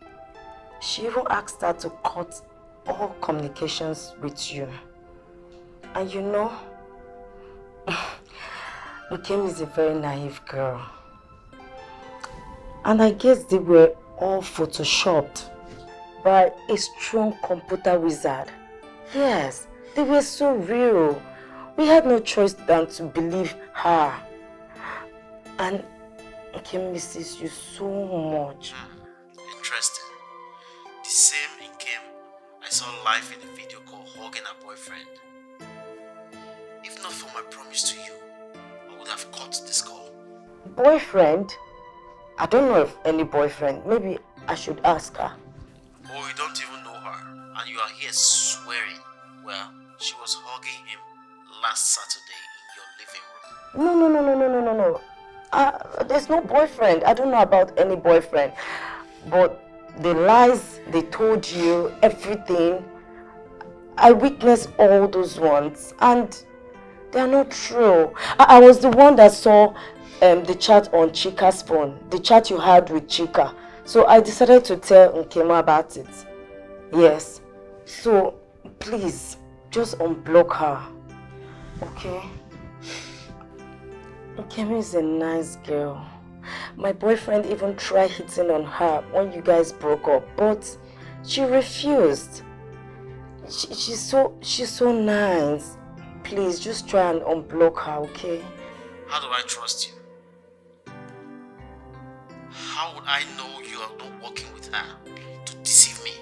She even asked her to cut all communications with you. And you know, Nkem is a very naive girl. And I guess they were all photoshopped by a strong computer wizard. Yes, they were so real. We had no choice than to believe her. And Nkem misses you so much. Interesting. The same Nkem I saw live in a video call hugging her boyfriend. If not for my promise to you, I would have cut this call. Boyfriend? I don't know of any boyfriend. Maybe I should ask her. Oh, you don't even know her, and you are here swearing. Well, she was hugging him last Saturday in your living room. No. There's no boyfriend. I don't know about any boyfriend. But the lies they told you, everything, I witnessed all those ones. And they are not true. I was the one that saw the chat on Chika's phone. The chat you had with Chika. So I decided to tell Nkema about it. Yes. So, please, just unblock her. Okay? Nkema is a nice girl. My boyfriend even tried hitting on her when you guys broke up, but she refused. She's so nice. Please, just try and unblock her, okay? How do I trust you? How would I know you are not working with her to deceive me?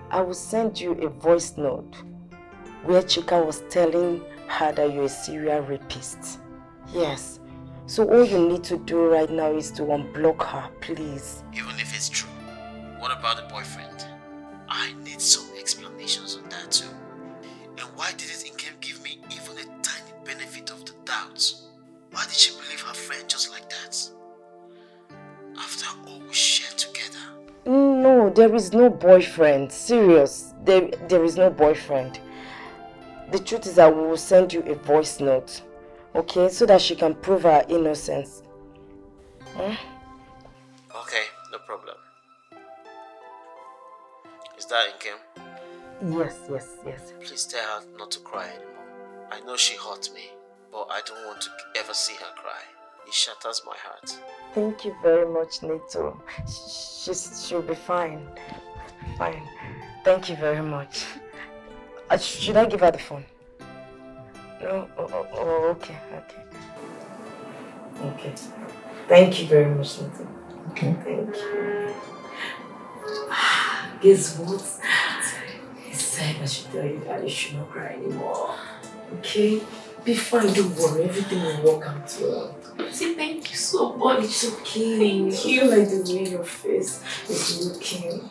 I will send you a voice note where Chika was telling her that you're a serial rapist. Yes. So all you need to do right now is to unblock her, please. Even if it's true, what about the boyfriend? I need some explanations on that too. And why didn't Nkem give me even a tiny benefit of the doubt? Why did she believe her friend just like that? After all we shared together. No, there is no boyfriend. Serious. There is no boyfriend. The truth is that we will send you a voice note. Okay, so that she can prove her innocence. Okay, no problem. Is that Nkem? Yes. Please tell her not to cry anymore. I know she hurt me, but I don't want to ever see her cry. It shatters my heart. Thank you very much, Nito. She'll be fine. Fine. Thank you very much. Should I give her the phone? No? Okay. Okay. Thank you very much, Nito. Okay. Thank you. Guess what? He said I should tell you that you should not cry anymore. Okay? Be fine, don't worry. Everything will work out well. See, thank you so much. It's okay. Thank you. I feel like the way your face is looking.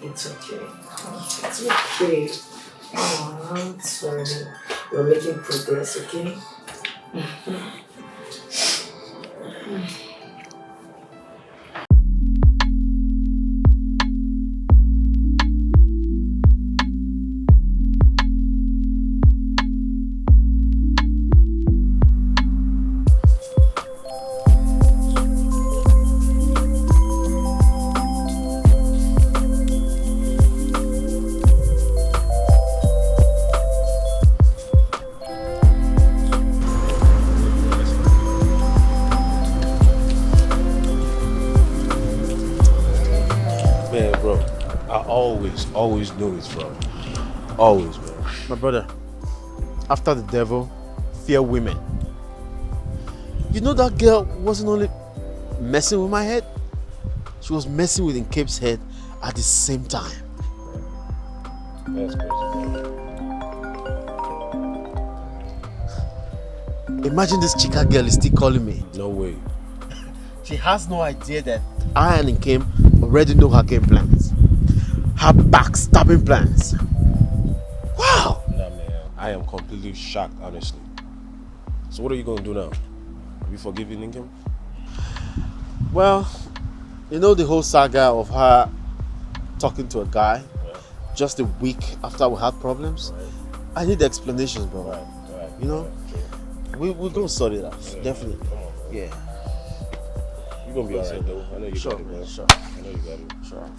It's okay. It's okay. Oh, sorry. We're making progress, okay? Man, bro, I always knew it's wrong. Always, man. My brother, after the devil, fear women. You know that girl wasn't only messing with my head, she was messing with Nkem's head at the same time. That's crazy, bro. Imagine this chica girl is still calling me. No way. She has no idea that I and Nkem already know her game plans. Her backstabbing plans. Wow! Nah, man. I am completely shocked, honestly. So what are you going to do now? Have you forgiven Nkem? Well, you know the whole saga of her talking to a guy just a week after we had problems? I need the explanations, bro. Right. You know? We're going to sort it out. Definitely. Yeah. You're going to be alright, though. I know you Sure, got it, man. bro. Sure. I know you got it. Sure.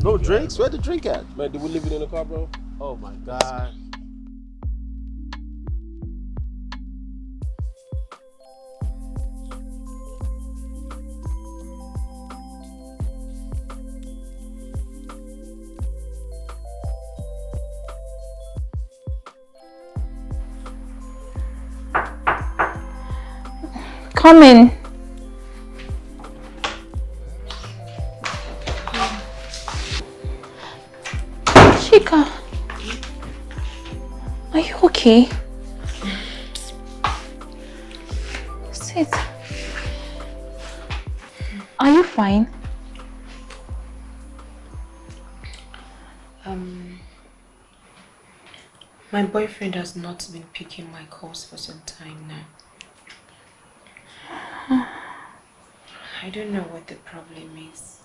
No drinks? Where the drink at? Man, did we leave it in the car, bro? Oh my God. Come in. Chica, are you okay? Sit. Are you fine? My boyfriend has not been picking my calls for some time now. I don't know what the problem is.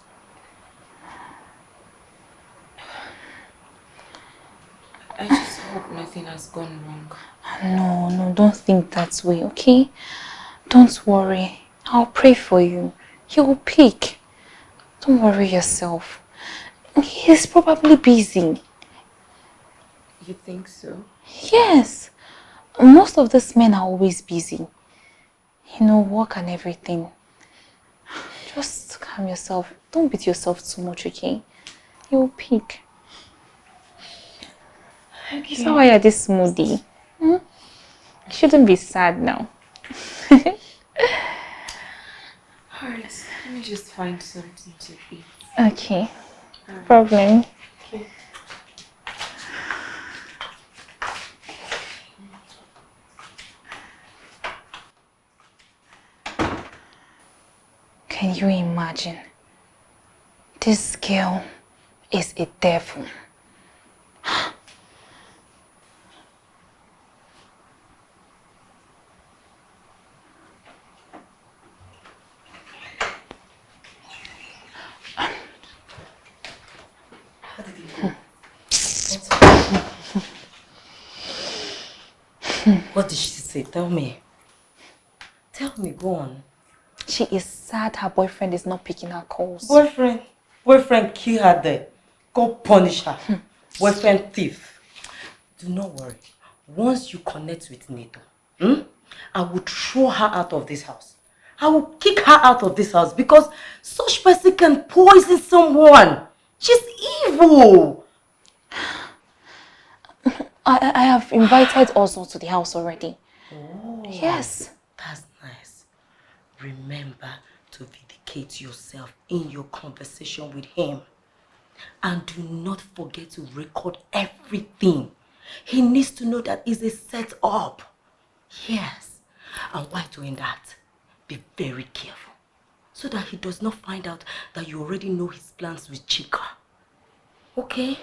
I just hope nothing has gone wrong. No, don't think that way, okay? Don't worry. I'll pray for you. He will pick. Don't worry yourself. He's probably busy. You think so? Yes. Most of these men are always busy. You know, work and everything. Just calm yourself. Don't beat yourself too much, okay? He will pick. Okay. So why are this moody? You shouldn't be sad now. Alright, let me just find something to eat. Okay. No problem. Okay. Can you imagine? This girl is a devil. What did she say? Tell me. Tell me, go on. She is sad her boyfriend is not picking her calls. Boyfriend kill her there. Go punish her. Boyfriend thief. Do not worry. Once you connect with Neto, I will throw her out of this house. I will kick her out of this house because such person can poison someone. She's evil. I have invited Ozo to the house already. Oh, yes. That's nice. Remember to vindicate yourself in your conversation with him. And do not forget to record everything. He needs to know that it's a set-up. Yes. And while doing that, be very careful. So that he does not find out that you already know his plans with Chika. Okay?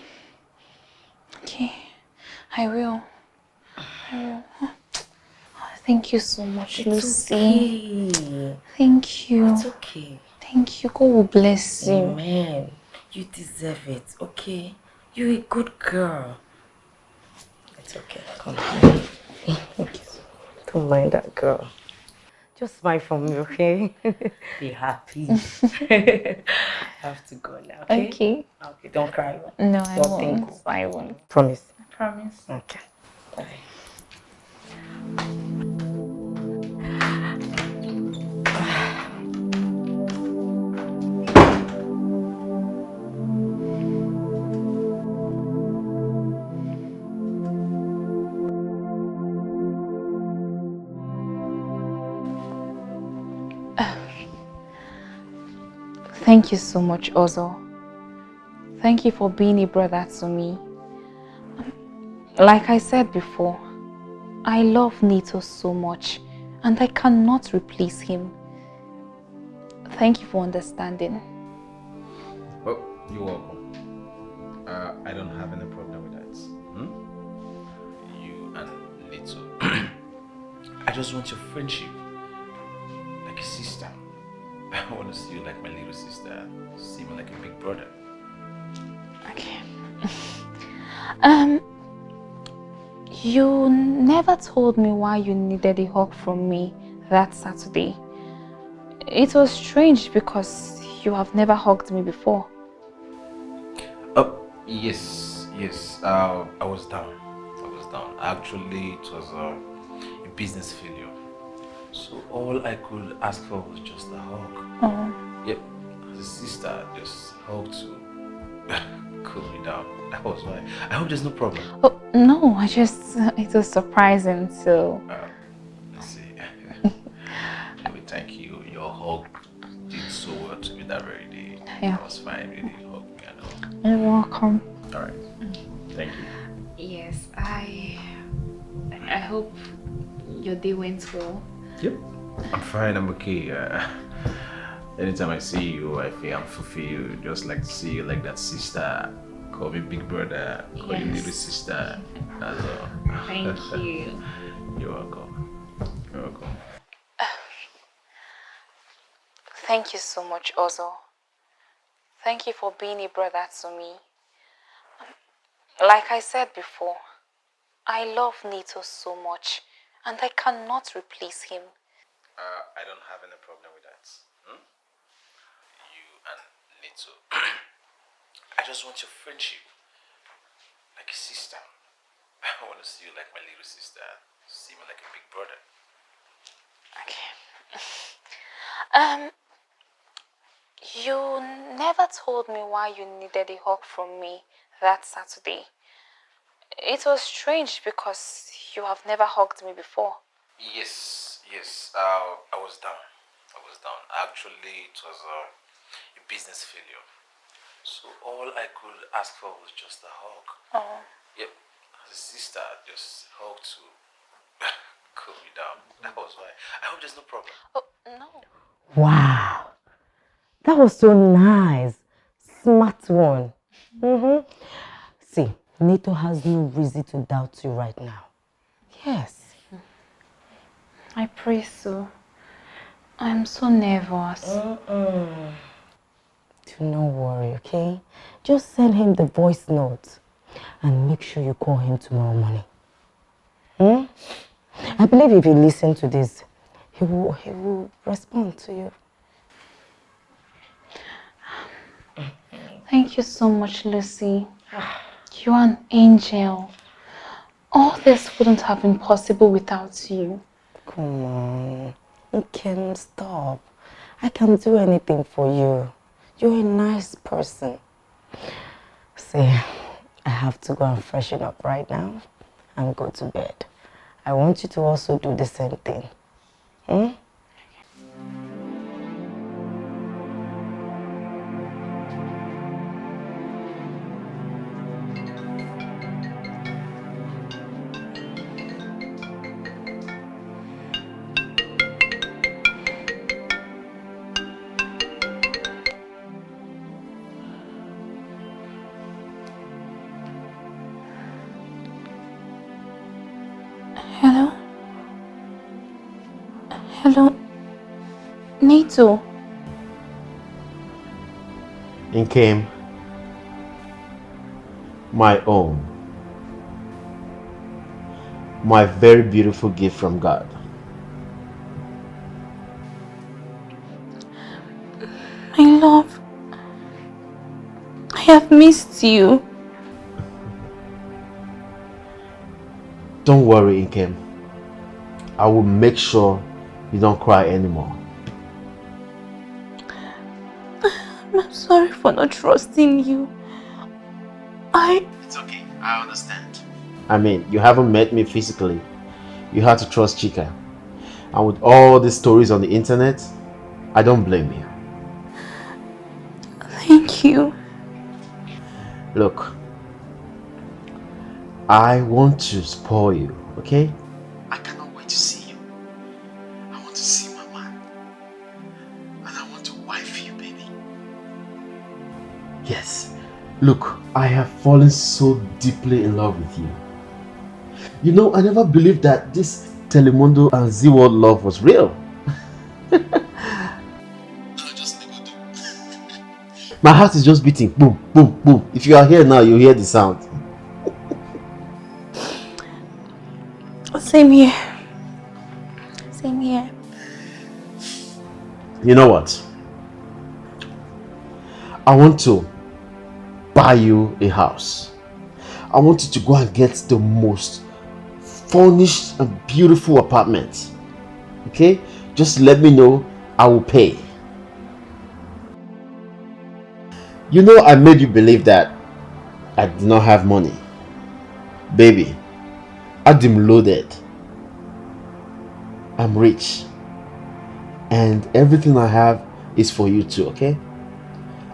Okay, I will. Thank you so much, Lucy. Okay. Thank you. It's okay. Thank you. God will bless you. Amen. You deserve it, okay? You're a good girl. It's okay. Come on. Don't mind that girl. Just smile for me, okay? Be happy. I have to go now, okay? Okay. Okay, don't cry. No, I Don't won't. think. I won't. Promise. I promise. Okay. Bye. Thank you so much, Ozo. Thank you for being a brother to me. Like I said before, I love Nito so much and I cannot replace him. Thank you for understanding. Oh, you're welcome. I don't have any problem with that. You and Nito. I just want your friendship. Like a sister. I want to see you like my little sister. See me like a big brother. Okay. You never told me why you needed a hug from me that Saturday. It was strange because you have never hugged me before. Oh, yes. I was down. Actually, it was a business failure. So all I could ask for was just a hug. Oh. Yep. As a sister, just hug to cool me down. That was why. I hope there's no problem. Oh, no, it was surprising, so... Let's see. Anyway, thank you. Your hug did so well to me that very day. Yeah. I was fine. You did hug me and all. You're welcome. Alright. Thank you. Yes, I hope your day went well. Yep. I'm fine. I'm okay. Anytime I see you, I feel I'm fulfilled. Just like to see you like that sister. Call me big brother. Call you little sister. That's all. Thank you. You're welcome. You're welcome. Thank you so much, Ozo. Thank you for being a brother to me. Like I said before, I love Nito so much and I cannot replace him. I don't have any problem with that. You and Nito. I just want your friendship. Like a sister. I want to see you like my little sister. See me like a big brother. Okay. You never told me why you needed a hug from me that Saturday. It was strange because you have never hugged me before. Yes. I was down. Actually, it was a business failure. So all I could ask for was just a hug. Oh. Yep. As a sister, just hug to cool me down. That was why. I hope there's no problem. Oh, no. Wow. That was so nice. Smart one. See, Nito has no reason to doubt you right now. Yes. I pray so. I'm so nervous. Do not worry, okay? Just send him the voice note and make sure you call him tomorrow morning. I believe if you listen to this, he will respond to you. Thank you so much, Lucy. You are an angel. All this wouldn't have been possible without you. Come on. Nkem, stop. I can do anything for you. You're a nice person. See, I have to go and freshen up right now and go to bed. I want you to also do the same thing. Hello, Nato. Nkem, my own, my very beautiful gift from God. My love, I have missed you. Don't worry, Nkem. I will make sure you don't cry anymore. I'm sorry for not trusting you. It's okay, I understand. I mean, you haven't met me physically. You had to trust Chika. And with all these stories on the internet, I don't blame you. Thank you. Look, I want to spoil you, okay? I cannot wait to see you. I want to see my man. And I want to wife you, baby. Yes. Look, I have fallen so deeply in love with you. You know, I never believed that this Telemundo and Z-World love was real. My heart is just beating. Boom, boom, boom. If you are here now, you hear the sound. Same here. Same here. You know what? I want to buy you a house. I want you to go and get the most furnished and beautiful apartment. Okay? Just let me know. I will pay. You know, I made you believe that I did not have money. Baby, I'm loaded. I'm rich. And everything I have is for you too, okay?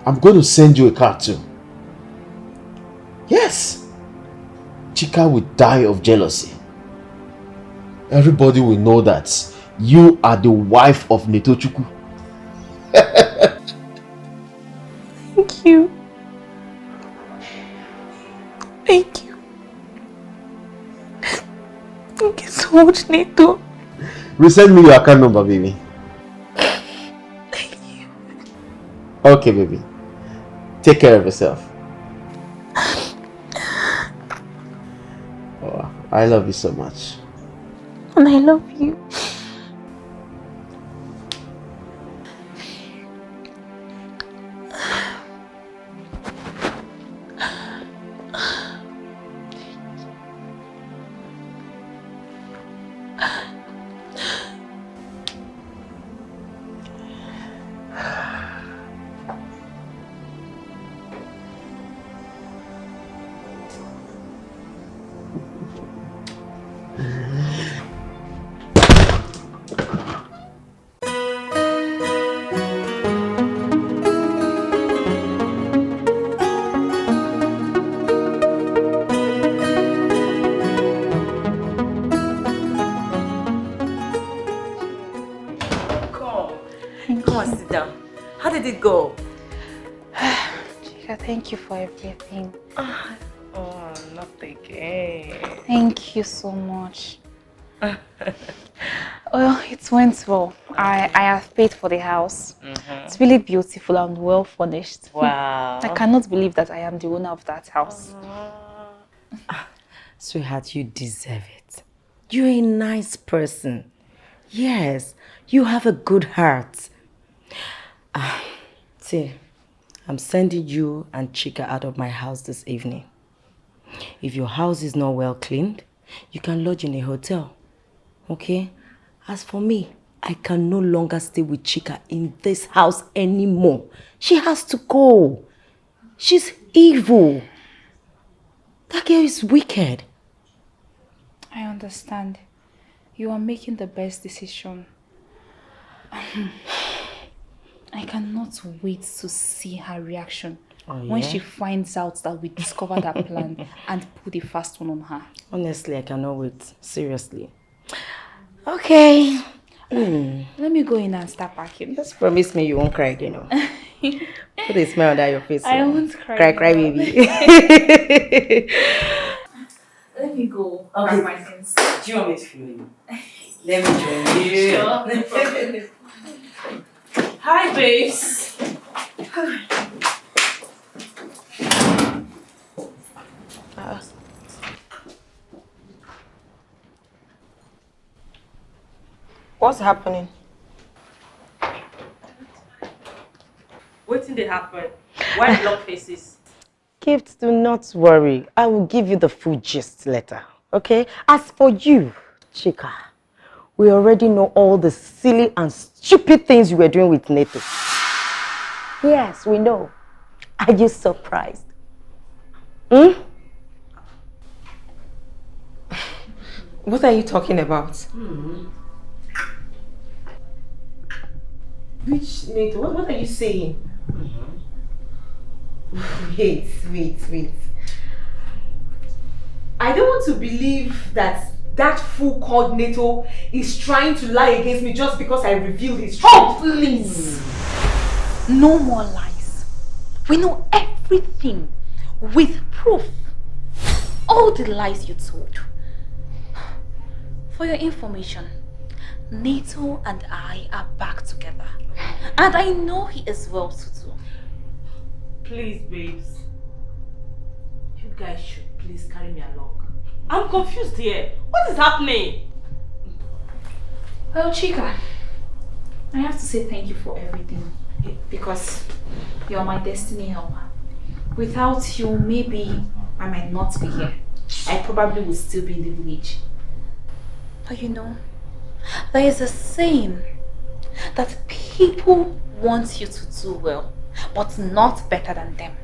I'm going to send you a car too. Yes! Chika will die of jealousy. Everybody will know that you are the wife of Netochukwu. Thank you. Thank you. Thank you so much, Nato. Resend me your account number, baby. Thank you. Okay, baby. Take care of yourself. Oh, I love you so much. And I love you. Go. Chika, thank you for everything. Oh, not again. Thank you so much. Well, it went well. I have paid for the house. It's really beautiful and well furnished. Wow. I cannot believe that I am the owner of that house. Sweetheart, you deserve it. You're a nice person. Yes, you have a good heart. See, I'm sending you and Chika out of my house this evening. If your house is not well cleaned, you can lodge in a hotel. Okay? As for me, I can no longer stay with Chika in this house anymore. She has to go. She's evil. That girl is wicked. I understand. You are making the best decision. I cannot wait to see her reaction when she finds out that we discovered her plan and put the first one on her. Honestly, I cannot wait. Seriously. Okay. Let me go in and start packing. Just promise me you won't cry again. Put a smile on your face. I won't cry. Cry, baby. Let me go. I'll grab my things. Do you want me to follow you? Let me join you. Sure. No problem. Hi, babes. What's happening? What did they happen? Why block faces? Gift, do not worry. I will give you the full gist later. Okay? As for you, Chika, we already know all the silly and stupid things you were doing with Neto. Yes, we know. Are you surprised? Hmm? What are you talking about? Which Neto? What are you saying? Wait. I don't want to believe that fool called Neto is trying to lie against me just because I revealed his truth. Oh, please! No more lies. We know everything with proof. All the lies you told. For your information, Neto and I are back together. And I know he is well to do. Please, babes. You guys should please carry me along. I'm confused here. What is happening? Well, Chika, I have to say thank you for everything. Because you're my destiny helper. Without you, maybe I might not be here. I probably would still be in the village. But you know, there is a saying that people want you to do well, but not better than them.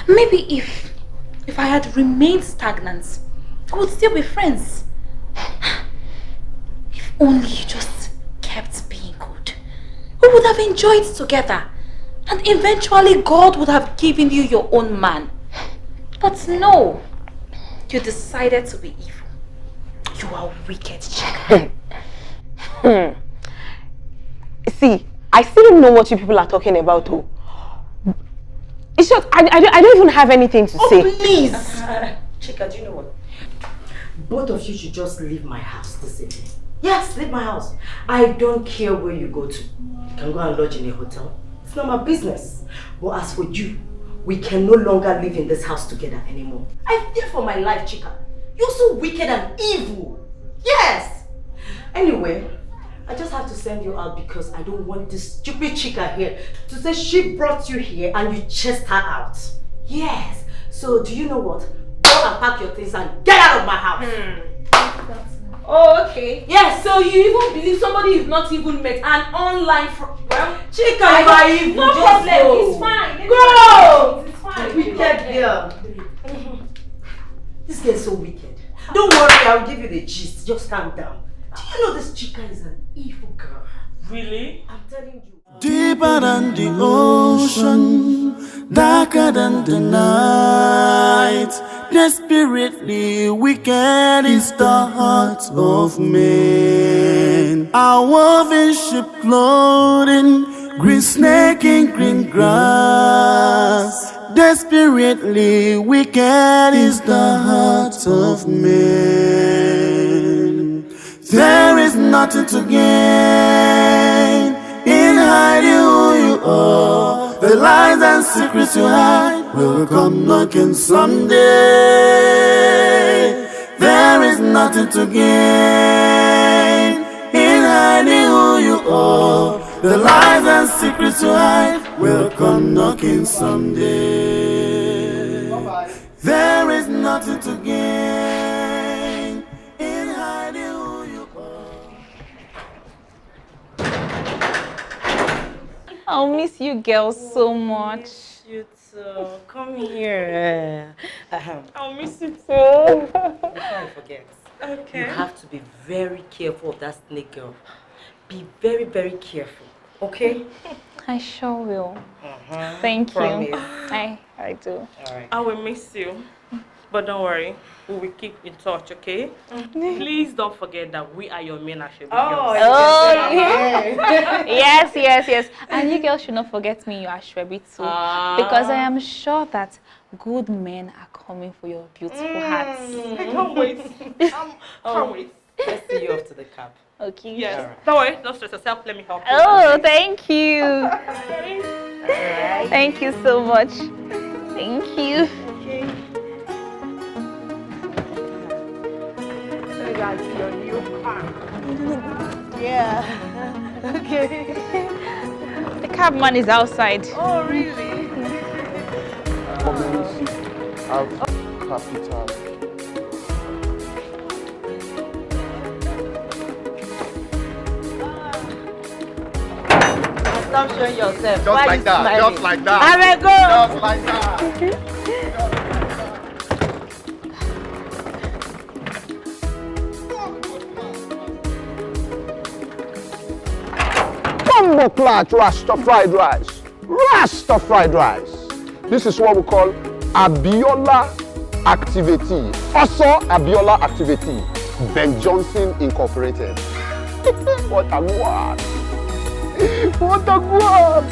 Maybe if I had remained stagnant, we would still be friends. If only you just kept being good. We would have enjoyed together. And eventually God would have given you your own man. But no, you decided to be evil. You are wicked, Chika. See, I still don't know what you people are talking about, though. It's just, I don't even have anything to say. Please! Chika, do you know what? Both of you should just leave my house this evening. Yes, leave my house. I don't care where you go to. You can go and lodge in a hotel. It's not my business. But as for you, we can no longer live in this house together anymore. I fear for my life, Chika. You're so wicked and evil. Yes! Anyway, I just have to send you out because I don't want this stupid Chika here to say she brought you here and you chased her out. Yes. So do you know what? Go and pack your things and get out of my house. Oh, okay. Yes, so you even believe somebody you've not even met and online well, Chika, you are evil. No problem. Go. It's fine. Go! It's fine. Wicked girl. This girl is so wicked. Don't worry, I'll give you the gist. Just calm down. Do you know this Chika is an evil girl? Really? I'm telling you. Deeper than the ocean, darker than the night. Desperately wicked is the heart of man. Our woven ship clothing, green snake in green grass. Desperately wicked is the heart of man. There is nothing to gain in hiding who you are. The lies and secrets you hide will come knocking someday. There is nothing to gain in hiding who you are. The lies and secrets you hide will come knocking someday. There is nothing to gain in hiding who you are. I'll miss you girls so much. You too. Come here. I'll miss you too. Before I forget. Okay. You have to be very careful of that snake girl. Be very, very careful. Okay? I sure will. Thank Promise. you. I do. Alright. I will miss you. But don't worry, we will keep in touch, okay? Please don't forget that we are your main Ashebi girls. Yes. And you girls should not forget me, you Ashwebi too. Because I am sure that good men are coming for your beautiful hearts. I can't wait. Can't wait. Let's see you off to the cab. Okay. Yes. Right. Don't worry, don't stress yourself. Let me help you. Oh, thank you. Thank you so much. Thank you. Okay. Let me go and see your new car. Yeah. Okay. The cabman is outside. Oh, really? Have capital. Stop showing yourself. Just Why like you that. smiling? Just like that. I will go. Just like that. Bumbo clat Rasta fried rice. Rasta fried rice. This is what we call Abiola activity. Also Abiola activity. Ben Johnson Incorporated. What a guap. What a guap.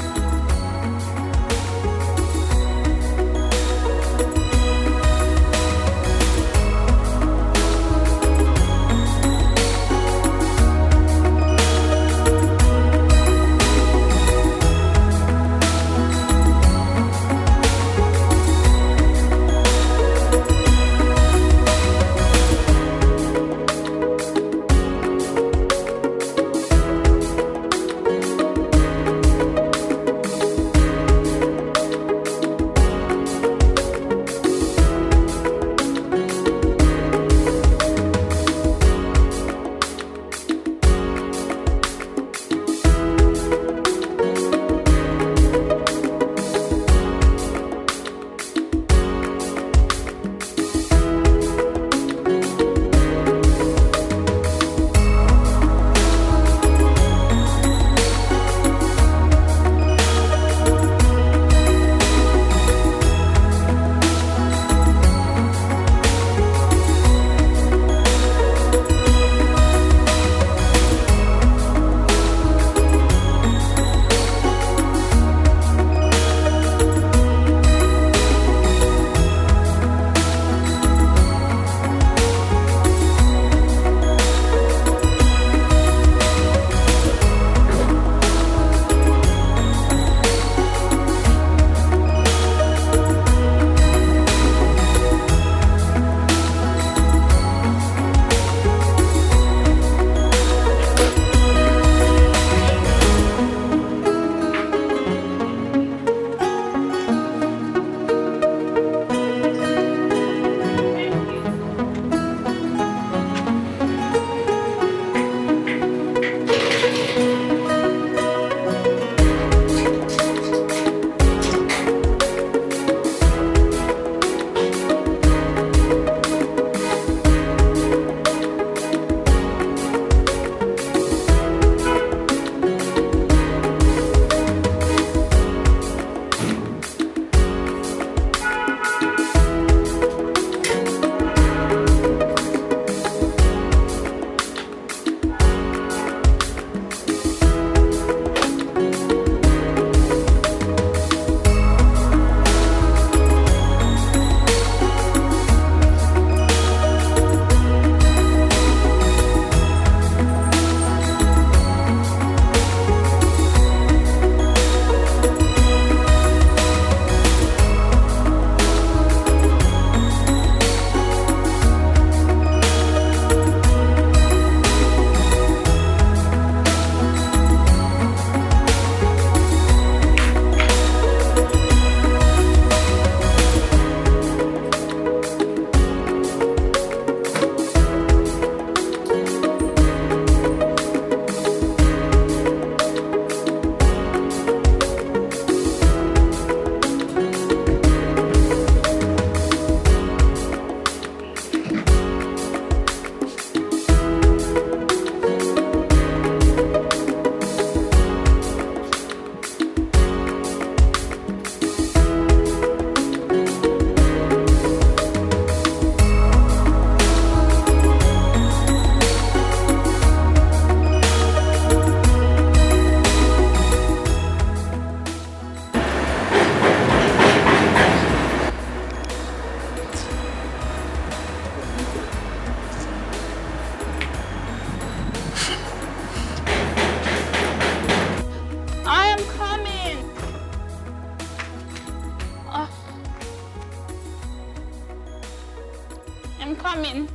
coming.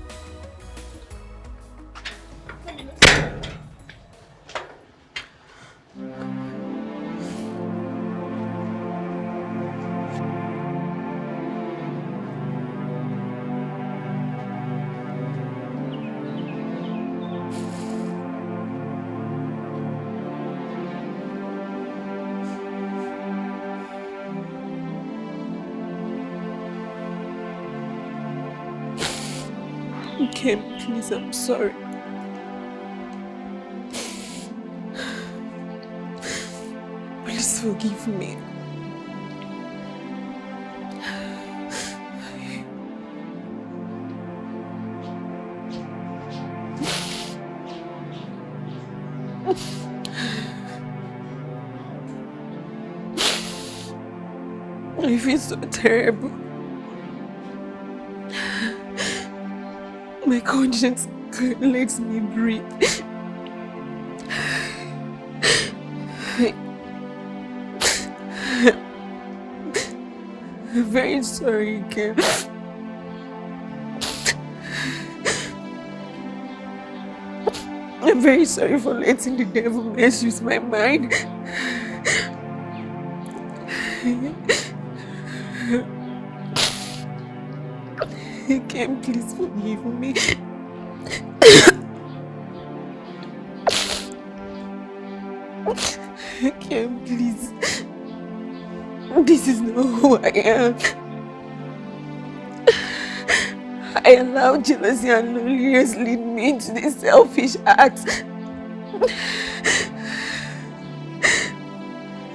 Nkem, please, I'm sorry. Please forgive me. I feel so terrible. My conscience lets me breathe. I'm very sorry, Nkem. I'm very sorry for letting the devil mess with my mind. Nkem, please forgive me. Nkem, please. This is not who I am. I allowed jealousy and loneliness lead me into this selfish acts.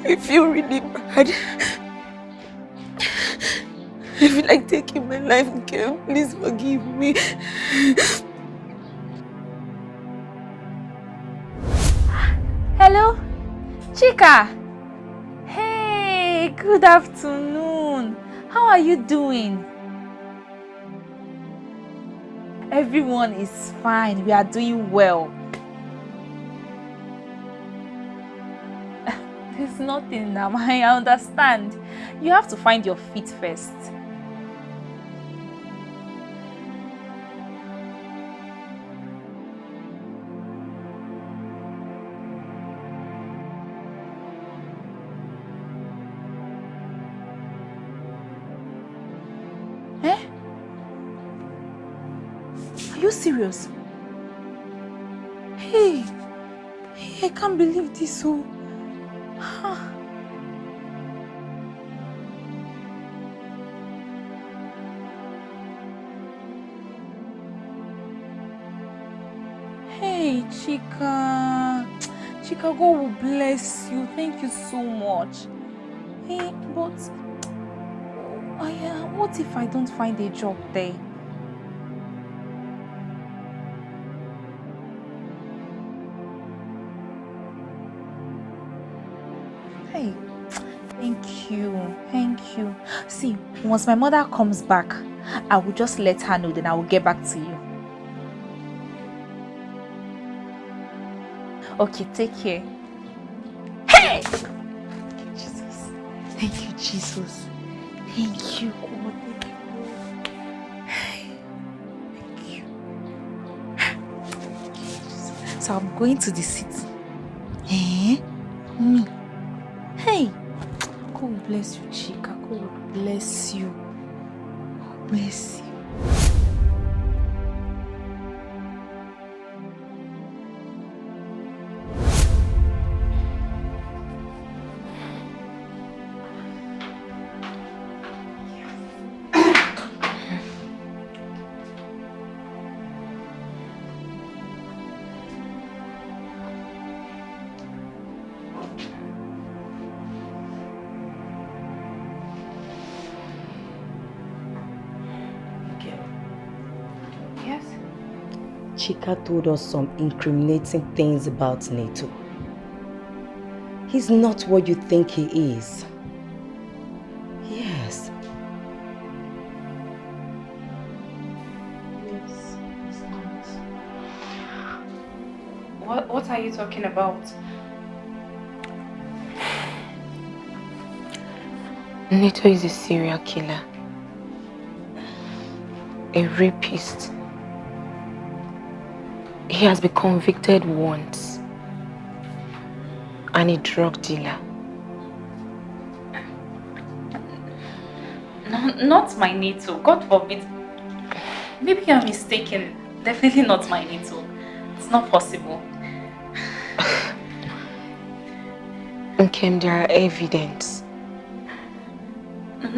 I feel really bad. I feel like taking my life, Nkem. Please forgive me. Hello? Chika! Hey, good afternoon. How are you doing? Everyone is fine. We are doing well. There's nothing now. I understand. You have to find your feet first. Eh? Are you serious? Hey, I can't believe this. Oh. Hey, Chika. Chika, God will bless you. Thank you so much. Hey, but what if I don't find a job there? Hey, thank you. Thank you. See, once my mother comes back, I will just let her know, then I will get back to you. Okay, take care. Hey! Jesus. Thank you, Jesus. Thank you, God. Thank you. Thank you. So I'm going to the city. Eh? Me. Hey! God bless you, Chika. God bless you. God bless you. Chika told us some incriminating things about Neto. He's not what you think he is. Yes. Yes, he's not. What are you talking about? Neto is a serial killer. a rapist. He has been convicted once. And a drug dealer. No, not my Nito. God forbid. Maybe I'm mistaken. Definitely not my Nito. It's not possible. Nkem, there are evidence.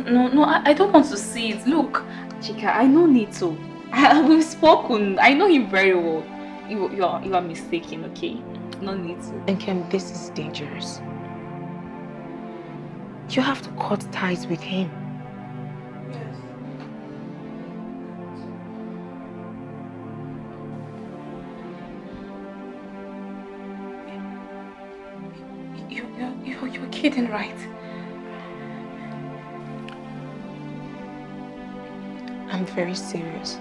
No, I don't want to see it. Look, Chika, I know Nito. We've spoken. I know him very well. You are mistaken, okay? No Nito. Nkem, this is dangerous. You have to cut ties with him. You're kidding, right? I'm very serious.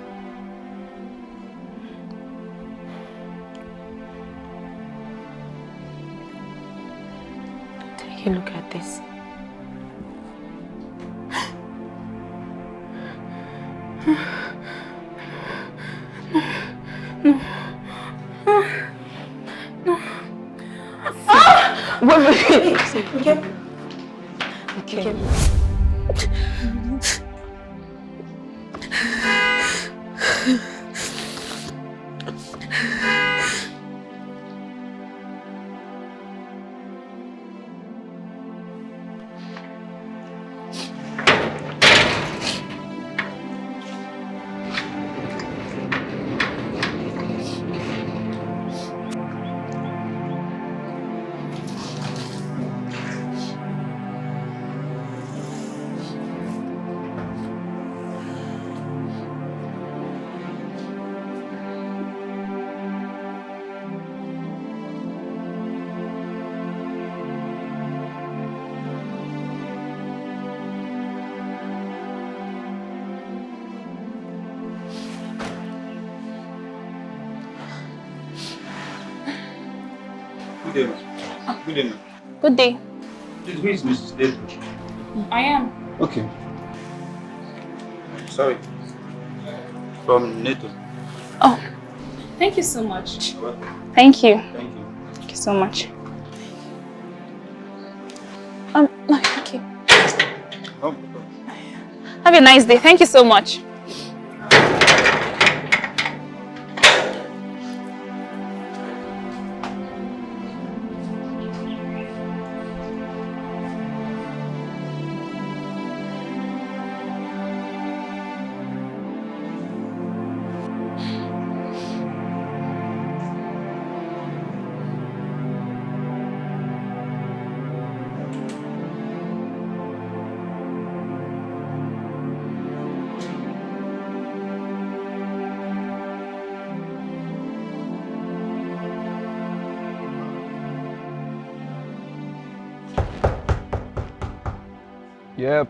Take a look at this. No. Wait. Okay. Good day. Good day. Who is Mrs. David? I am. Okay. Sorry. From NATO. Oh, thank you so much. What? Thank you. Thank you. Thank you so much. Okay. Oh. Have a nice day. Thank you so much. Yep.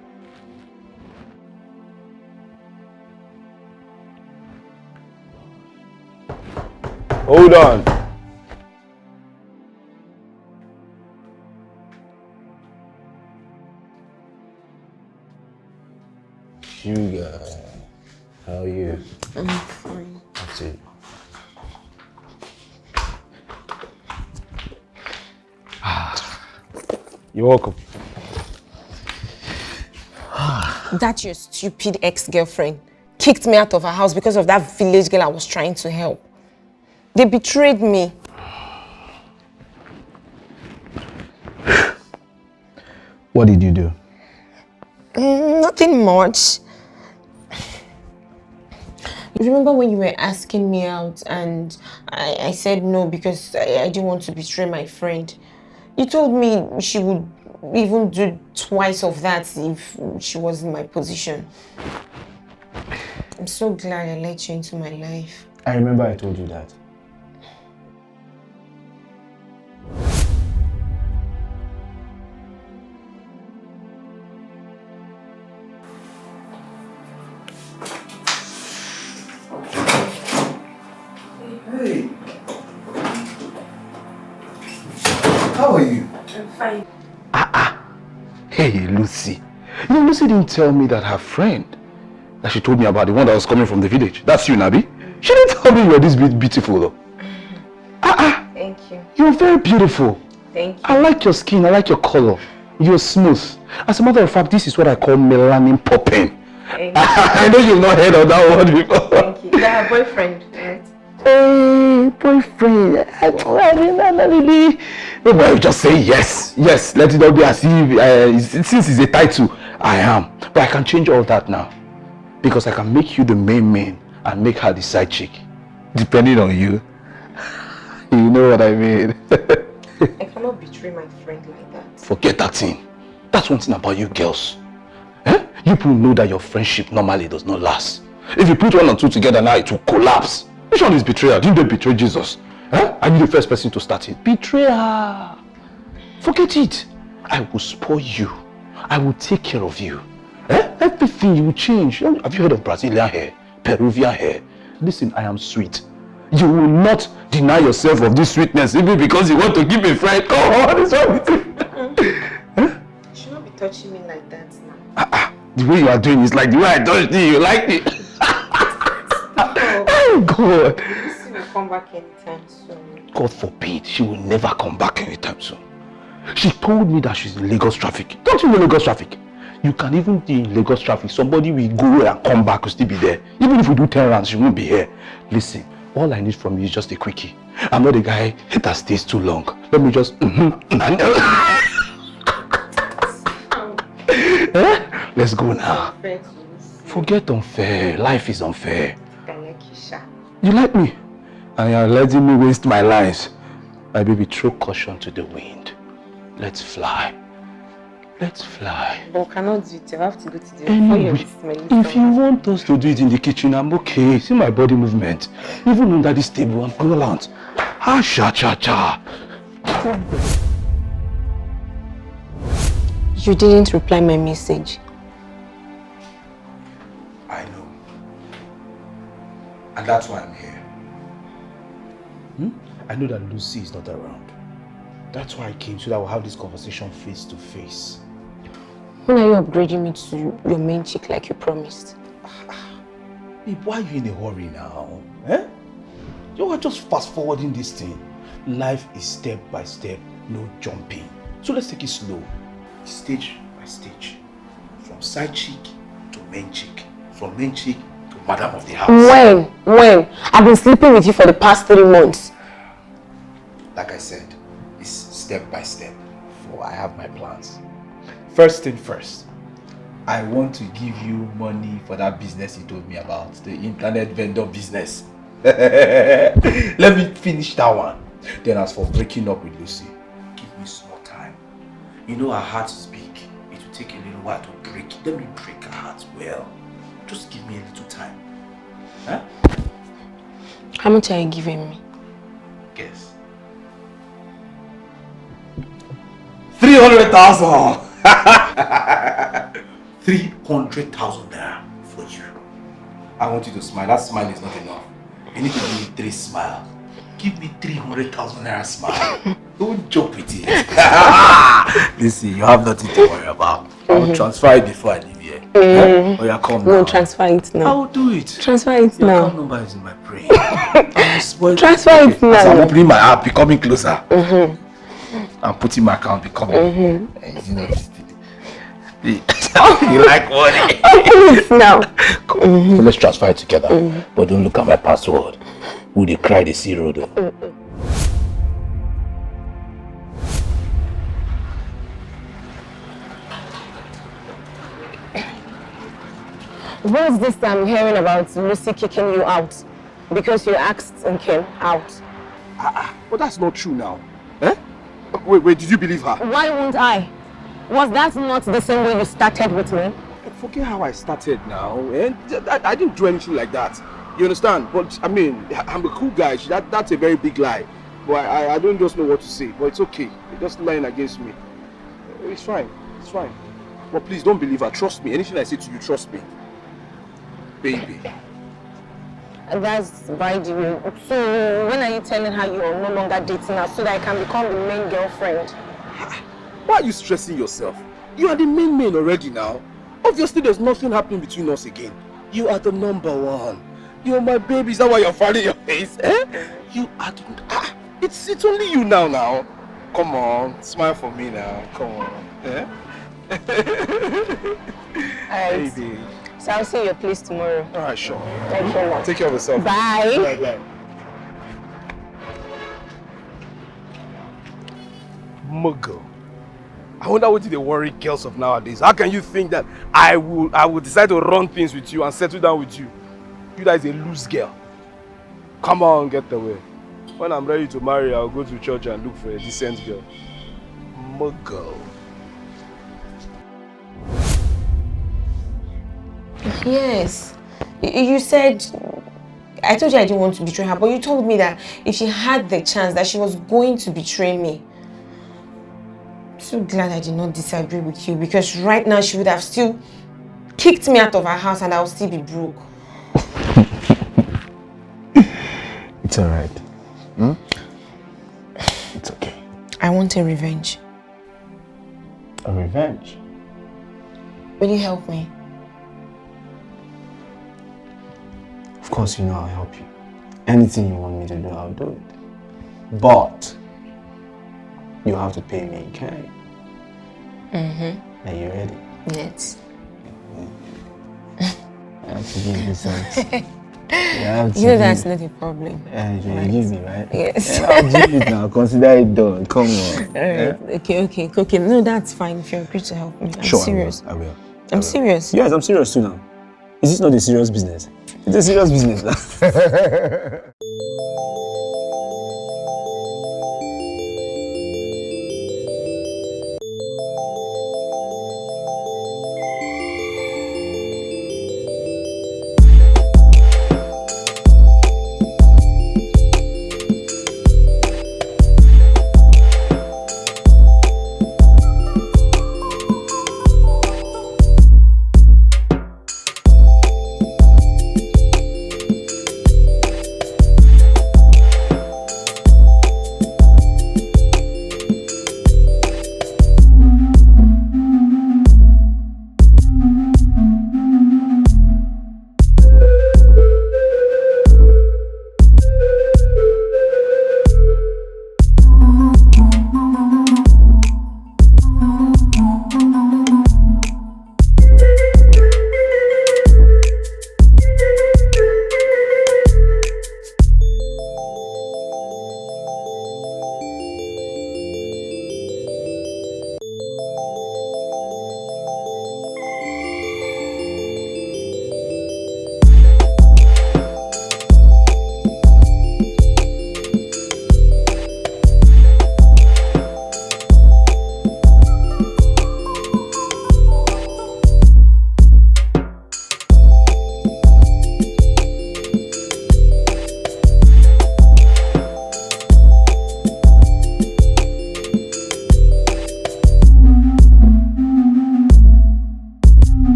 Hold on. Sugar, how are you? I'm fine. That's it. You're welcome. That your stupid ex-girlfriend kicked me out of her house because of that village girl I was trying to help. They betrayed me. What did you do? Nothing much. Remember when you were asking me out and I said no because I didn't want to betray my friend? You told me she would even do twice of that if she was in my position. I'm so glad I let you into my life. I remember I told you that. Hey. How are you? I'm fine. Hey, Lucy. You know, Lucy didn't tell me that her friend that she told me about, the one that was coming from the village. That's you, Nabi. She didn't tell me you were this beautiful though. Thank you. You're very beautiful. Thank you. I like your skin, I like your color. You're smooth. As a matter of fact, this is what I call melanin popping. I know you've not heard of that word before. Thank you. You're her boyfriend, right? Hey, boyfriend. I mean, not really. No, but I just say yes. Yes, let it not be as if, since it's a title, I am. But I can change all that now. Because I can make you the main and make her the side chick. Depending on you. You know what I mean? I cannot betray my friend like that. Forget that thing. That's one thing about you girls. You people know that your friendship normally does not last. If you put 1 and 2 together now, it will collapse. Which one is betrayal? Didn't they betray Jesus? Are you the first person to start it? Betrayal. Forget it. I will spoil you. I will take care of you. Everything you will change. Have you heard of Brazilian hair? Peruvian hair? Listen, I am sweet. You will not deny yourself of this sweetness simply because you want to keep a friend. Come on, what's wrong with you? You should not be touching me like that now. The way you are doing is like the way I touched you. You like it? Oh God. Lucy will come back anytime soon. God forbid, she will never come back anytime soon. She told me that she's in Lagos traffic. Don't you know Lagos traffic? You can even be in Lagos traffic. Somebody will go and come back, will still be there. Even if we do 10 rounds, she won't be here. Listen, all I need from you is just a quickie. I'm not a guy that stays too long. Let me just... Let's go now. Forget unfair. Life is unfair. You like me? And you're letting me waste my lines. My baby, throw caution to the wind. Let's fly. Let's fly. But we cannot do it. You have to go to the Anyway, if you want us to do it in the kitchen, I'm okay. See my body movement. Even under this table, I'm gallant. Ah, cha-cha-cha. You didn't reply my message. I know. And that's why I'm here. I know that Lucy is not around. That's why I came, so that we'll have this conversation face to face. When are you upgrading me to your main chick like you promised? Babe, why are you in a hurry now? You are just fast forwarding this thing. Life is step by step, no jumping. So let's take it slow. Stage by stage. From side chick to main chick. From main chick to madam of the house. When? I've been sleeping with you for the past 3 months. Like I said, it's step by step. For I have my plans. First thing first, I want to give you money for that business you told me about, the internet vendor business. Let me finish that one. Then as for breaking up with Lucy, give me small time. You know her heart is big. It will take a little while to break it. Let me break her heart well. Just give me a little time. How much are you giving me? Guess. 300,000. 300,000 naira for you. I want you to smile. That smile is not enough. You need to give me 3 smiles. Give me 300,000 naira smile. Don't joke with it. Listen, you have nothing to worry about. I'll transfer it before I leave here. Or you come now. No, transfer it now. I will do it. Transfer it Your now. account number is in my brain. Transfer it now. As I'm opening my app, becoming closer. I'm putting my account, becoming. You know, you like money. Now. So let's transfer it together. But don't look at my password. Who they cry, they see road. What's this I'm hearing about Lucy kicking you out because you asked Nkem out? But that's not true now. Wait, did you believe her? Why won't I? Was that not the same way you started with me? Forget how I started now. I didn't do anything like that. You understand? But I mean, I'm a cool guy. That's a very big lie. But I don't just know what to say. But it's okay. You're just lying against me. It's fine. It's fine. But please don't believe her. Trust me. Anything I say to you, trust me. Baby. That's by the way. So when are you telling her you're no longer dating her so that I can become the main girlfriend? Why are you stressing yourself? You are the main already now. Obviously there's nothing happening between us again. You are the number one. You're my baby. Is that why you're frowning your face? Eh? You are the... it's only you now. Come on, smile for me now. Come on. Eh? Alright. Baby. So I'll see your place tomorrow. Alright, sure. Thank you. Take care of yourself. Bye. Bye. Muggle. I wonder what they worry girls of nowadays. How can you think that I will decide to run things with you and settle down with you? You guys a loose girl. Come on, get away. When I'm ready to marry, I'll go to church and look for a decent girl. Muggle. Yes. You said, I told you I didn't want to betray her, but you told me that if she had the chance that she was going to betray me. I'm so glad I did not disagree with you, because right now she would have still kicked me out of her house and I would still be broke. It's alright. Hmm? It's okay. I want a revenge. A revenge? Will you help me? Of course, you know I'll help you. Anything you want me to do, I'll do it. But you have to pay me in cash. Are you ready? Yes. I have to give you something. You know that's not a problem. Yeah, you give me, right? Yes. Yeah, I'll give it now. Consider it done. Come on. Alright. Okay. No, that's fine if you agree to help me. I'm Sure, serious. I will. I'm serious. Yes, I'm serious too now. Is this not a serious business? It's a serious business now.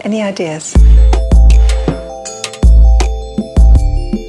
Any ideas?